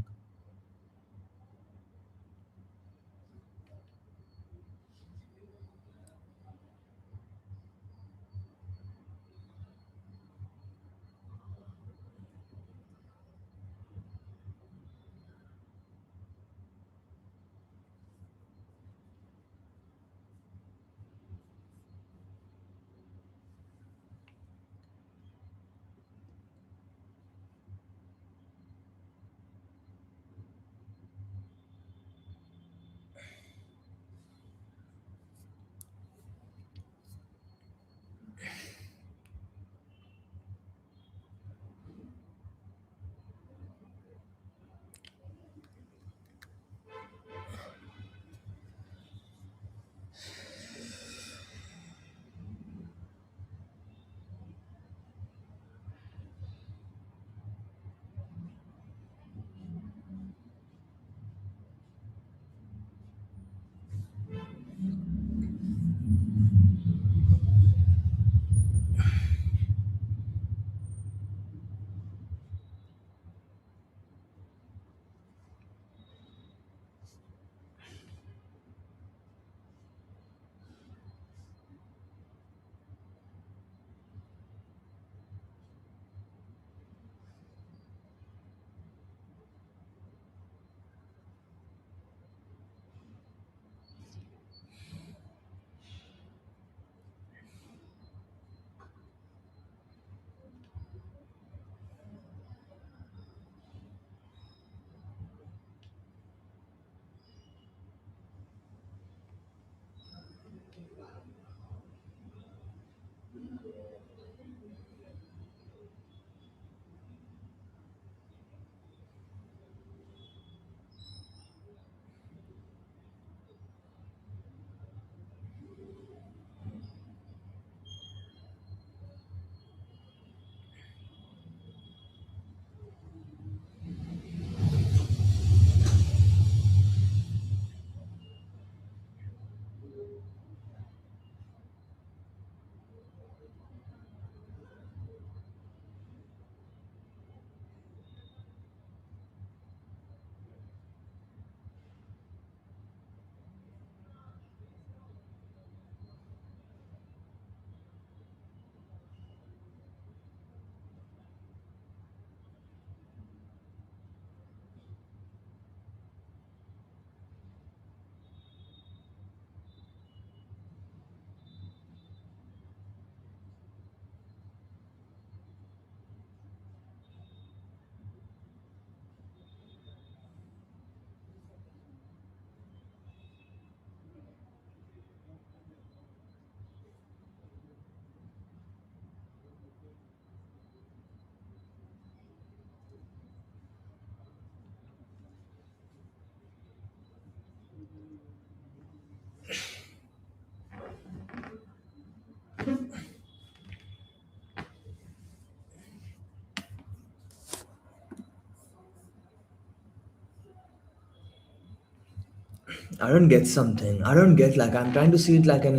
I don't get something. I don't get, like, I'm trying to see it like an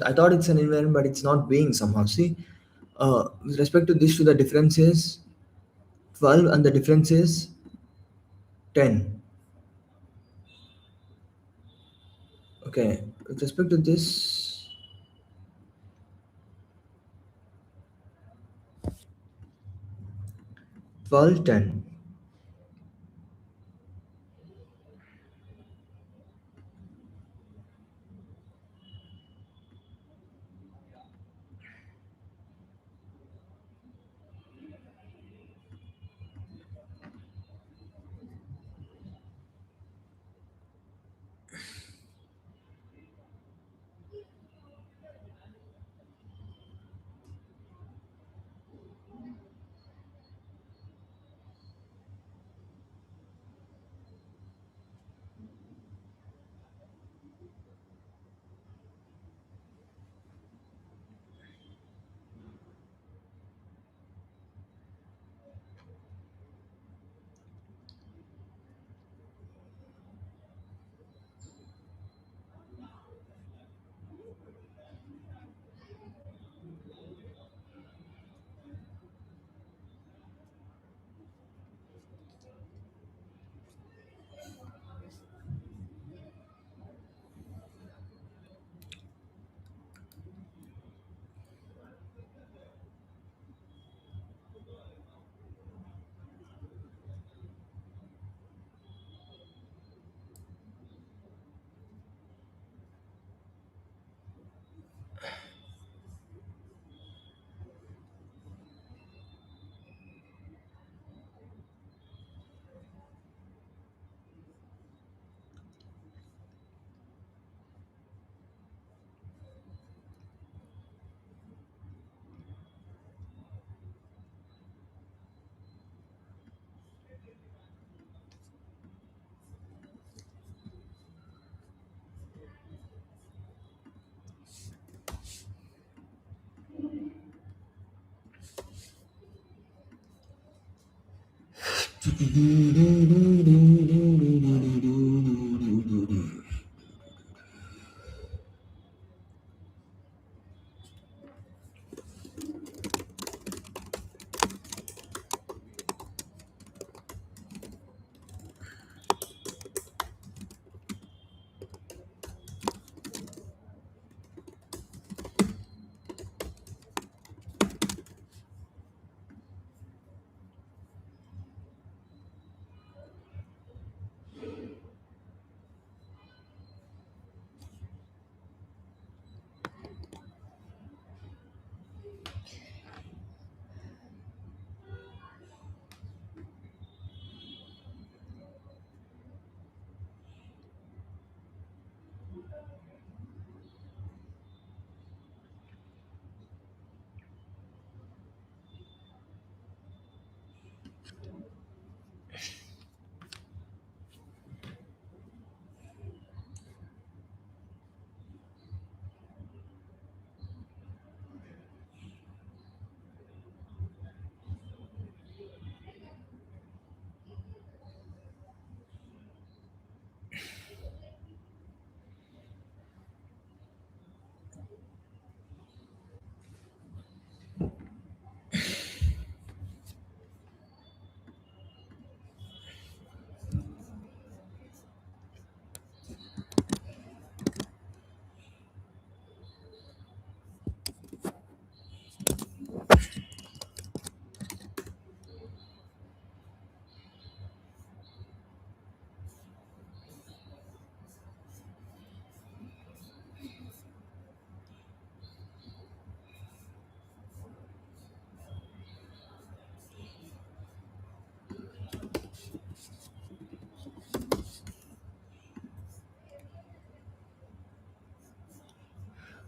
I thought it's an invariant, but it's not being somehow. See, with respect to this, to the difference is 12 and the difference is 10. Okay, with respect to this, 12, 10.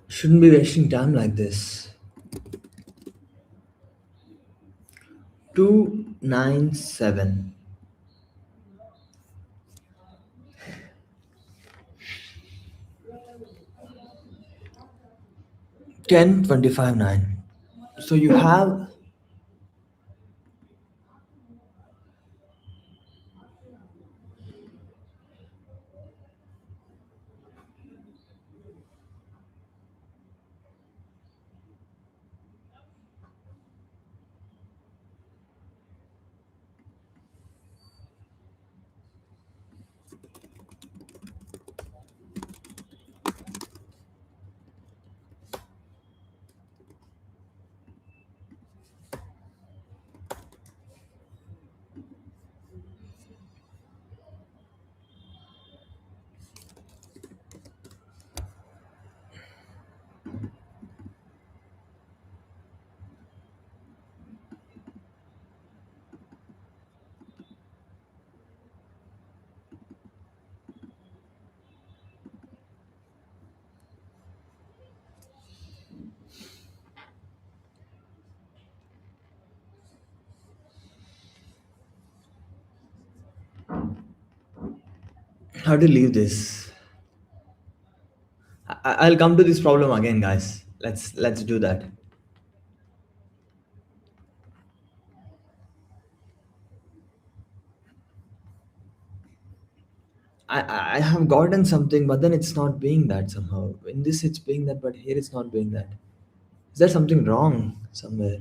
Shouldn't be wasting time like this. 297. 10, 25, 9. So you have, How to leave this? I'll come to this problem again, guys. Let's do that. I have gotten something, but then it's not being that somehow. In this, it's being that, but here it's not being that. Is there something wrong somewhere?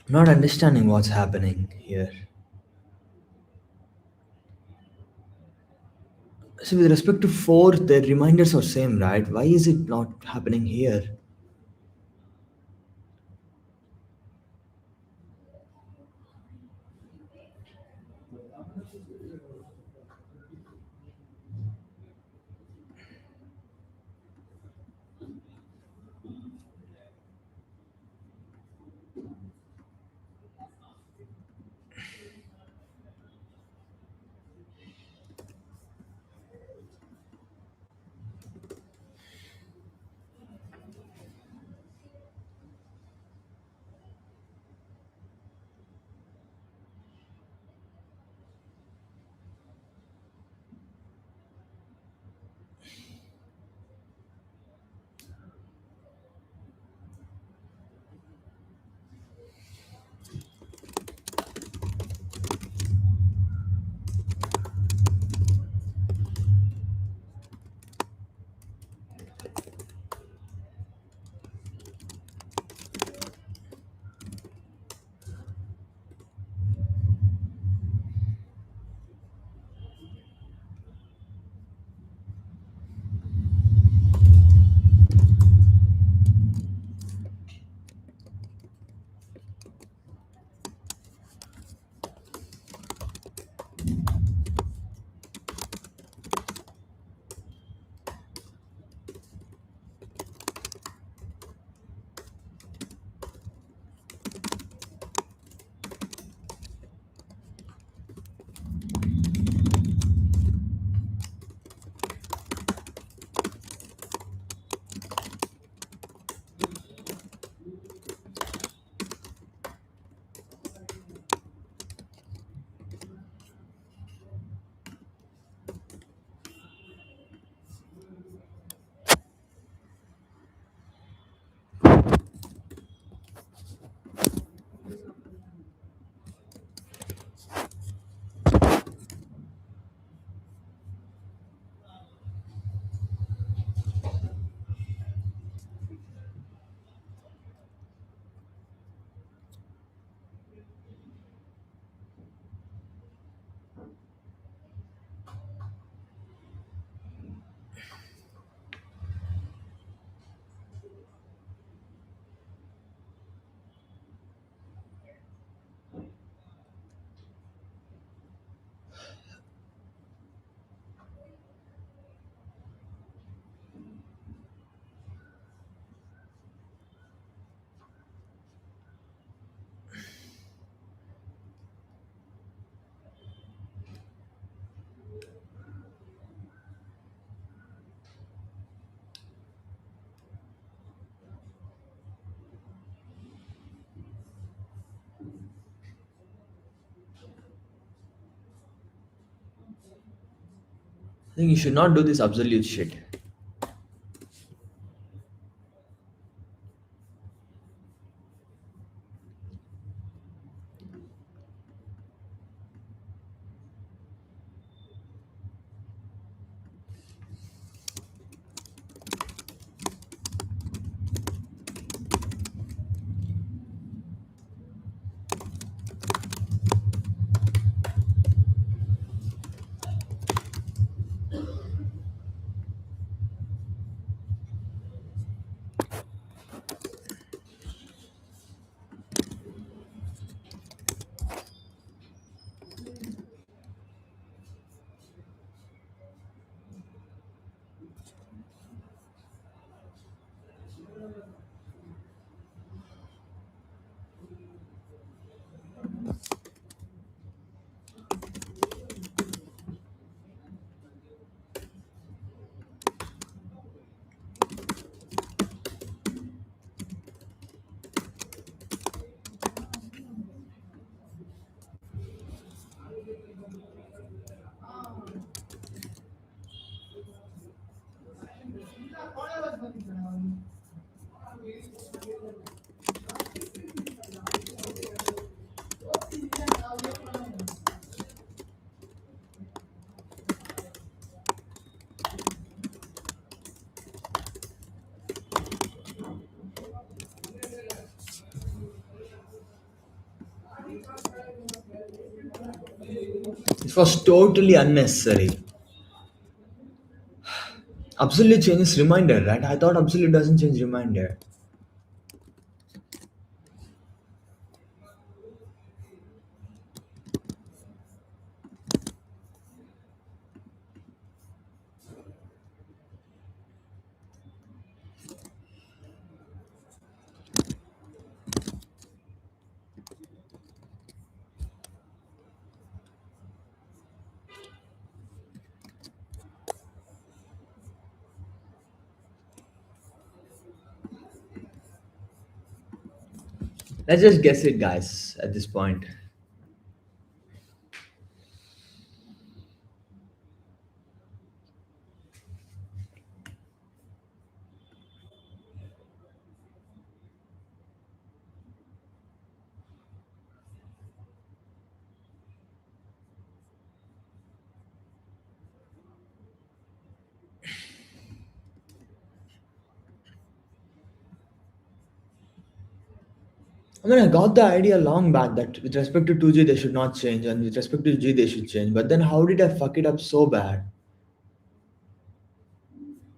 I'm not understanding what's happening here. So with respect to fourth, the reminders are same, right? Why is it not happening here? I think you should not do this absolute shit. It was totally unnecessary. Absolute changes reminder, right? I thought absolute doesn't change reminder. Let's just guess it, guys, at this point. I mean, I got the idea long back that with respect to 2G they should not change, and with respect to G they should change. But then how did I fuck it up so bad?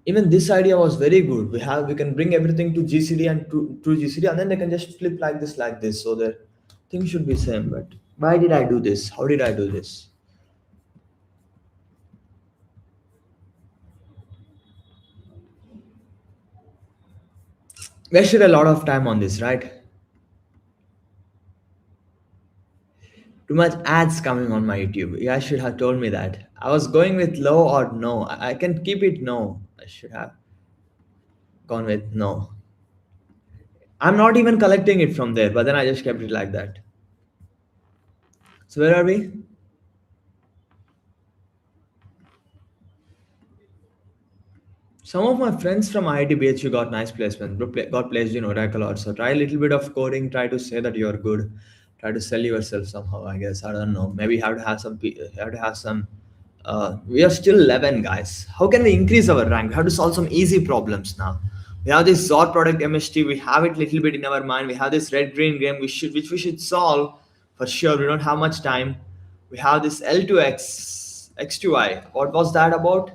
Even this idea was very good. We can bring everything to GCD and to GCD, and then they can just flip like this, so that things should be same. But why did I do this? How did I do this? Wasted a lot of time on this, right? Too much ads coming on my YouTube. You guys should have told me that. I was going with low or no. I can keep it no. I should have gone with no. I'm not even collecting it from there, but then I just kept it like that. So where are we? Some of my friends from IIT BHU got nice placement, got placed in Oracle also. Try a little bit of coding, try to say that you're good, try to sell yourself somehow, I guess. I don't know. Maybe you have to have some, you have to have some. We are still 11, guys. How can we increase our rank? We have to solve some easy problems now. We have this ZOR product MST, we have it little bit in our mind. We have this red green game, which we should solve for sure. We don't have much time. We have this L2X, X2I. What was that about?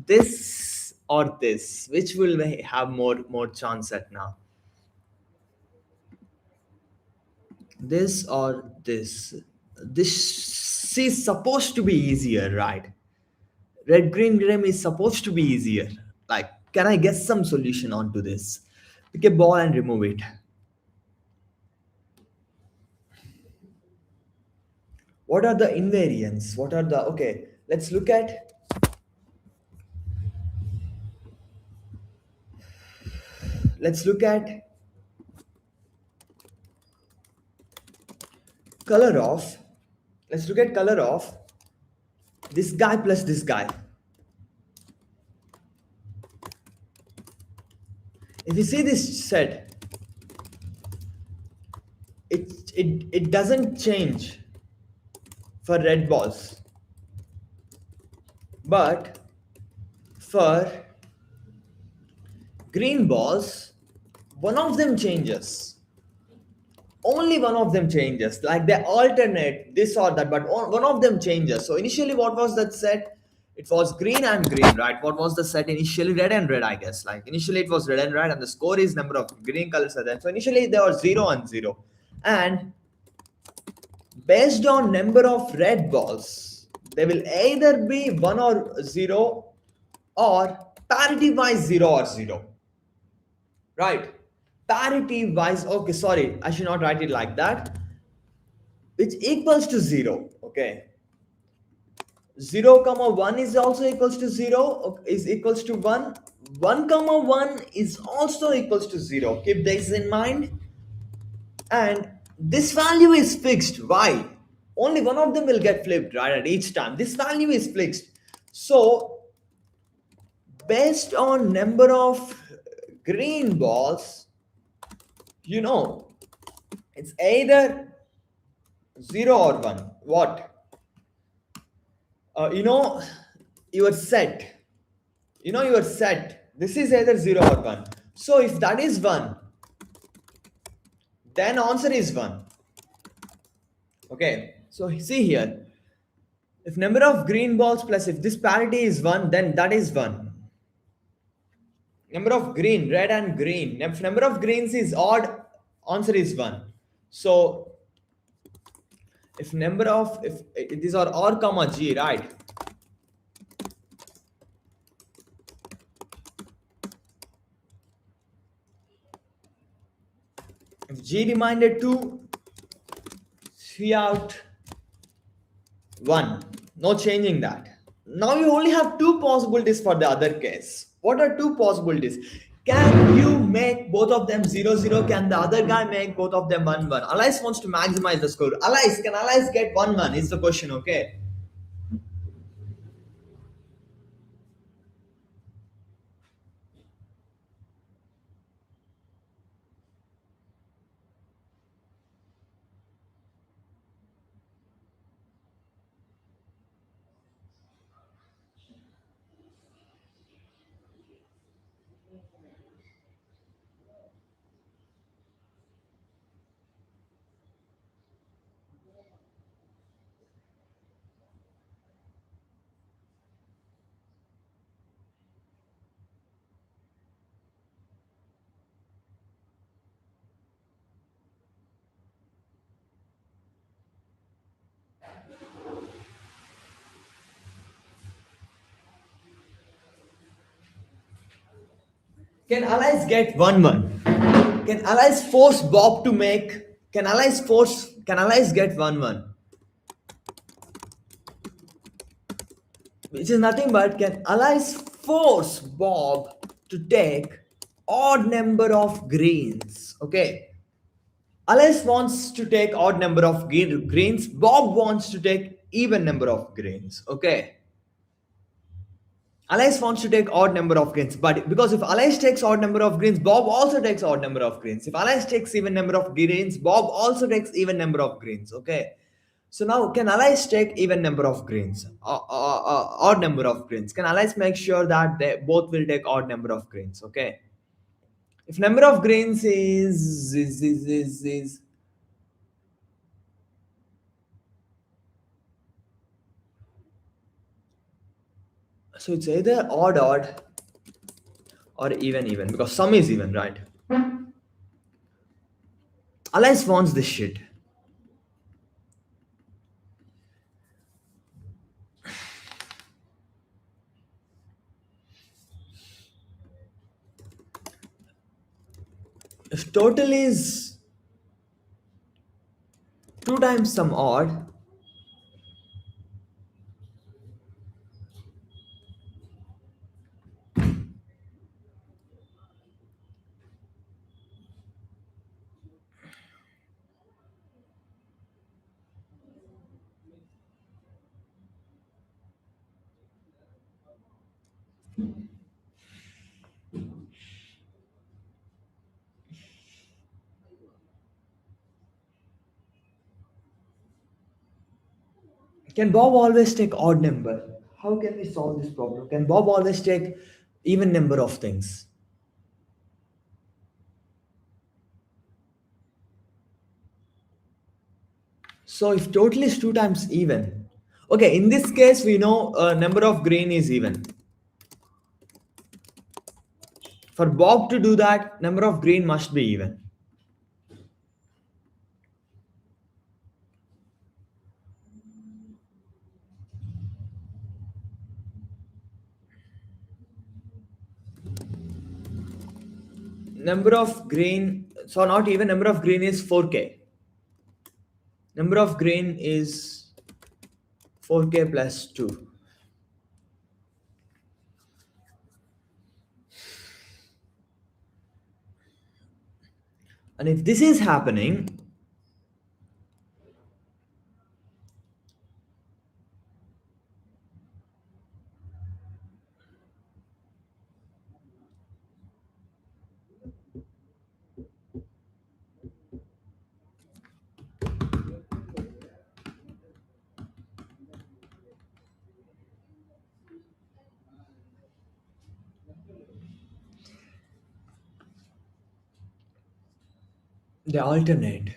This or this, which will we have more chance at now? This or this is supposed to be easier, right? Red green game is supposed to be easier. Like, can I guess some solution onto this? Pick a ball and remove it. What are the invariants? What are the, okay, let's look at color of let's look at color of this guy plus this guy. If you see this set, it doesn't change for red balls, but for green balls, one of them changes. Only one of them changes. Like they alternate this or that, but one of them changes. So initially, what was that set? It was green and green, right? What was the set initially? Red and red, I guess. Like initially, it was red and red, and the score is number of green colors are there. So initially, there was 0 and 0, and based on number of red balls, they will either be 1 or 0, or parity wise 0 or 0, right? Parity wise, okay, sorry, I should not write it like that, which equals to 0. Okay, 0 comma 1 is also equals to 0, is equals to 1. 1 comma 1 is also equals to 0. Keep this in mind. And this value is fixed. Why? Only one of them will get flipped, right, at each time. This value is fixed. So based on number of green balls, you know, it's either 0 or 1. What? You know, your set. Your set. This is either 0 or 1. So if that is 1, then answer is 1. Okay. So see here. If number of green balls plus if this parity is 1, then that is 1. Number of green, red and green. If number of greens is odd, answer is 1. So if these are R comma G, right? If G reminded 2, C out 1. No changing that. Now you only have two possibilities for the other case. What are two possibilities? Can you make both of them 0 0? Can the other guy make both of them 1 1? Alice wants to maximize the score. Alice, can Alice get 1 1? Is the question, okay? Can Alice get 1 1? Can Alice force Bob to make? Can Alice get 1 1? Which is nothing but can Alice force Bob to take odd number of greens? Okay. Alice wants to take odd number of greens. Bob wants to take even number of greens. Okay. Alice wants to take odd number of greens, but because if Alice takes odd number of greens, Bob also takes odd number of greens. If Alice takes even number of greens, Bob also takes even number of greens. Okay. So now, can Alice take even number of greens, odd number of greens? Can Alice make sure that they both will take odd number of greens? Okay. If number of greens is so it's either odd or even because sum is even, right? Alice wants this shit. If total is 2 times some odd, Can Bob always take odd number? How can we solve this problem? Can Bob always take even number of things? So if total is 2 times even, okay, in this case we know number of green is even. For Bob to do that, number of green must be even. Number of green, so not even, number of green is 4k. Number of green is 4k plus 2. And if this is happening, they alternate.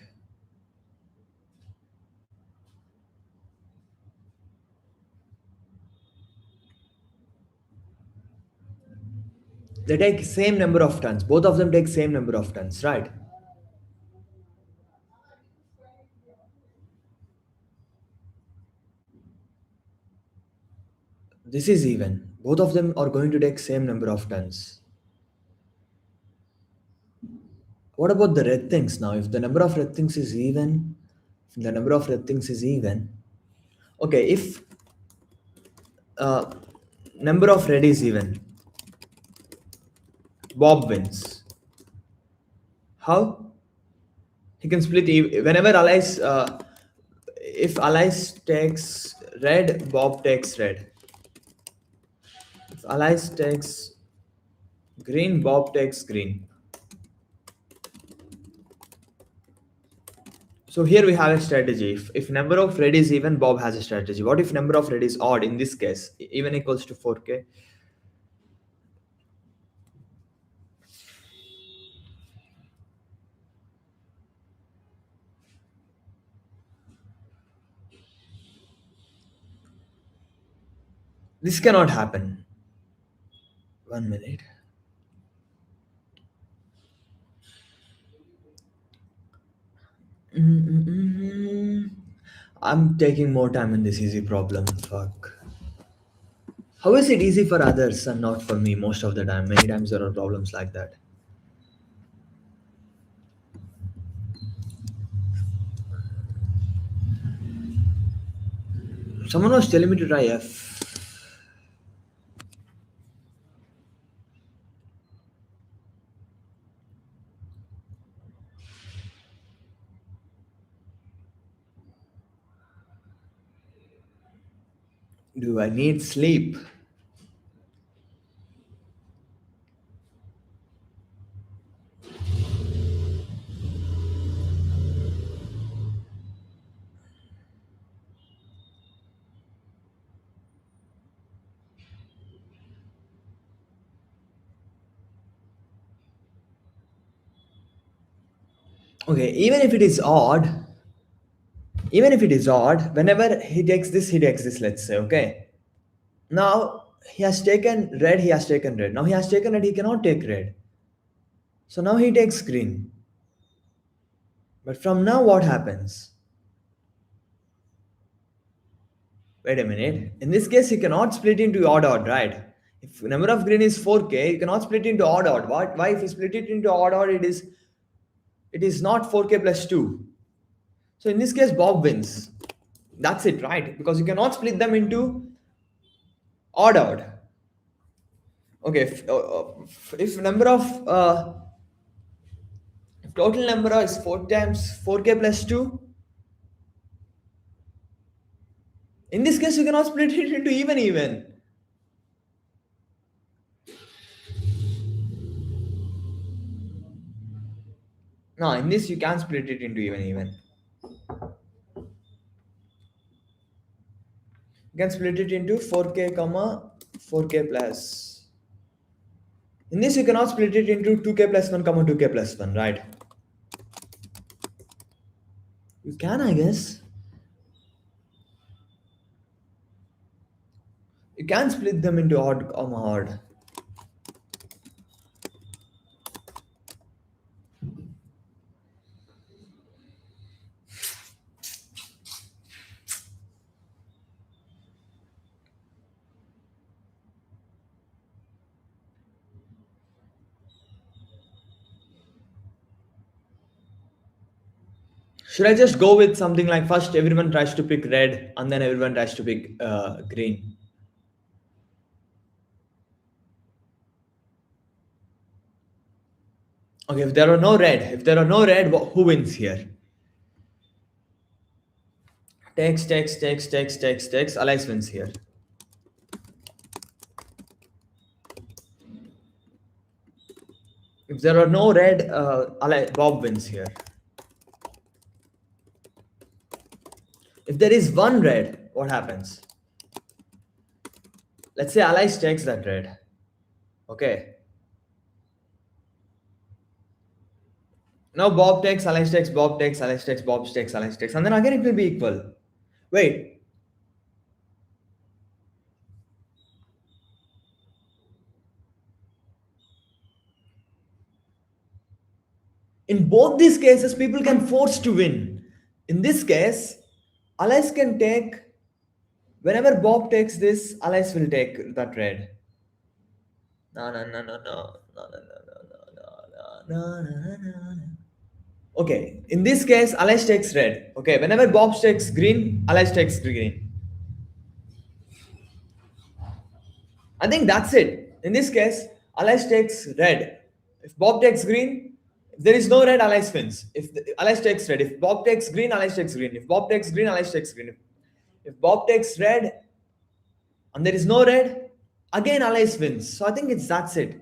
They take same number of turns. Both of them take same number of turns, right? This is even. Both of them are going to take same number of turns. What about the red things now? If the number of red things is even, if the number of red things is even, okay, if uh, number of red is even, Bob wins. How? He can split whenever allies. If allies takes red, Bob takes red. If allies takes green, Bob takes green. So here we have a strategy. If number of red is even, Bob has a strategy. What if number of red is odd? In this case, even equals to 4k. This cannot happen. 1 minute. Mm-mm-mm. I'm taking more time in this easy problem. Fuck. How is it easy for others and not for me most of the time? Many times there are problems like that. Someone was telling me to try F. Do I need sleep? Okay, even if it is odd, whenever he takes this, let's say, okay. Now he has taken red, he has taken red. Now he has taken red, he cannot take red. So now he takes green. But from now, what happens? Wait a minute. In this case, he cannot split into odd odd, right? If number of green is 4k, you cannot split into odd odd. What? Why? If you split it into odd odd, it is not 4k plus 2. So in this case, Bob wins. That's it, right? Because you cannot split them into odd odd. Okay, if number of if total number is 4 times 4k plus 2, in this case you cannot split it into even even. No, in this you can split it into even. You can split it into 4k comma 4k plus. In this you cannot split it into 2k plus 1 comma 2k plus 1, right? You can, I guess. You can split them into odd comma odd. Should I just go with something like first everyone tries to pick red and then everyone tries to pick green? Okay, if there are no red, who wins here? Text. Alice wins here. If there are no red, Bob wins here. If there is one red, what happens? Let's say Alice takes that red. Okay. Now Bob takes, Alice takes, Bob takes, Alice takes, Bob takes, Alice takes, and then again it will be equal. Wait, in both these cases, people can force to win. In this case, Alice can take, whenever Bob takes this, Alice will take that red. No. Okay, in this case, Alice takes red. Okay, whenever Bob takes green, Alice takes green. I think that's it. In this case, Alice takes red. If Bob takes green, if there is no red, Alice wins. Alice takes red. If Bob takes green, Alice takes green. If Bob takes green, Alice takes green. If Bob takes red and there is no red, again Alice wins. So I think that's it.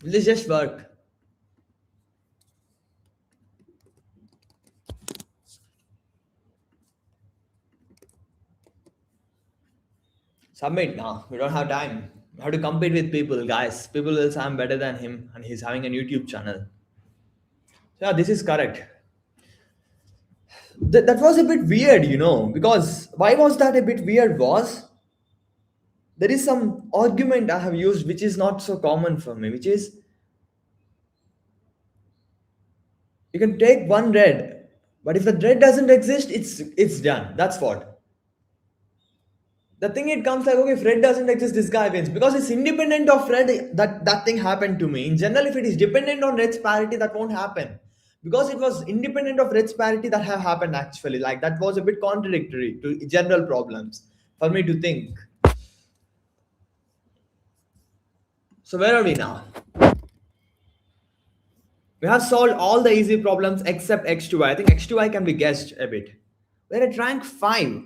Will this just work? Submit now. We don't have time. We have to compete with people, guys. People will say I'm better than him and he's having a YouTube channel. Yeah, this is correct. That was a bit weird, because why was that a bit weird was there is some argument I have used which is not so common for me, which is you can take one red, but if the red doesn't exist, it's done. That's what. The thing it comes like, okay, if red doesn't exist, this guy wins. Because it's independent of red, that thing happened to me. In general, if it is dependent on red's parity, that won't happen. Because it was independent of red's parity that have happened actually. Like that was a bit contradictory to general problems for me to think. So where are we now? We have solved all the easy problems except x2y. I think x2y can be guessed a bit. We're at rank 5.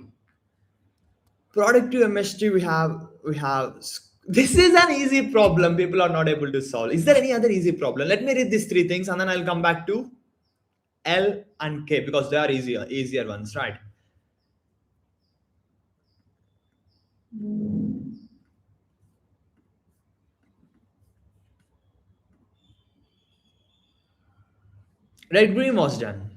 Productive MST we have this is an easy problem people are not able to solve. Is there any other easy problem? Let me read these three things and then I'll come back to L and K because they are easier ones, right? Red green was done.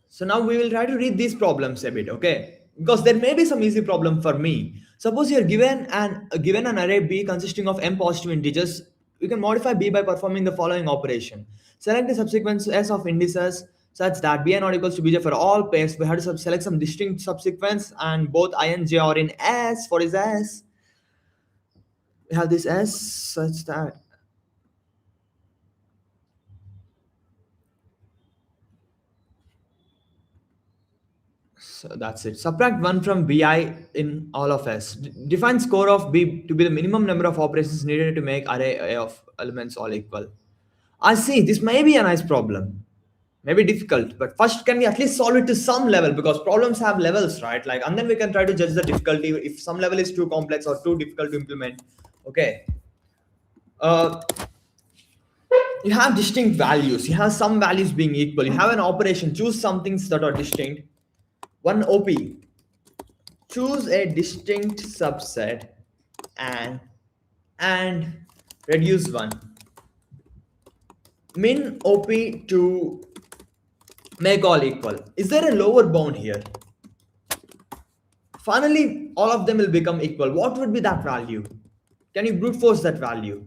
So now we will try to read these problems a bit, okay? Because there may be some easy problem for me. Suppose you're given an array B consisting of m positive integers. You can modify B by performing the following operation. Select the subsequence S of indices such that B not equals to Bj for all pairs. We have to select some distinct subsequence and both I and J are in S. What is S? We have this S such that So that's it. Subtract 1 from bi in all of s. Define score of b to be the minimum number of operations needed to make array A of elements all equal. I see. This may be a nice problem. Maybe difficult, but first can we at least solve it to some level, because problems have levels, right? Like, and then we can try to judge the difficulty if some level is too complex or too difficult to implement. Okay. Uh, you have distinct values. You have some values being equal. You have an operation. Choose some things that are distinct. One OP. Choose a distinct subset and and reduce one. Min OP to make all equal. Is there a lower bound here? Finally, all of them will become equal. What would be that value? Can you brute force that value?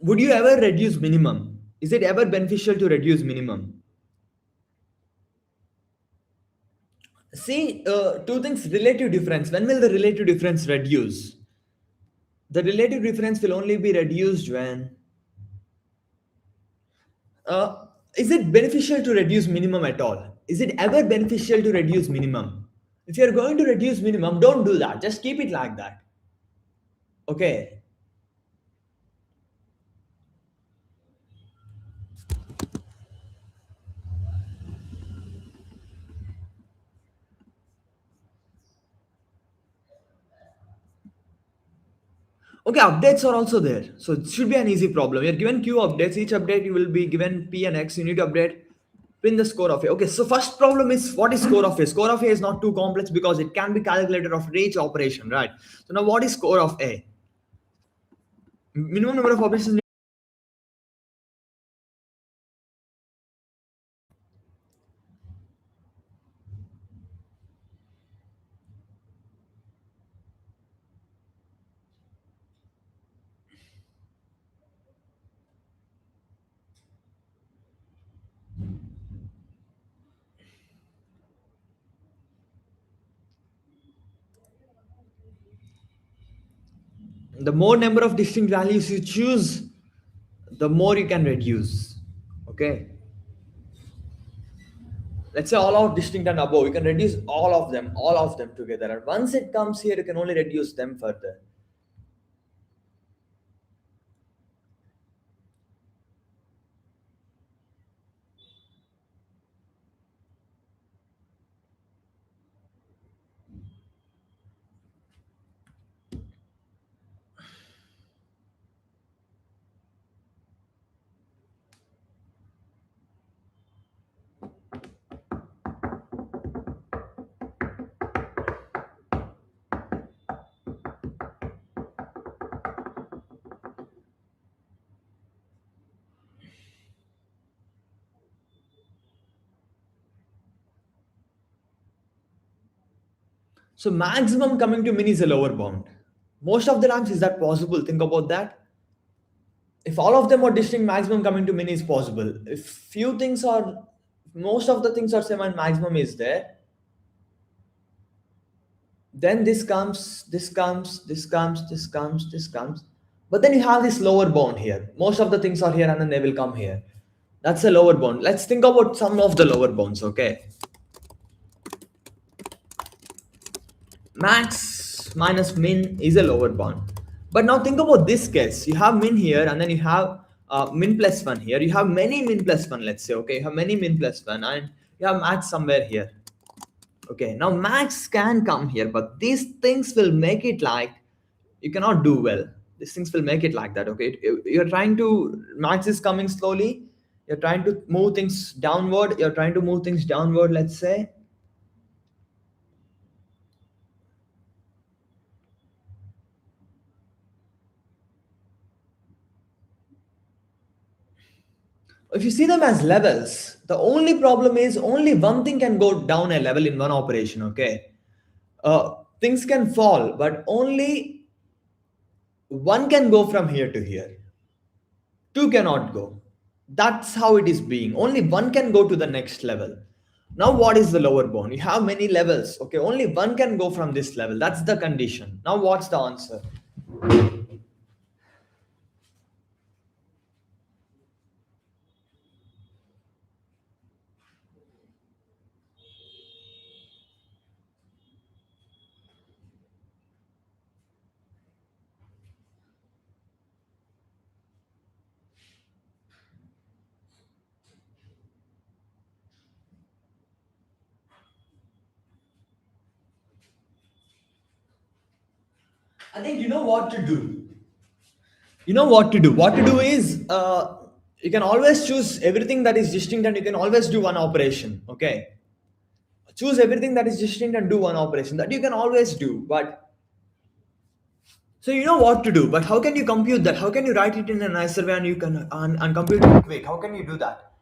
Would you ever reduce minimum? Is it ever beneficial to reduce minimum? See, two things, relative difference. When will the relative difference reduce? The relative difference will only be reduced when. Uh, is it beneficial to reduce minimum at all? Is it ever beneficial to reduce minimum? If you're going to reduce minimum, don't do that. Just keep it like that. Okay. Okay, updates are also there. So it should be an easy problem. You're given Q updates. Each update you will be given P and X. You need to update print the score of A. Okay, so first problem is, what is score of A? Score of A is not too complex because it can be calculated after each operation, right? So now what is score of A? Minimum number of operations. The more number of distinct values you choose, the more you can reduce. Okay. Let's say all of distinct and above, you can reduce all of them together. And once it comes here, you can only reduce them further. So maximum coming to min is a lower bound. Most of the times, is that possible? Think about that. If all of them are distinct, maximum coming to min is possible. If few things are, most of the things are same and maximum is there, then this comes. But then you have this lower bound here. Most of the things are here and then they will come here. That's a lower bound. Let's think about some of the lower bounds, okay? Max minus min is a lower bound. But now think about this case. You have min here and then you have min plus 1 here. You have many min plus 1, let's say, okay? You have many min plus 1 and you have max somewhere here. Okay, now max can come here, but these things will make it like you cannot do well. These things will make it like that, okay? You're trying to, max is coming slowly. You're trying to move things downward. You're trying to move things downward, let's say. If you see them as levels, the only problem is only one thing can go down a level in one operation, okay? Things can fall, but only one can go from here to here. Two cannot go. That's how it is being. Only one can go to the next level. Now, what is the lower bound? You have many levels. Okay, only one can go from this level. That's the condition. Now, what's the answer? I think you know what to do. You know what to do. What to do is you can always choose everything that is distinct and you can always do one operation. Okay. Choose everything that is distinct and do one operation. That you can always do. But so you know what to do. But how can you compute that? How can you write it in a nicer way and you can and compute it quick? How can you do that?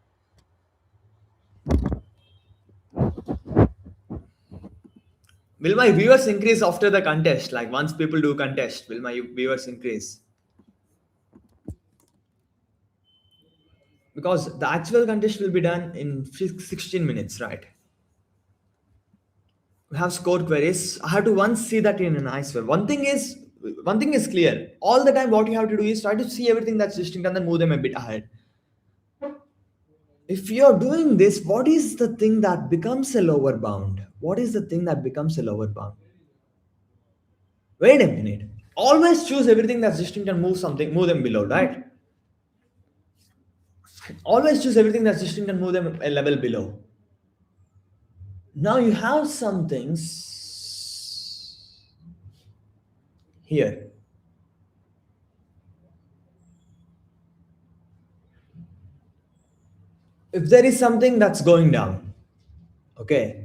Will my viewers increase after the contest? Like once people do contest, will my viewers increase? Because the actual contest will be done in 16 minutes, right? We have score queries. I have to once see that in an nice way. One thing is clear. All the time, what you have to do is try to see everything that's distinct and then move them a bit ahead. If you're doing this, what is the thing that becomes a lower bound? What is the thing that becomes a lower bound? Wait a minute. Always choose everything that's distinct and move them below, right? Always choose everything that's distinct and move them a level below. Now you have some things here. If there is something that's going down, okay.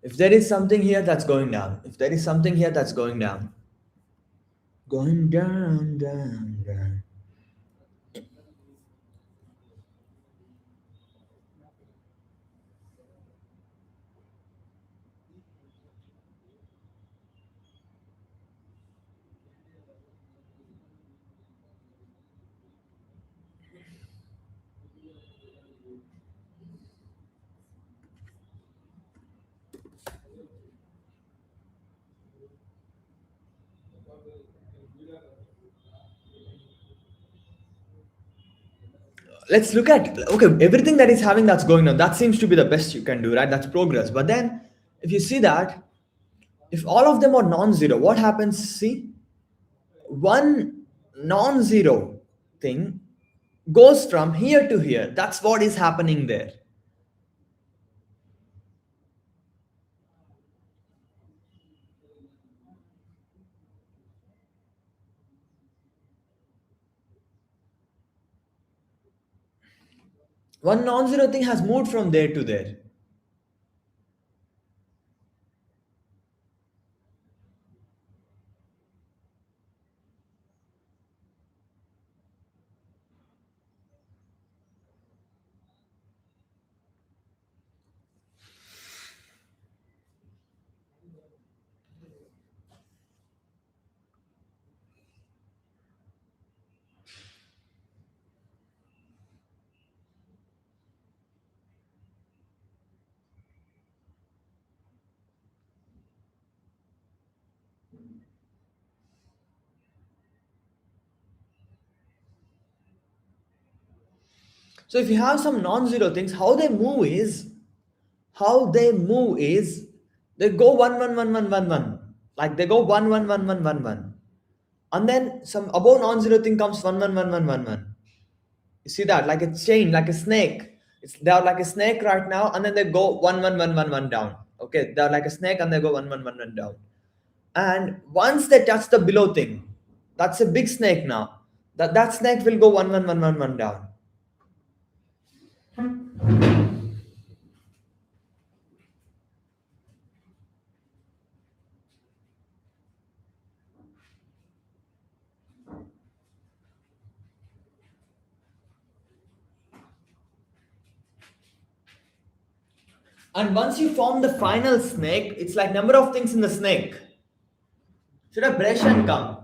If there is something here that's going down, if there is something here that's going down, down, down. Let's look at okay everything that is having that's going on. That seems to be the best you can do, right? That's progress. But then, if you see that, if all of them are non-zero, what happens? See, one non-zero thing goes from here to here. That's what is happening there. One non-zero thing has moved from there to there. So if you have some non-zero things, how they move is they go one one one one one one. Like they go one one one one one one. And then some above non-zero thing comes one one one one one one. You see that? Like a chain, like a snake. They are like a snake right now, and then they go one one one one one down. Okay, they're like a snake and they go one one one one down. And once they touch the below thing, that's a big snake now. That snake will go one one one one one down. And once you form the final snake, it's like number of things in the snake. Should I brush and come?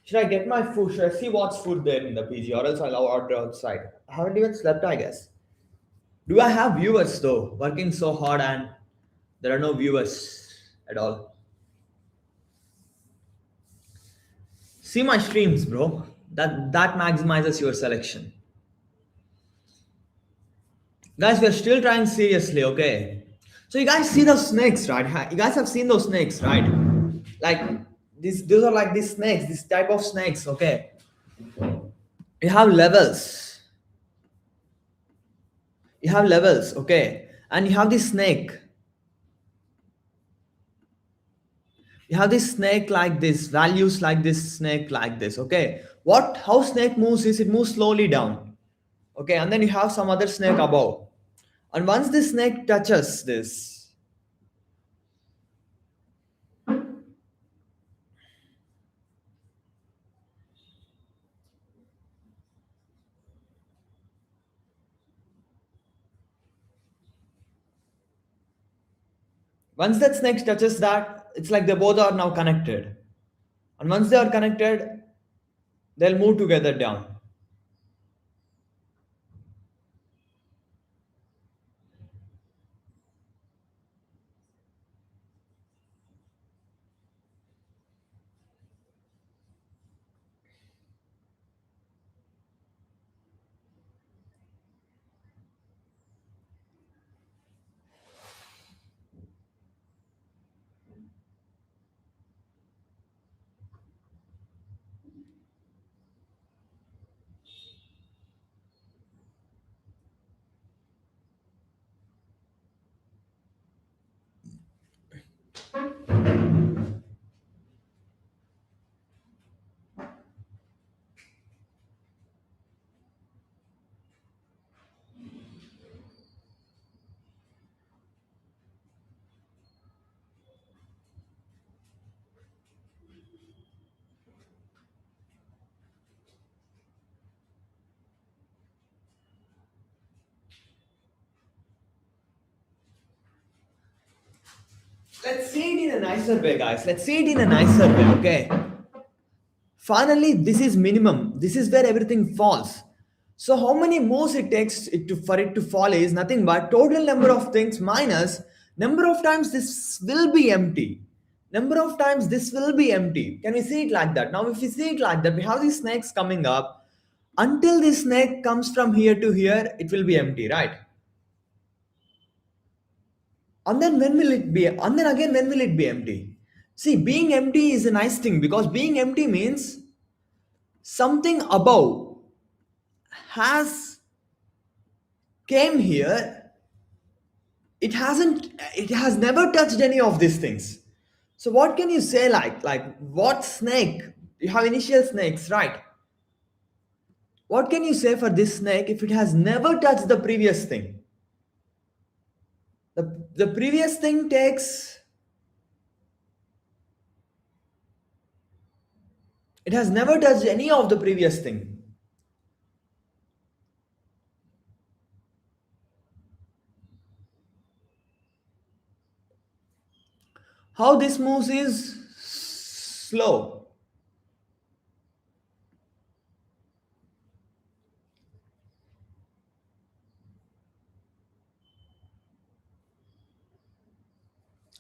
Should I get my food? Should I see what's food there in the PG or else I'll order outside? I haven't even slept, I guess. Do I have viewers though? Working so hard and there are no viewers at all. See my streams, bro. That maximizes your selection. Guys, we're still trying seriously, okay? So you guys see those snakes, right? You guys have seen those snakes, right? Like those are like these snakes, this type of snakes, okay? You have levels. You have levels, okay? And you have this snake. You have this snake like this, values like this, snake like this. Okay, what how snake moves is it moves slowly down. Okay, and then you have some other snake above. And once this snake touches this, once that snake touches that, it's like they both are now connected. And once they are connected, they'll move together down. Let's see it in a nicer way, guys. Let's see it in a nicer way, okay? Finally, this is minimum. This is where everything falls. So how many moves it takes for it to fall is nothing but total number of things minus number of times this will be empty. Number of times this will be empty. Can we see it like that? Now, if we see it like that, we have these snakes coming up. Until this snake comes from here to here, it will be empty, right? And then when will it be? And then again, when will it be empty? See, being empty is a nice thing because being empty means something above has came here. It has never touched any of these things. So what can you say, like what snake? You have initial snakes, right? What can you say for this snake if it has never touched the previous thing? The previous thing takes, it has never touched any of the previous thing. How this moves is slow.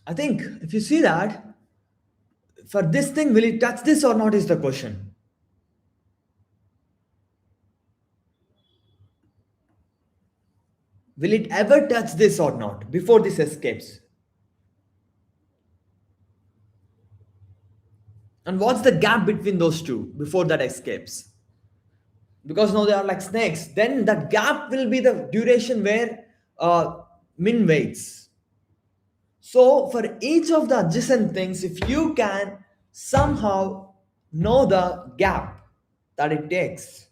I think if you see that, for this thing, will it touch this or not is the question. Will it ever touch this or not before this escapes? And what's the gap between those two before that escapes? Because now they are like snakes. Then that gap will be the duration where min waits. So for each of the adjacent things, if you can somehow know the gap that it takes,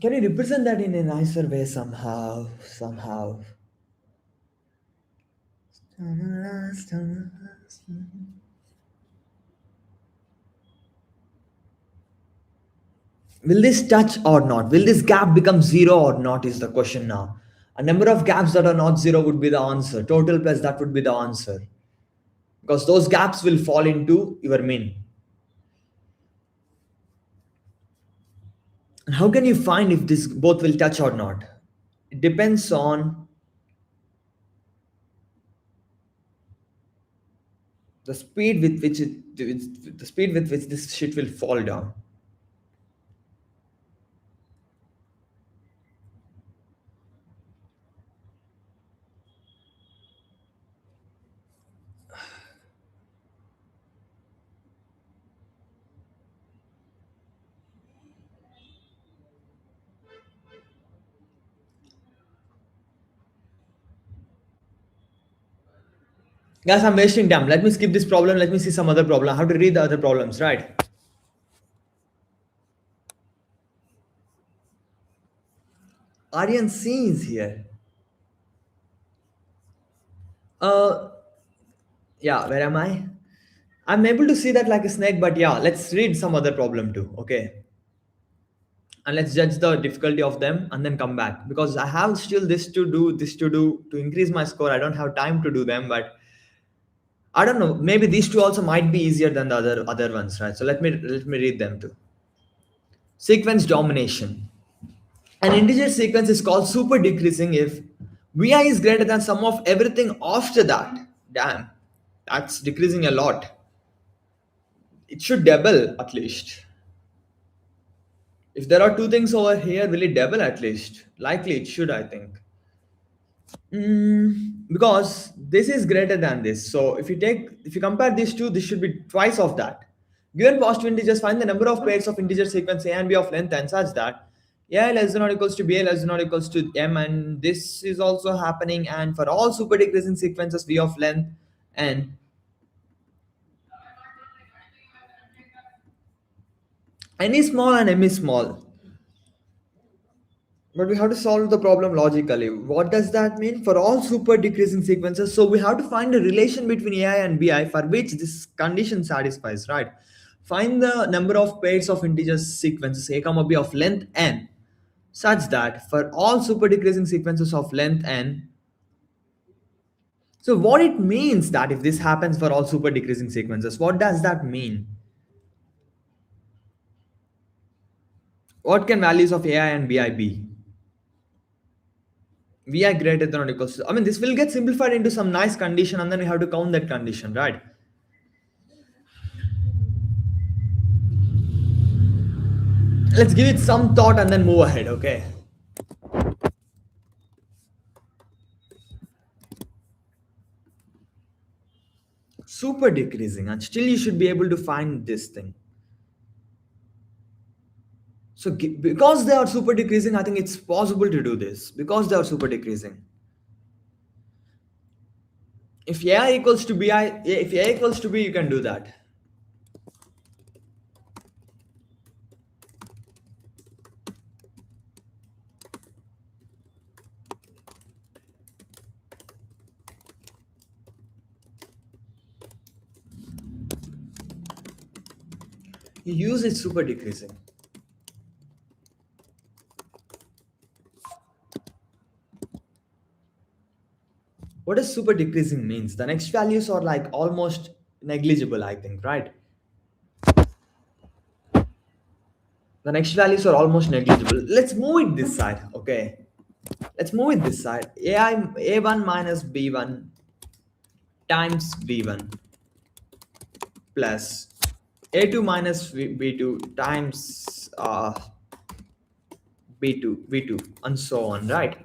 can you represent that in a nicer way somehow? Somehow. Will this touch or not? Will this gap become zero or not is the question now. A number of gaps that are not zero would be the answer. Total plus that would be the answer. Because those gaps will fall into your min. And how can you find if this both will touch or not? It depends on the speed with which the speed with which this shit will fall down. Guys, I'm wasting time. Let me skip this problem. Let me see some other problem. I have to read the other problems, right? Aryan C is here. Uh, yeah, where am I? I'm able to see that like a snake, but yeah, let's read some other problem too. Okay. And let's judge the difficulty of them and then come back because I have still this to do to increase my score. I don't have time to do them, but I don't know. Maybe these two also might be easier than the other ones, right? So let me read them too. Sequence domination. An integer sequence is called super decreasing if vi is greater than sum of everything after that. Damn, that's decreasing a lot. It should double at least. If there are two things over here, will it double at least? Likely it should, I think. Because this is greater than this. So if you compare these two, this should be twice of that. Given positive integers, find the number of pairs of integer sequence a and b of length and such that a less than or equals to b less than or equals to m, and this is also happening. And for all super decreasing sequences v of length n, n is small and m is small. But we have to solve the problem logically. What does that mean? For all super decreasing sequences, so we have to find a relation between AI and BI for which this condition satisfies, right? Find the number of pairs of integers sequences a comma b of length n such that for all super decreasing sequences of length n. So what it means that if this happens for all super decreasing sequences, what does that mean? What can values of AI and BI be? Vi greater than or equals to, I mean, this will get simplified into some nice condition and then we have to count that condition, right? Let's give it some thought and then move ahead, okay? Super decreasing, and still you should be able to find this thing. So, because they are super decreasing, I think it's possible to do this because they are super decreasing. If A equals to BI, if A equals to B, you can do that. You use it super decreasing. What does super decreasing means? The next values are like almost negligible, I think, right? The next values are almost negligible. Let's move it this side, okay? Let's move it this side. A1 minus B1 times B1 plus A2 minus B2 times B2, V2, and so on, right?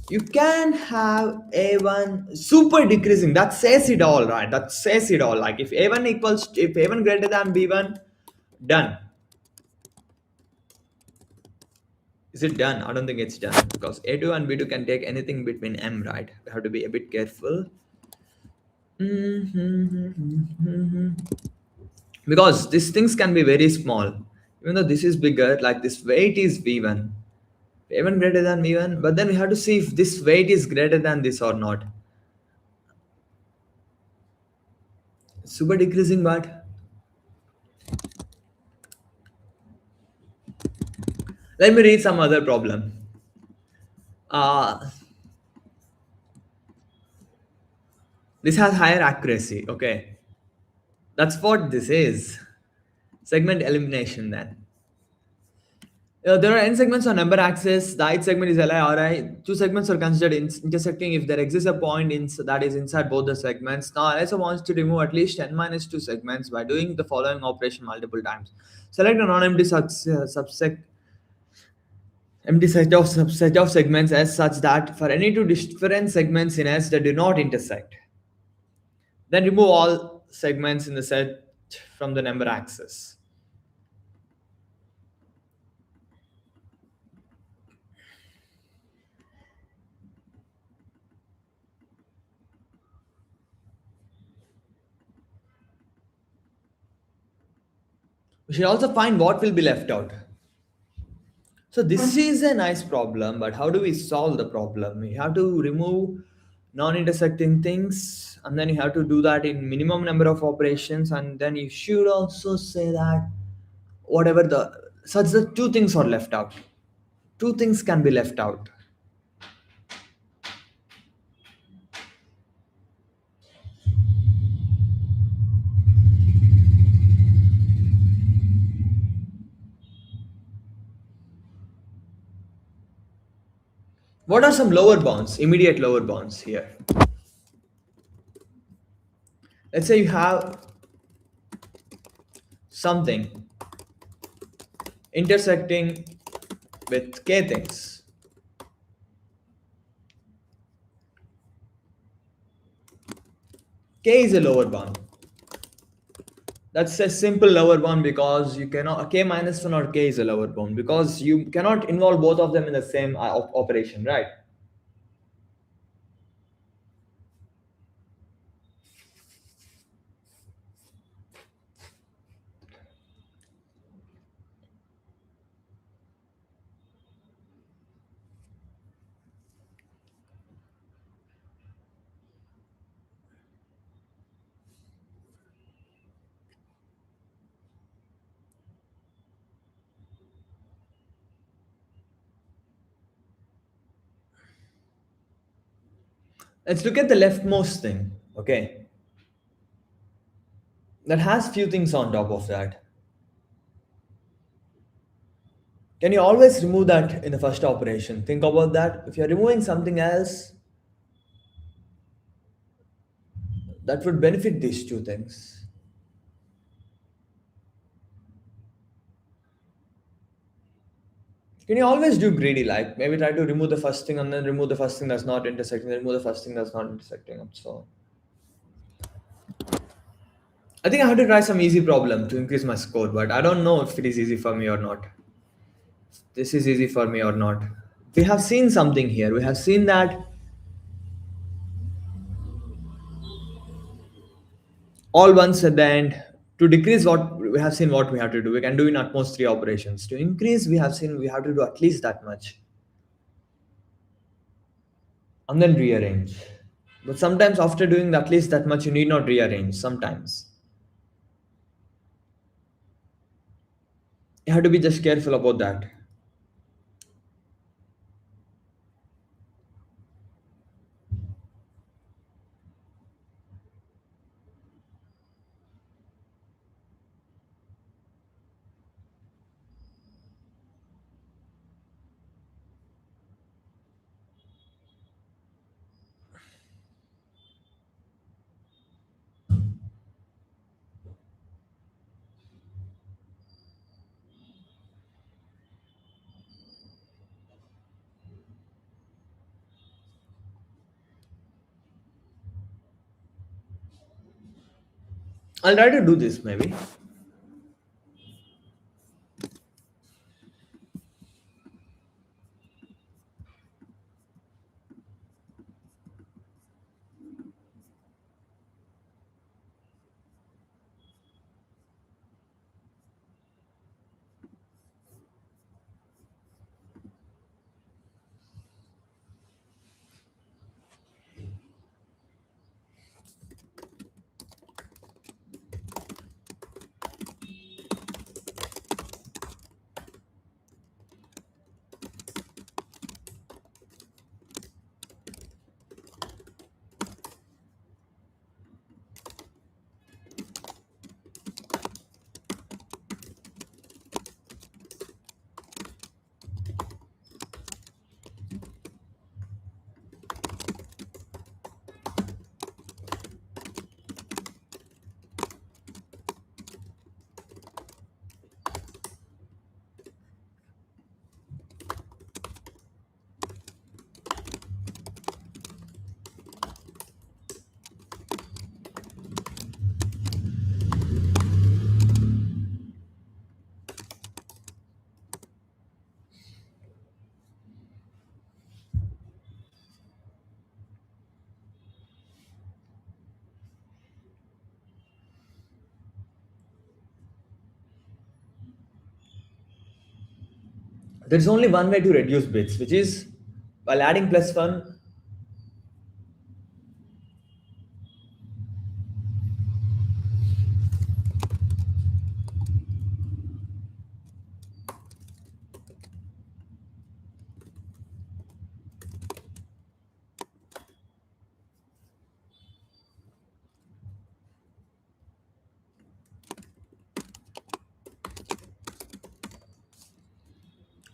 You can have A1 super decreasing. That says it all, right? That says it all. Like if A1 greater than B1, done. Is it done? I don't think it's done because A2 and B2 can take anything between M, right? We have to be a bit careful. Because these things can be very small. Even though this is bigger, like this weight is V1. V1 greater than V1, but then we have to see if this weight is greater than this or not. Super decreasing, but let me read some other problem. Uh, this has higher accuracy. Okay, that's what this is. Segment elimination then. There are n segments on number axis. The ith segment is Li Ri. Two segments are considered intersecting if there exists a point that is inside both the segments. Now, LSO wants to remove at least n minus 2 segments by doing the following operation multiple times. Select a non-empty subset empty subset of segments as such that for any two different segments in S that do not intersect, then remove all segments in the set from the number axis. We should also find what will be left out. So this is a nice problem, but how do we solve the problem? We have to remove non-intersecting things, and then you have to do that in minimum number of operations, and then you should also say that whatever the such that two things are left out. Two things can be left out. What are some lower bounds, immediate lower bounds here? Let's say you have something intersecting with k things. K is a lower bound. That's a simple lower bound because you cannot k minus 1 or k is a lower bound because you cannot involve both of them in the same operation, right? Let's look at the leftmost thing, okay? That has few things on top of that. Can you always remove that in the first operation? Think about that. If you're removing something else, that would benefit these two things. Can you always do greedy like maybe try to remove the first thing and then remove the first thing that's not intersecting, then remove the first thing that's not intersecting, and so on. I think I have to try some easy problem to increase my score, but I don't know if it is easy for me or not. This is easy for me or not. We have seen something here. We have seen that all once at the end, to decrease what we have seen what we have to do. We can do in at most three operations. To increase, we have seen we have to do at least that much. And then rearrange. But sometimes after doing at least that much, you need not rearrange. Sometimes. You have to be just careful about that. I'll try to do this maybe. There's only one way to reduce bits, which is while adding plus 1.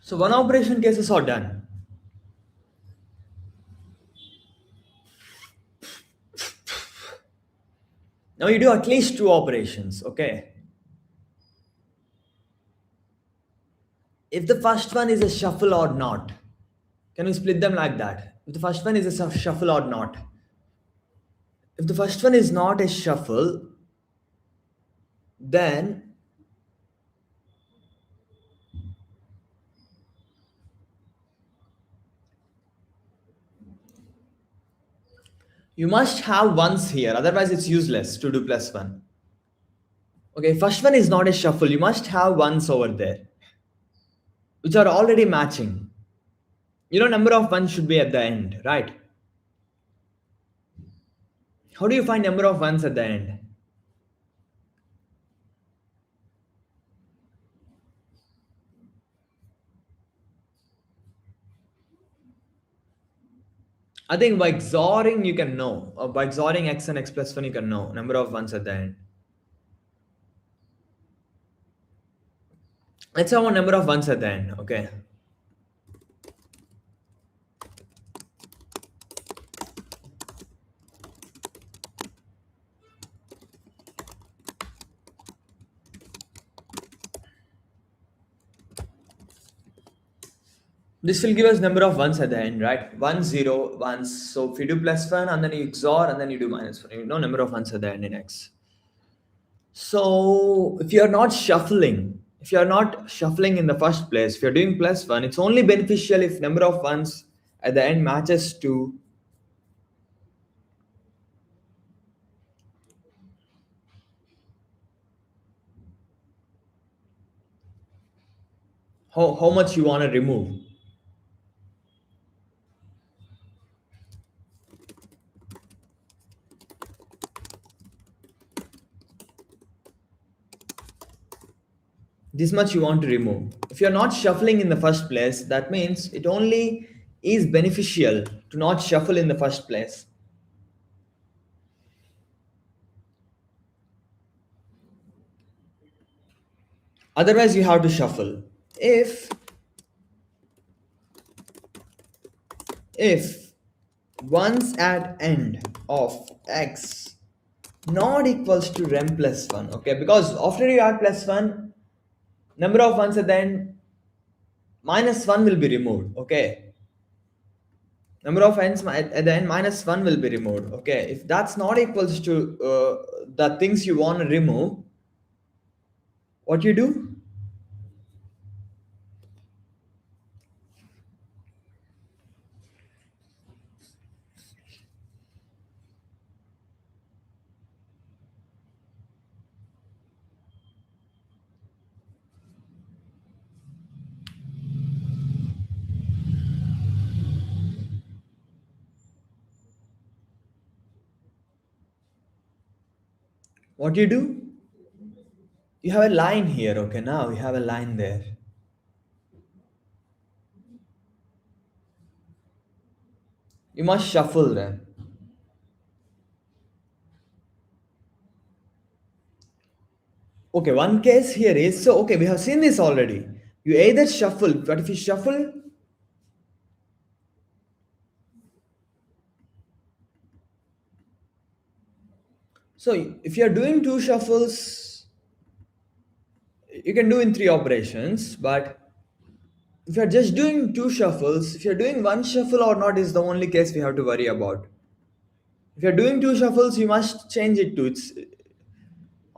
So one operation cases are done. Now you do at least two operations, okay? If the first one is a shuffle or not, can we split them like that? If the first one is a shuffle or not. If the first one is not a shuffle, then you must have ones here, otherwise it's useless to do plus 1. Okay, first one is not a shuffle, you must have ones over there, which are already matching. You know, number of ones should be at the end, right? How do you find number of ones at the end? I think by XORing you can know, or by XORing x and x plus 1 you can know number of ones at the end. Let's have a number of ones at the end, okay? This will give us number of ones at the end, right? 1, 0, ones. So if you do plus 1 and then you XOR and then you do minus 1, you know number of ones at the end in x. So if you're not shuffling in the first place, if you're doing plus 1, it's only beneficial if number of ones at the end matches to how much you want to remove. This much you want to remove. If you're not shuffling in the first place, that means it only is beneficial to not shuffle in the first place. Otherwise, you have to shuffle. If once at end of x not equals to rem plus 1, okay, because after you add plus 1, number of ones at the end minus 1 will be removed, okay. Number of ends at the end minus 1 will be removed, okay. If that's not equals to the things you want to remove, what you do? What you do? You have a line here, okay. Now you have a line there. You must shuffle them. Okay, one case here is, so okay, we have seen this already. You either shuffle, but if you shuffle, so if you're doing two shuffles, you can do in three operations, but if you're just doing two shuffles, if you're doing one shuffle or not is the only case we have to worry about. If you're doing two shuffles, you must change it to its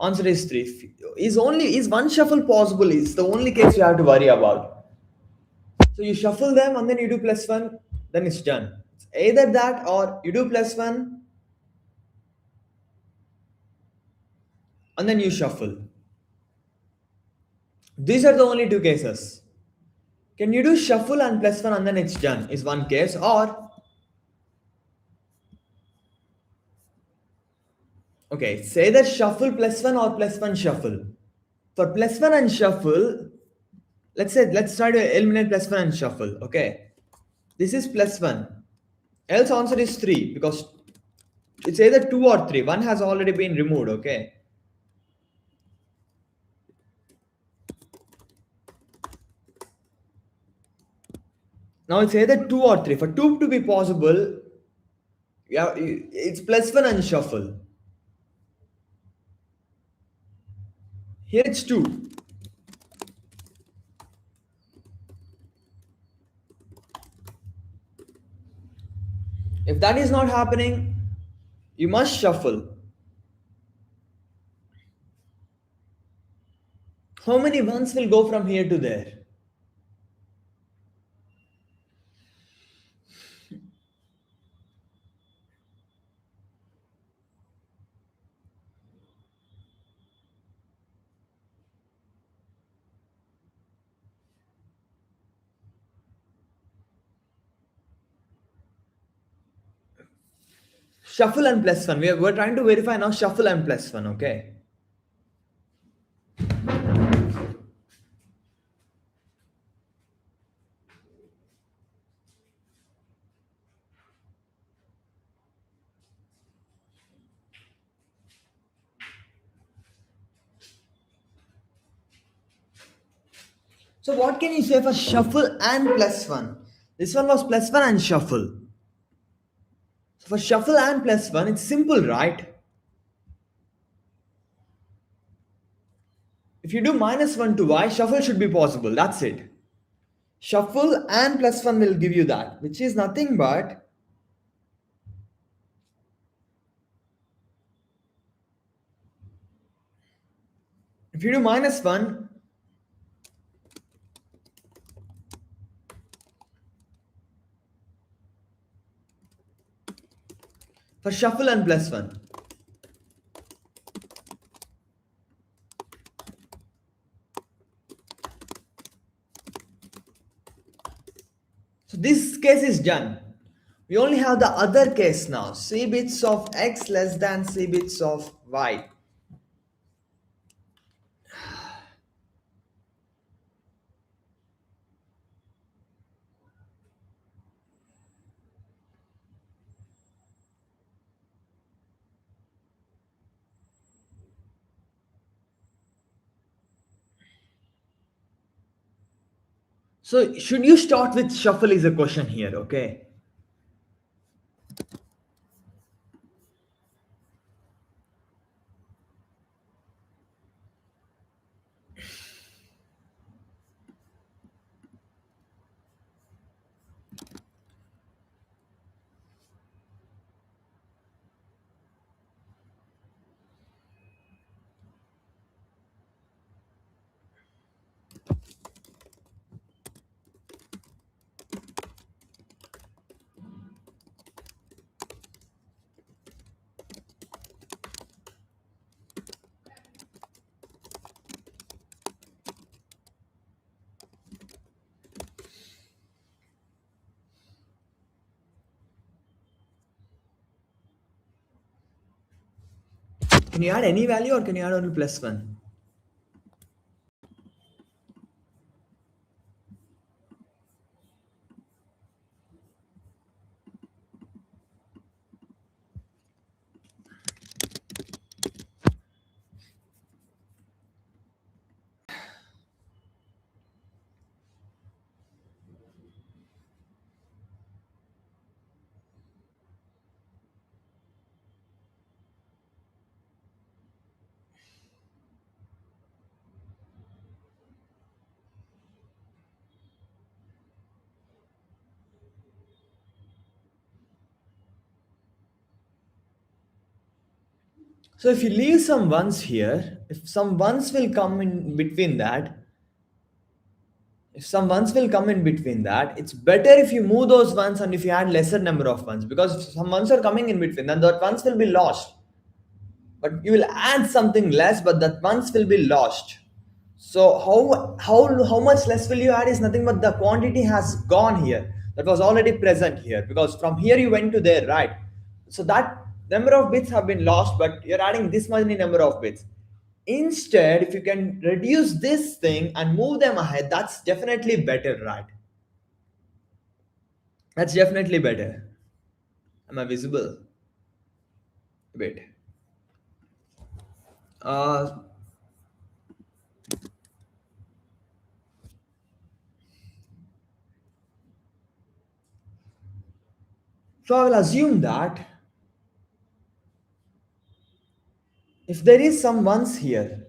answer is three. Is one shuffle possible? Is the only case you have to worry about. So you shuffle them and then you do plus 1, then it's done. It's either that or you do plus 1 and then you shuffle. These are the only two cases. Can you do shuffle and plus one and then it's done? Is one case. Or, okay, say that shuffle plus one or plus one shuffle. For plus one and shuffle, let's try to eliminate plus one and shuffle. Okay, this is plus one. Else answer is three because it's either two or three. One has already been removed. Okay. Now it's either two or three. For two to be possible, yeah, it's plus one and shuffle. Here it's two. If that is not happening, you must shuffle. How many ones will go from here to there? Shuffle and plus one. We're trying to verify now shuffle and plus one. Okay. So what can you say for shuffle and plus one? This one was plus one and shuffle. So for shuffle and plus one, it's simple, right? If you do minus one to y, shuffle should be possible. That's it. Shuffle and plus one will give you that, which is nothing but if you do minus one for shuffle and plus one. So this case is done. We only have the other case now. C bits of x less than C bits of y. So should you start with shuffle is a question here, okay? Can you add any value or can you add only plus one? So if you leave some ones here, if some ones will come in between that, if some ones will come in between that, it's better if you move those ones and if you add lesser number of ones because if some ones are coming in between, then that ones will be lost. But you will add something less, but that ones will be lost. So how much less will you add is nothing but the quantity has gone here. That was already present here because from here you went to there, right? So that number of bits have been lost, but you're adding this many number of bits. Instead, if you can reduce this thing and move them ahead, that's definitely better, right? That's definitely better. Am I visible? Wait. Uh, so I will assume that if there is some ones here,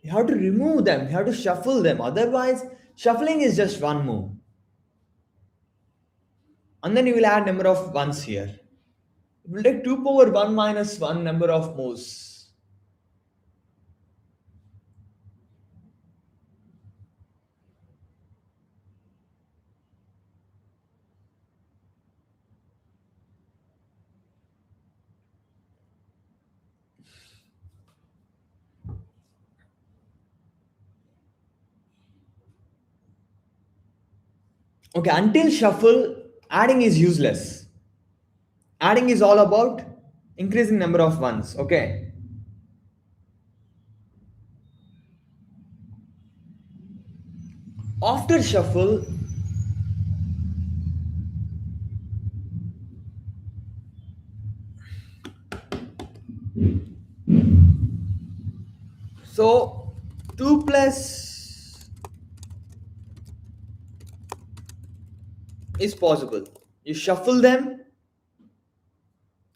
you have to remove them, you have to shuffle them. Otherwise, shuffling is just one move. And then you will add number of ones here. It will take 2 power 1 minus 1 number of moves. Okay, until shuffle, adding is useless. Adding is all about increasing number of ones. Okay. After shuffle, so 2 plus is possible. You shuffle them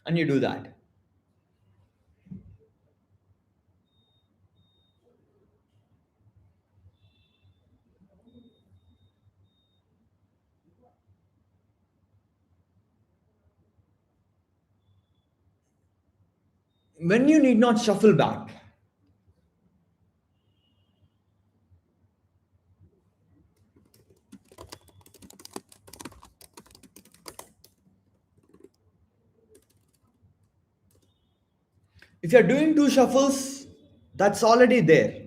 and you do that. When you need not shuffle back, if you're doing two shuffles, that's already there.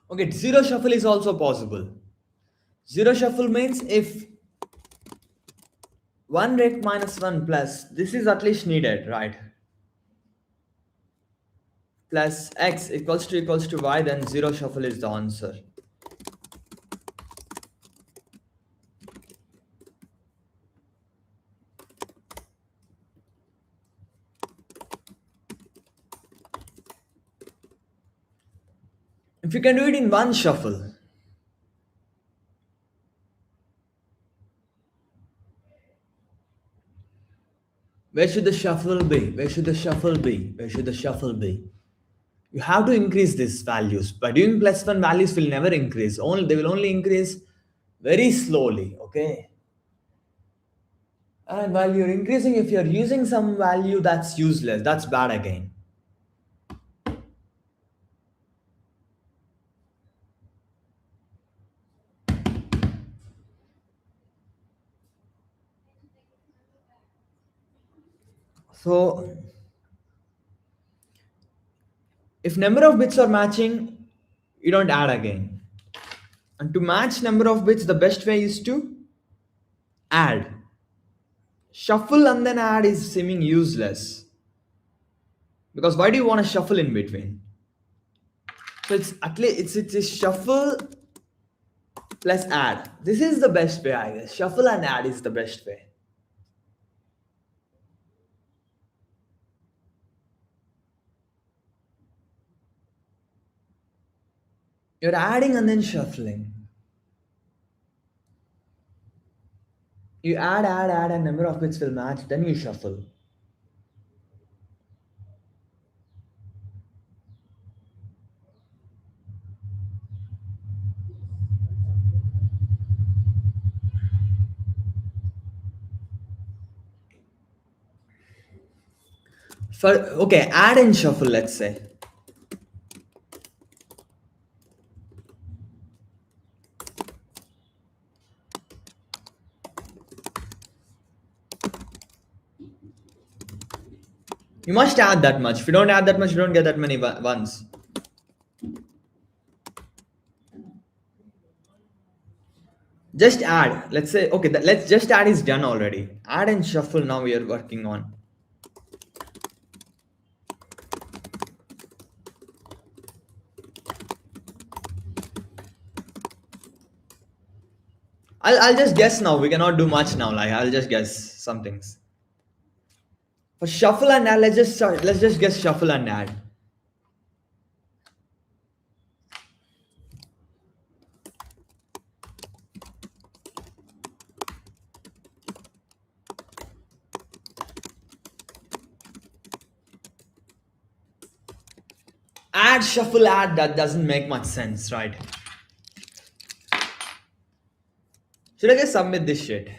Okay, zero shuffle is also possible. Zero shuffle means if 1 rect minus 1 plus, this is at least needed, right? Plus x equals to y, then zero shuffle is the answer. If you can do it in one shuffle, where should the shuffle be? Where should the shuffle be? Where should the shuffle be? You have to increase these values. By doing plus one, values will never increase. Only they will only increase very slowly. Okay. And while you're increasing, if you're using some value that's useless, that's bad again. So if number of bits are matching, you don't add again. And to match number of bits, the best way is to add. Shuffle and then add is seeming useless. Because why do you want to shuffle in between? So it's at least it's shuffle plus add. This is the best way, I guess. Shuffle and add is the best way. You're adding and then shuffling. You add, and number of bits will match, then you shuffle. For okay, add and shuffle, let's say. You must add that much. If you don't add that much, you don't get that many ones. Just add. Let's say, okay, let's just add is done already. Add and shuffle now we are working on. I'll just guess now. We cannot do much now. Like I'll just guess some things. For shuffle and add, let's just guess shuffle and add. Add, shuffle, add. That doesn't make much sense, right? Should I just submit this shit?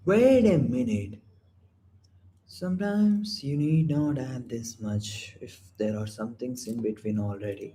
Wait a minute. Sometimes you need not add this much if there are some things in between already.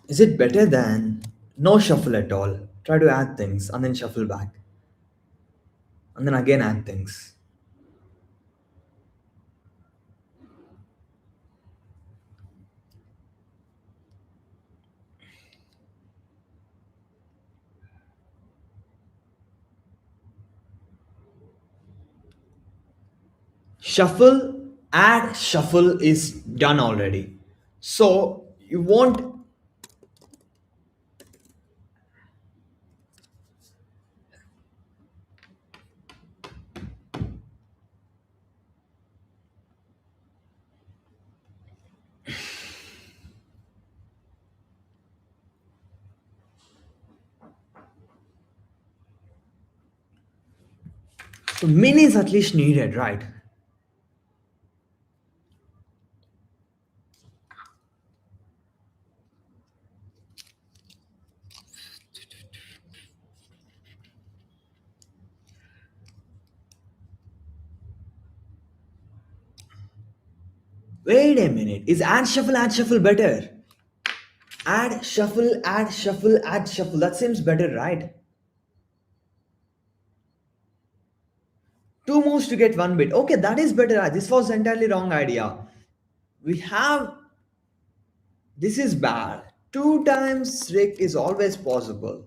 Is it better than no shuffle at all? Try to add things and then shuffle back. And then again add things. Shuffle, add, shuffle is done already. So you won't. So min is at least needed, right? Wait a minute. Is add, shuffle better? Add, shuffle, add, shuffle, add, shuffle. That seems better, right? Two moves to get one bit. Okay, that is better. This was entirely wrong idea. We have, this is bad. Two times Rick is always possible.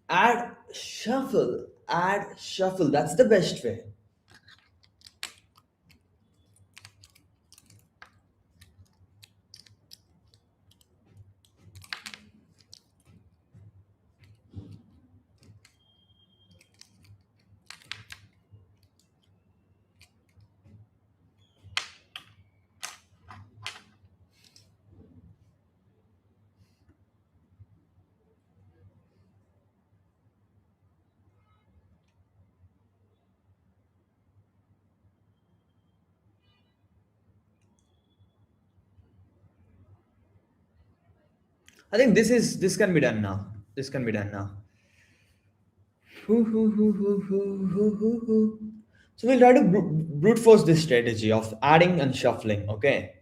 Add shuffle. That's the best way. I think this can be done now. This can be done now. Hoo, hoo, hoo, hoo, hoo, hoo, hoo, hoo. So we'll try to brute force this strategy of adding and shuffling. Okay.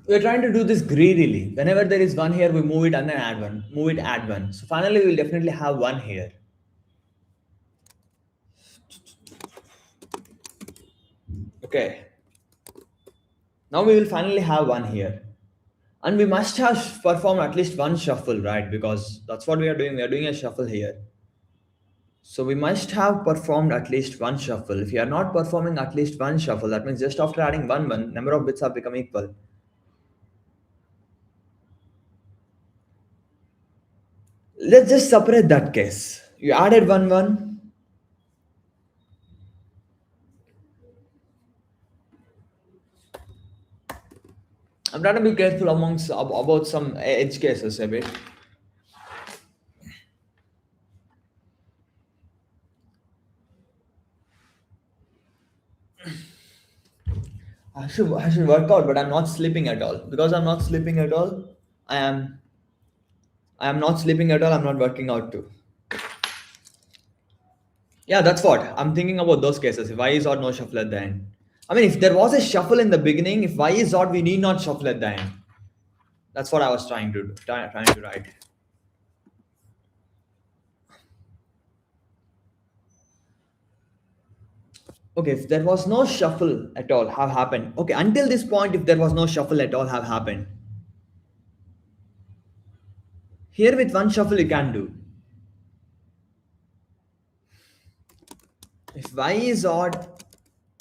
We're trying to do this greedily. Whenever there is one here, we move it and then add one. Move it, add one. So finally, we'll definitely have one here. Okay. Now we will finally have one here. And we must have performed at least one shuffle, right? Because that's what we are doing. We are doing a shuffle here. So we must have performed at least one shuffle. If you are not performing at least one shuffle, that means just after adding one, number of bits have become equal. Let's just separate that case. You added one. I'm trying to be careful about some edge cases a bit. I should work out, but I'm not sleeping at all. Because I'm not sleeping at all, I am I am not sleeping at all. I'm not working out too. Yeah, that's what I'm thinking about those cases. If Y is odd, no shuffle at the end. I mean, if there was a shuffle in the beginning, if Y is odd, we need not shuffle at the end. That's what I was trying to do, trying to write. Okay, if there was no shuffle at all have happened. Okay, until this point, if there was no shuffle at all have happened. Here with one shuffle you can do. If Y is odd,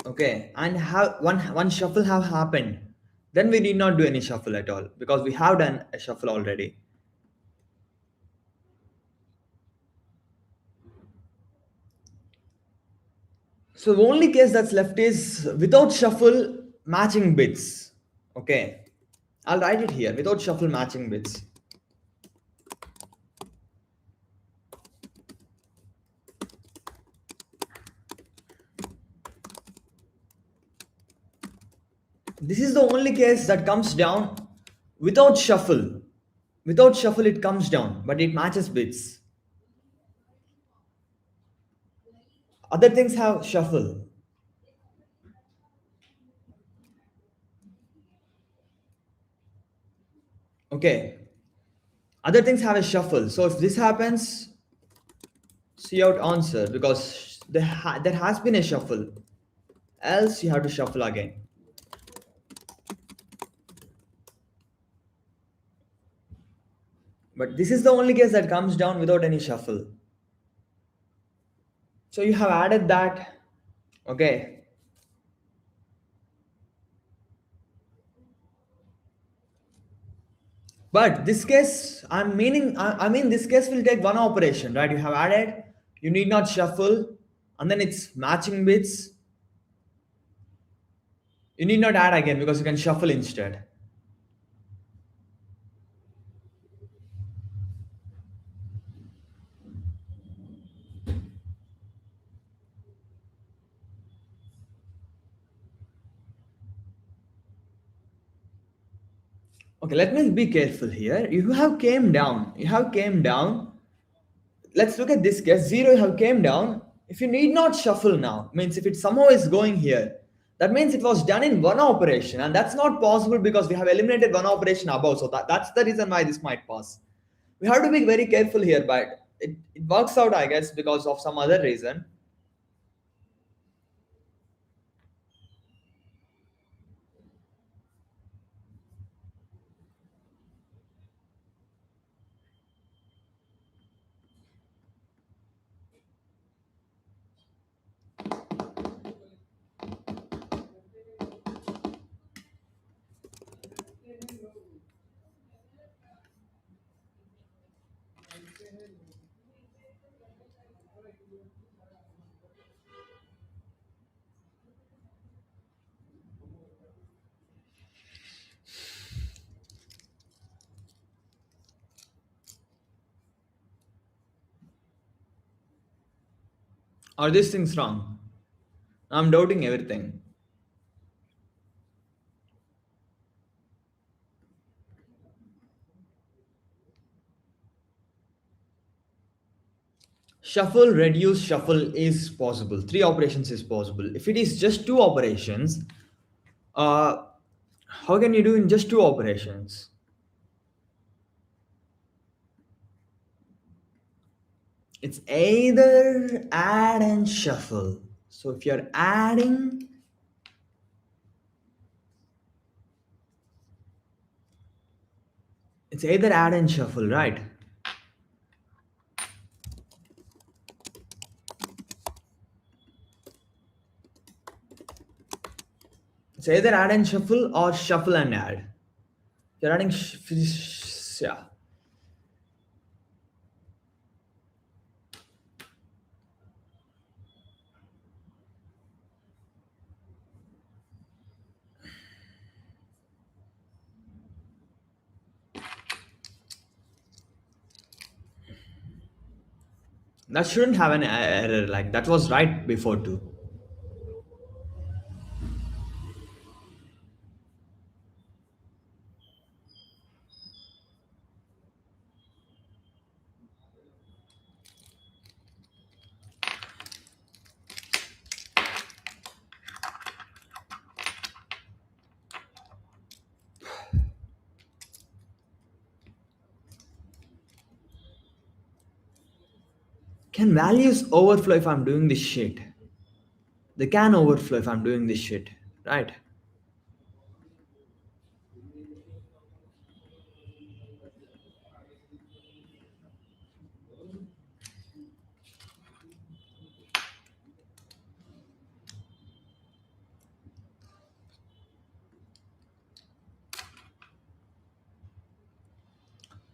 okay, and have one shuffle have happened, then we need not do any shuffle at all because we have done a shuffle already. So the only case that's left is without shuffle matching bits. Okay, I'll write it here without shuffle matching bits. This is the only case that comes down without shuffle. Without shuffle, it comes down, but it matches bits. Other things have shuffle. Okay. Other things have a shuffle. So if this happens, see out answer because there has been a shuffle. Else you have to shuffle again. But this is the only case that comes down without any shuffle. So you have added that. Okay. But this case, I mean, this case will take one operation, right? You have added, you need not shuffle, and then it's matching bits. You need not add again because you can shuffle instead. Okay, let me be careful here. You have came down. You have came down. Let's look at this case. Zero, you have came down. If you need not shuffle now, means if it somehow is going here, that means it was done in one operation, and that's not possible because we have eliminated one operation above. So that's the reason why this might pass. We have to be very careful here, but it works out, I guess, because of some other reason. Are these things wrong? I'm doubting everything. Shuffle, reduce, shuffle is possible. Three operations is possible. If it is just two operations, uh, how can you do in just two operations? It's either add and shuffle. So if you're adding, it's either add and shuffle, right? It's either add and shuffle or shuffle and add. You're adding, yeah. That shouldn't have an error. Like that was right before too. Can values overflow if I'm doing this shit? They can overflow if I'm doing this shit, right?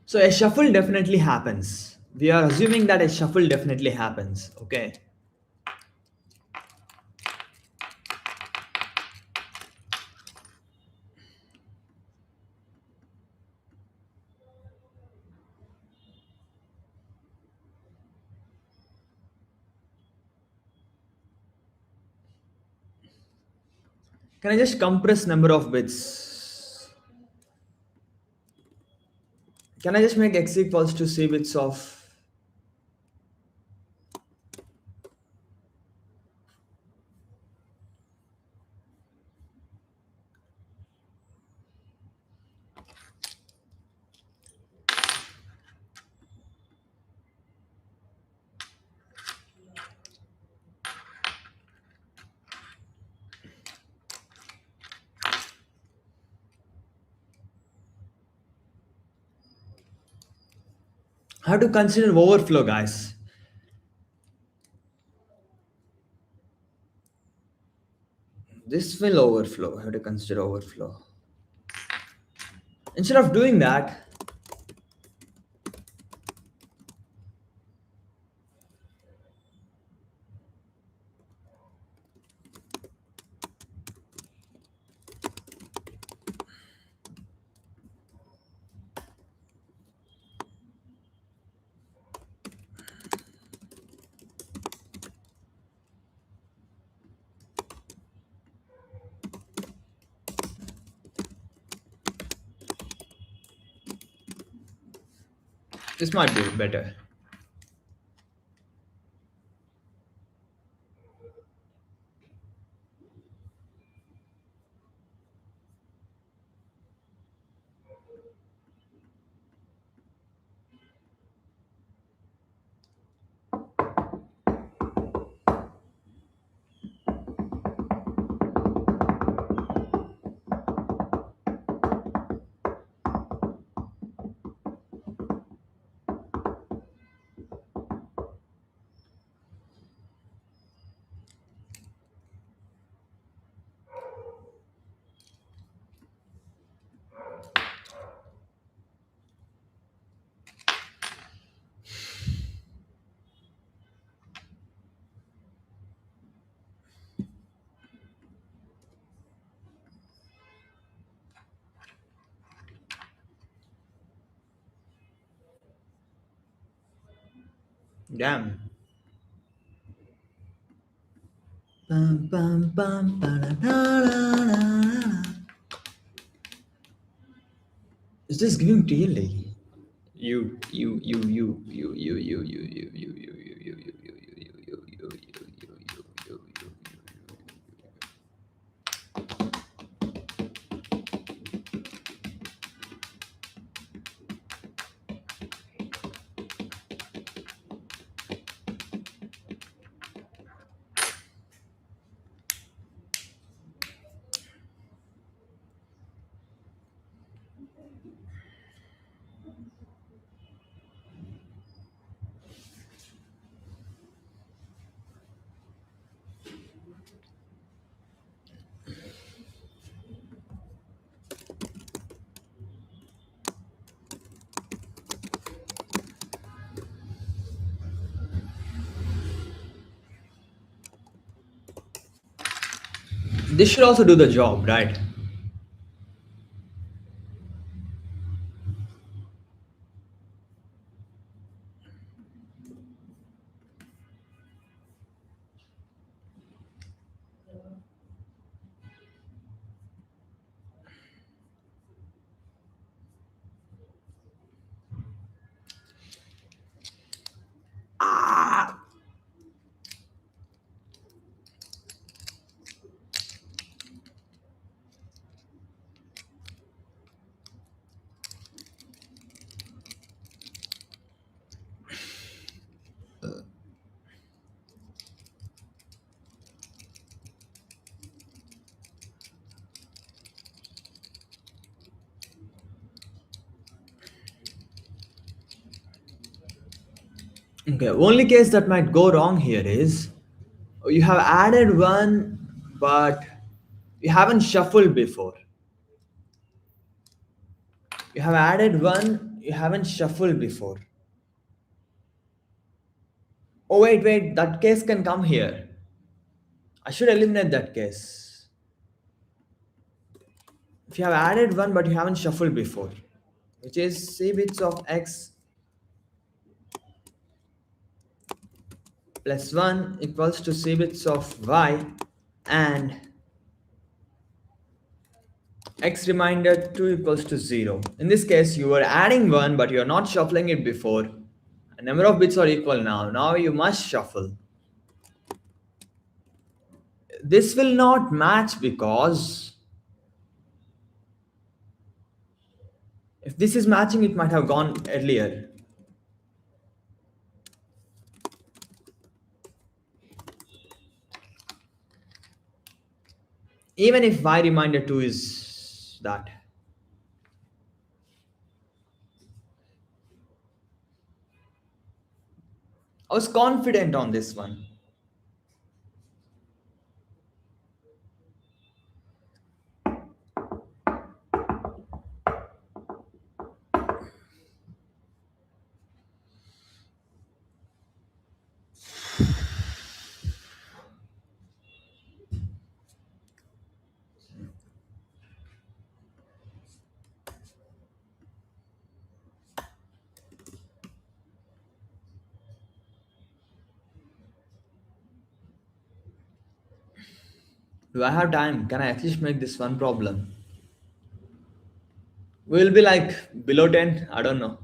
So a shuffle definitely happens. We are assuming that a shuffle definitely happens. Okay. Can I just compress number of bits? Can I just make x equals to c bits of? How to consider overflow, guys? This will overflow. How to consider overflow? Instead of doing that, This might be better. Damn. Bum, bum, bum, ba-da-da-da-da-da. Is this giving really? This should also do the job, right? Okay, only case that might go wrong here is you have added one, but you haven't shuffled before. You have added one, you haven't shuffled before. Oh, wait, that case can come here. I should eliminate that case. If you have added one, but you haven't shuffled before, which is c bits of x plus 1 equals to c bits of y and x remainder 2 equals to 0. In this case, you are adding 1 but you are not shuffling it before. A number of bits are equal now. Now you must shuffle. This will not match because if this is matching, it might have gone earlier. Even if y remainder 2 is that. I was confident on this one. Do I have time? Can I at least make this one problem? We'll be like below 10. I don't know.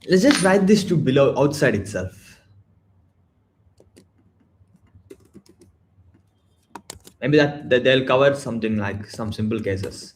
Let's just write this to below outside itself. Maybe that they'll cover something like some simple cases.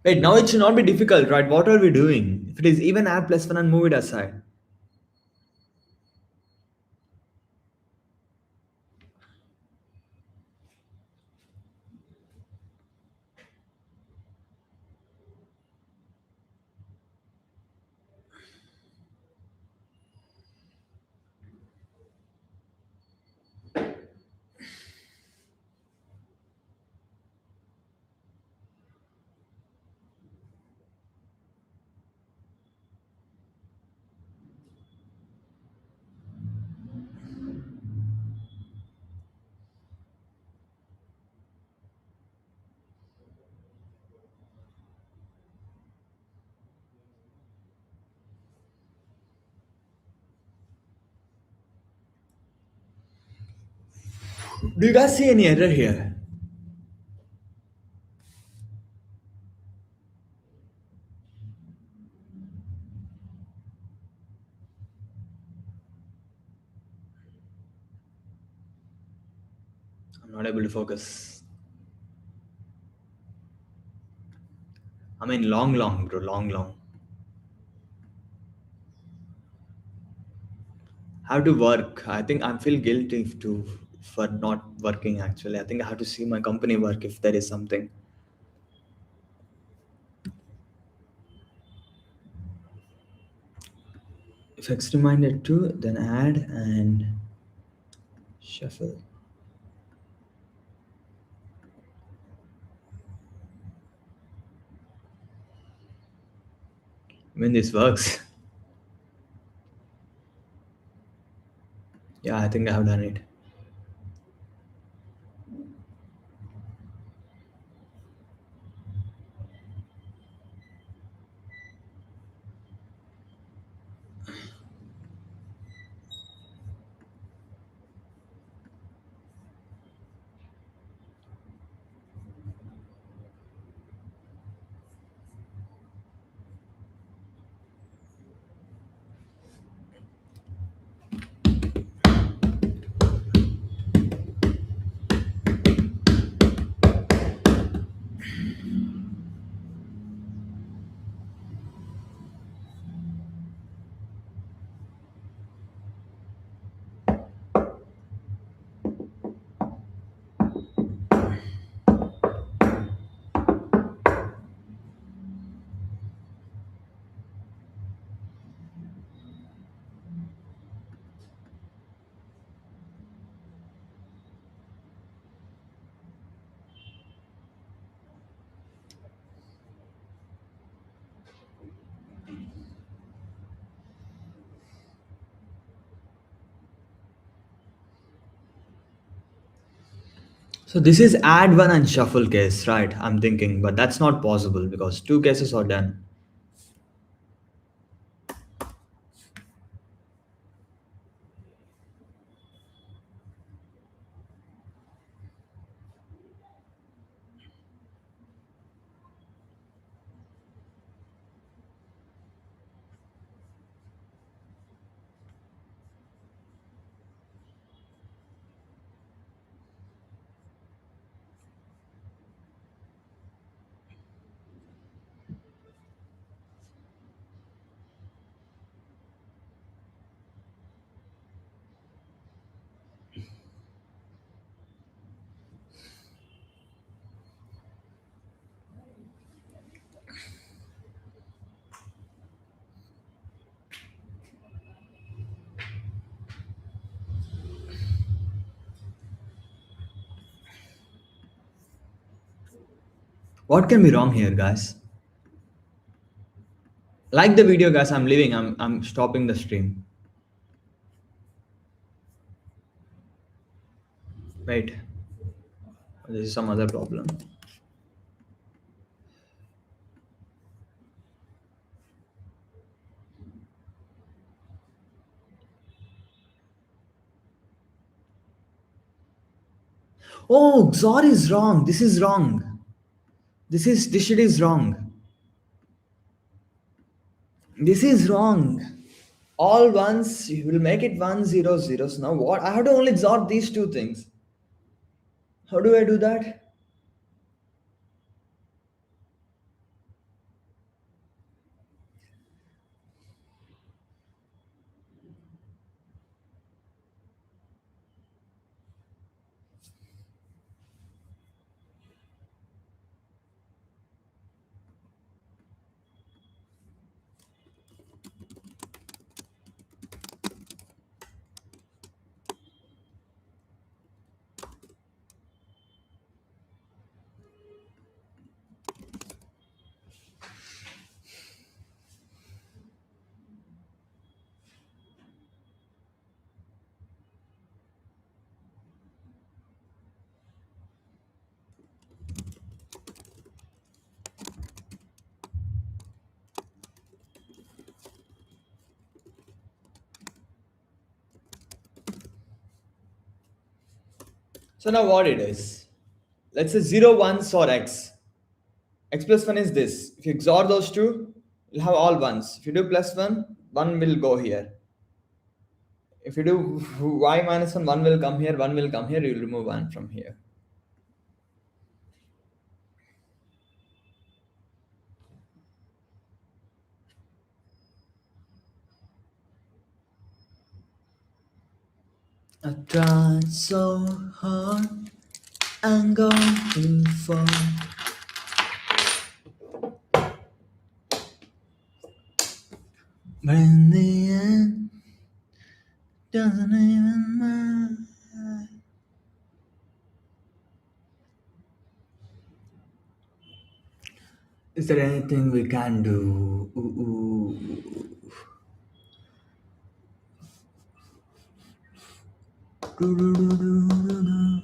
Wait, now it should not be difficult, right? What are we doing? If it is even add plus one and move it aside. Do you guys see any error here? I'm not able to focus. I mean, long, bro, long. Have to work. I think I feel guilty to for not working actually. I think I have to see my company work if there is something. Fixed reminder to then add and shuffle. I mean this works. Yeah, I think I have done it. So this is add one and shuffle case, right? I'm thinking, but that's not possible because two cases are done. What can be wrong here, guys? Like the video, guys. I'm leaving. I'm stopping the stream. Wait, this is some other problem. Oh, XOR is wrong. This is wrong. This shit is wrong. This is wrong. All ones, you will make it 1 0 0s. Now what? I have to only XOR these two things. How do I do that? So now what it is? Let's say 0 1s or x. X plus 1 is this. If you XOR those two, you'll have all ones. If you do plus 1, 1 will go here. If you do y minus 1, 1 will come here, 1 will come here, you'll remove 1 from here. I tried so hard and gone too far. But in the end, doesn't even matter. Is there anything we can do? Ooh, ooh. Do, do, do, do, do, do.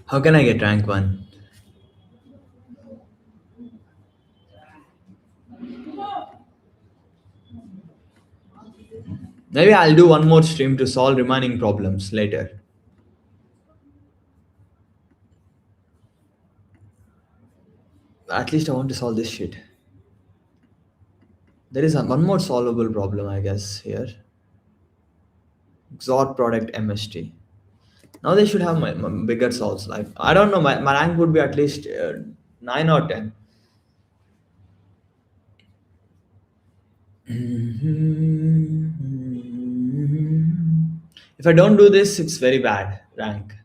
How can I get rank 1? Maybe I'll do one more stream to solve remaining problems later. At least I want to solve this shit. There is one more solvable problem, I guess, here. XOR product MST. Now they should have my bigger solves. Like, I don't know, my rank would be at least 9 or 10. If I don't do this, it's very bad rank.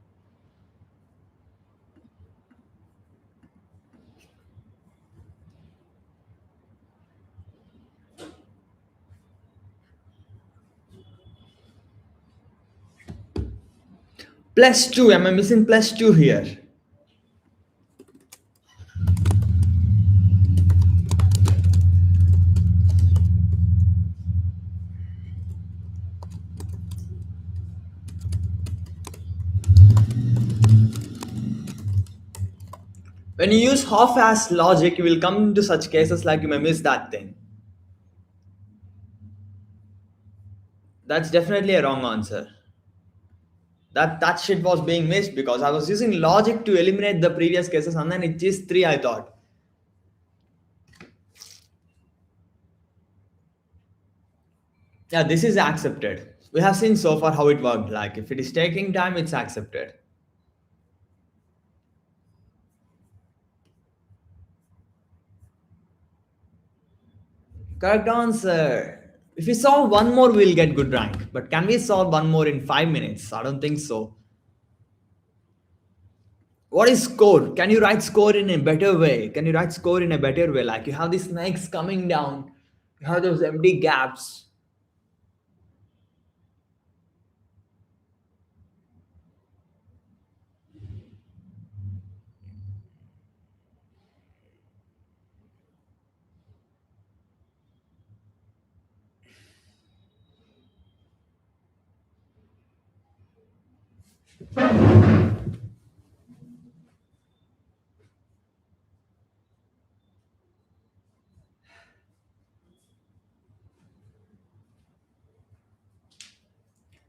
Plus 2, am I missing plus 2 here? When you use half-assed logic, you will come to such cases like you may miss that thing. That's definitely a wrong answer. That shit was being missed because I was using logic to eliminate the previous cases and then it is 3 I thought. Yeah, this is accepted. We have seen so far how it worked. Like if it is taking time, it's accepted. Correct answer. If we solve one more, we'll get good rank. But can we solve one more in 5 minutes? I don't think so. What is score? Can you write score in a better way? Can you write score in a better way? Like you have these snakes coming down, you have those empty gaps.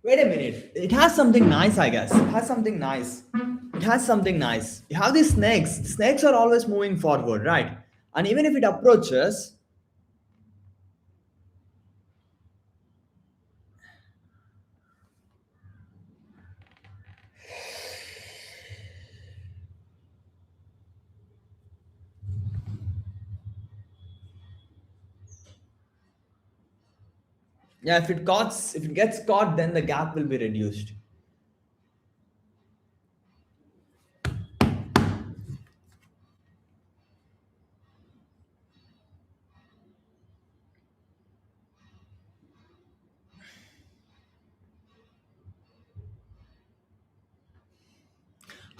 Wait a minute. It has something nice, I guess. It has something nice. It has something nice. You have these snakes. Snakes are always moving forward, right? And even if it approaches, yeah, if it gets caught, then the gap will be reduced.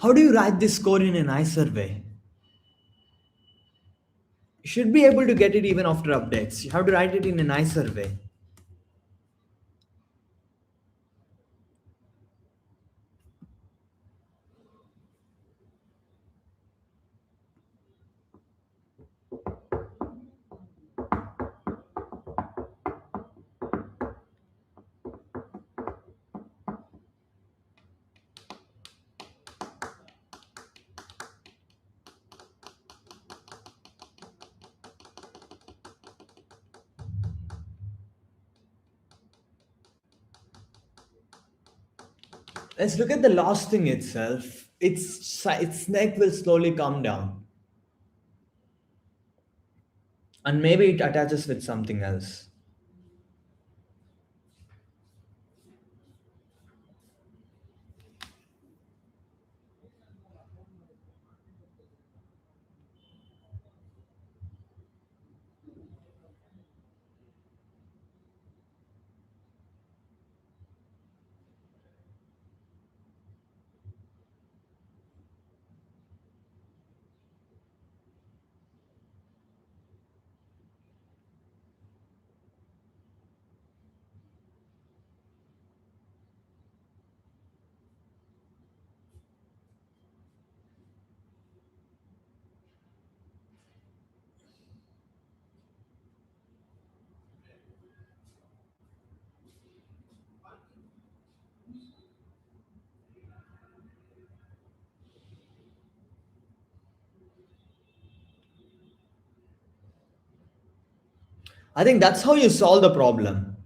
How do you write this score in a nicer way? You should be able to get it even after updates. You have to write it in a nicer way. Let's look at the last thing itself. Its neck will slowly come down, and maybe it attaches with something else. I think that's how you solve the problem.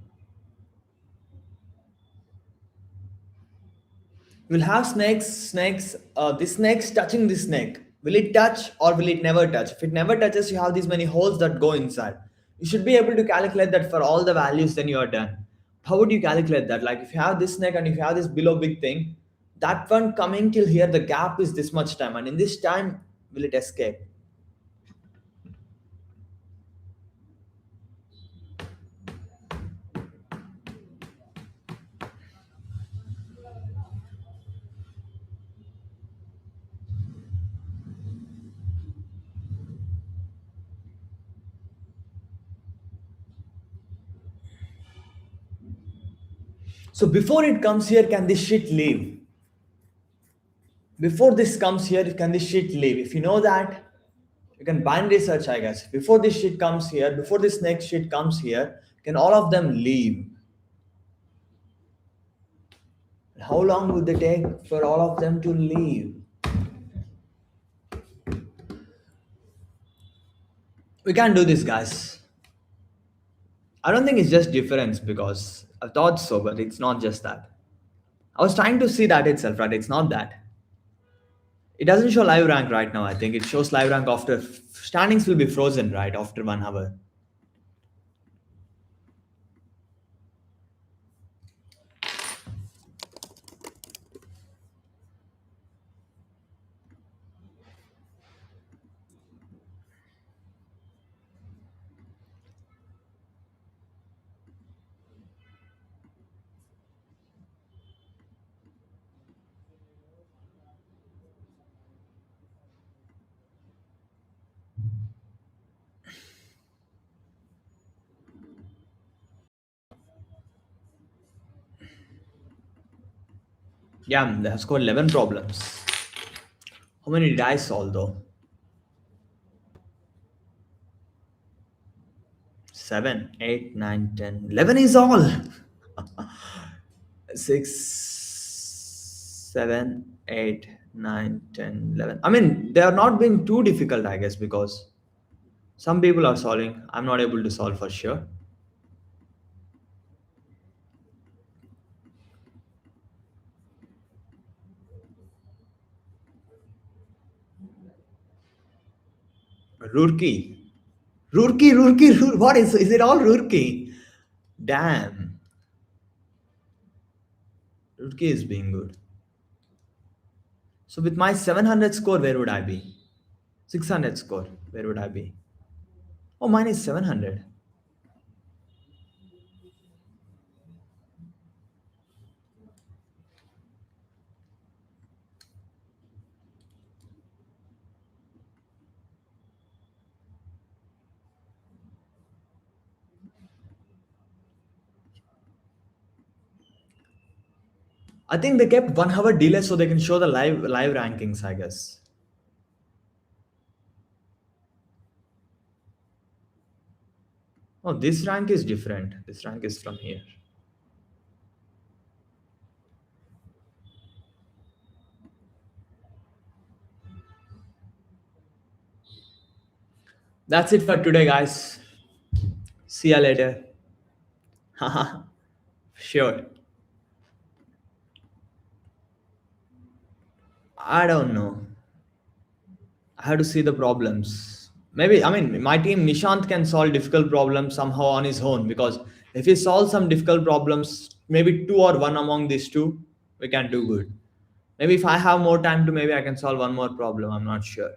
We'll have snakes, this snake's touching this snake. Will it touch or will it never touch? If it never touches, you have these many holes that go inside. You should be able to calculate that for all the values, then you are done. How would you calculate that? Like if you have this snake and if you have this below big thing, that one coming till here, the gap is this much time. And in this time, will it escape? So before it comes here, can this shit leave? Before this comes here, can this shit leave? If you know that, you can binary search, I guess. Before this shit comes here, before this next shit comes here, can all of them leave? How long would they take for all of them to leave? We can't do this, guys. I don't think it's just difference because I thought so, but it's not just that. I was trying to see that itself, right? It's not that. It doesn't show live rank right now, I think. It shows live rank after standings will be frozen, right? After 1 hour. Yeah, they have scored 11 problems. How many did I solve though? 7, 8, 9, 10, 11 is all. 6, 7, 8, 9, 10, 11. I mean, they are not being too difficult, I guess, because some people are solving. I'm not able to solve for sure. Roorkee. What is it all Roorkee? Damn. Roorkee is being good. So with my 700 score, where would I be? 600 score, where would I be? Oh, mine is 700. I think they kept 1 hour delay so they can show the live rankings, I guess. Oh, this rank is different. This rank is from here. That's it for today, guys. See ya later. Haha. Sure. I don't know. I have to see the problems. Maybe, I mean, my team, Nishant, can solve difficult problems somehow on his own, because if he solves some difficult problems, maybe two or one among these two, we can do good. Maybe if I have more time to, maybe I can solve one more problem. I'm not sure.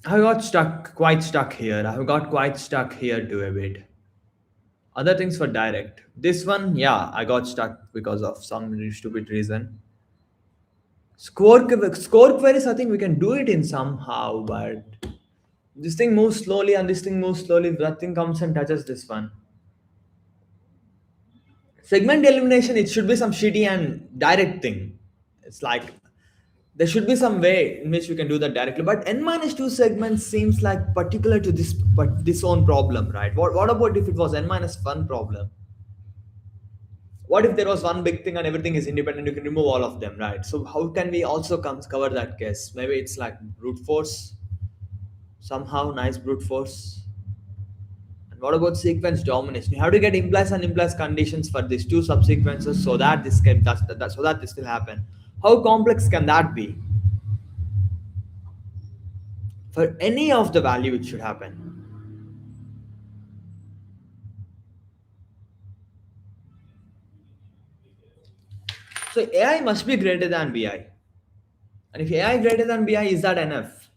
I got stuck, quite stuck here. I have got quite stuck here too a bit. Other things were direct. This one, yeah, I got stuck because of some stupid reason. Score queries, I think we can do it in somehow, but this thing moves slowly and this thing moves slowly. That thing comes and touches this one. Segment elimination, it should be some shitty and direct thing. It's like there should be some way in which we can do that directly. But n minus two segments seems like particular to this, but this own problem, right? What about if it was n minus one problem? What if there was one big thing and everything is independent? You can remove all of them, right? So how can we also cover that case? Maybe it's like brute force somehow. Nice brute force. And what about sequence domination? You have to get implies and implies conditions for these two subsequences so that this can so that this will happen. How complex can that be? For any of the value it should happen. So AI must be greater than BI. And if AI greater than BI, is that enough?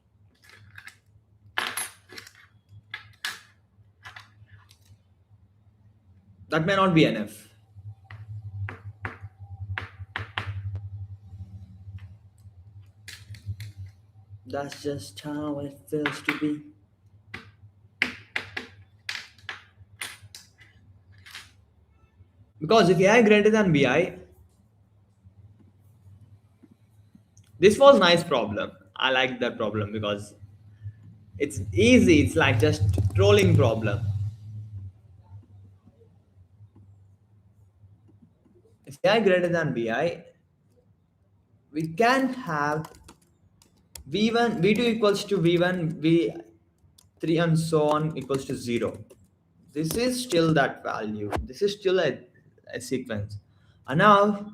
That may not be enough. That's just how it feels to be. Because if AI greater than BI, this was nice problem. I like that problem because it's easy. It's like just trolling problem. If AI greater than BI, we can't have V1, V2 equals to V1, V3 and so on equals to 0. This is still that value. This is still a sequence. And now,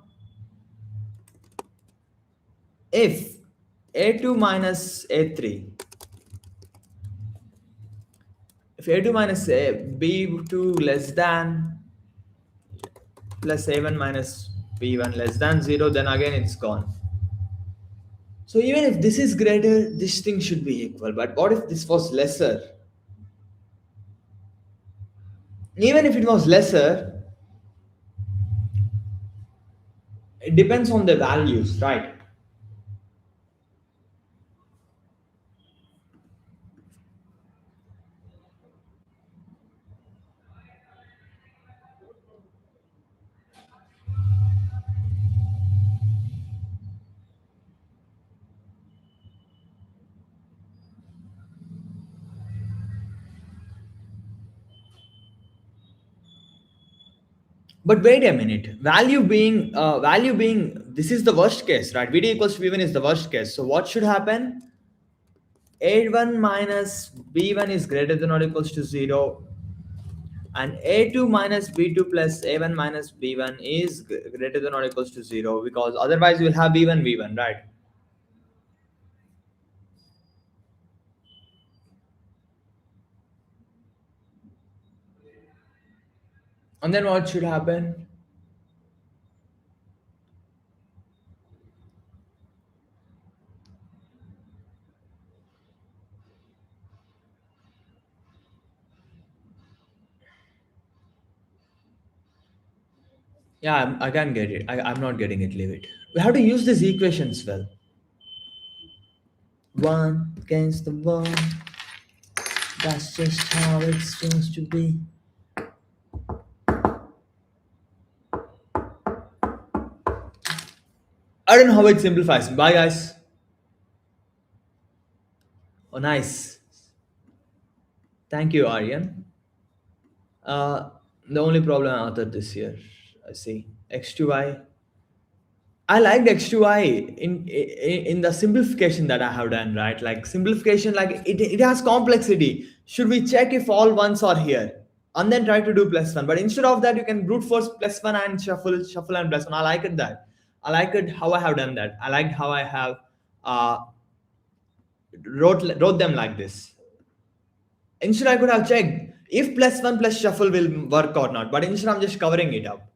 if A2 minus A3, if A2 minus B2 less than plus A1 minus B1 less than 0, then again it's gone. So even if this is greater, this thing should be equal. But what if this was lesser? Even if it was lesser, it depends on the values, right? But wait a minute. Value being this is the worst case, right? VD equals to V1 is the worst case. So what should happen? A1 minus B1 is greater than or equals to 0, and A2 minus B2 plus A1 minus B1 is greater than or equals to 0, because otherwise you will have B1 V1, right? And then what should happen? Yeah, I can't get it. I'm not getting it. Leave it. We have to use these equations well. One against the one. That's just how it's supposed to be. I don't know how it simplifies. Bye, guys. Oh, nice. Thank you, Aryan. Uh, the only problem I authored this year, I see X2I. I liked X2I in the simplification that I have done, right? Like simplification, like it has complexity. Should we check if all ones are here and then try to do plus one? But instead of that, you can brute force plus one and shuffle and plus one. I like it that. I like it how I have done that. I liked how I have uh, wrote them like this. Instead, I could have checked if plus one plus shuffle will work or not. But instead, I'm just covering it up.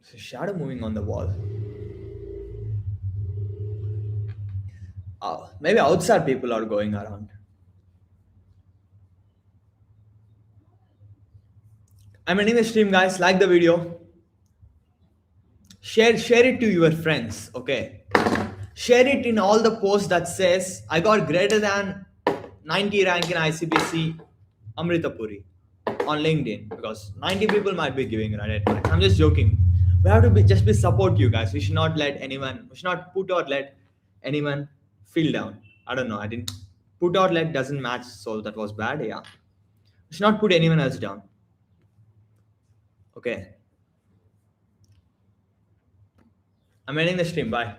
So shadow moving on the wall. Maybe outside people are going around. I'm ending the stream, guys. Like the video. Share it to your friends. Okay. Share it in all the posts that says I got greater than 90 rank in ICPC Amritapuri on LinkedIn, because 90 people might be giving right. I'm just joking. We have to be support you guys. We should not let anyone. We should not put or let anyone feel down. I don't know. I didn't put or let doesn't match, so that was bad. Yeah. We should not put anyone else down. Okay. I'm ending the stream. Bye.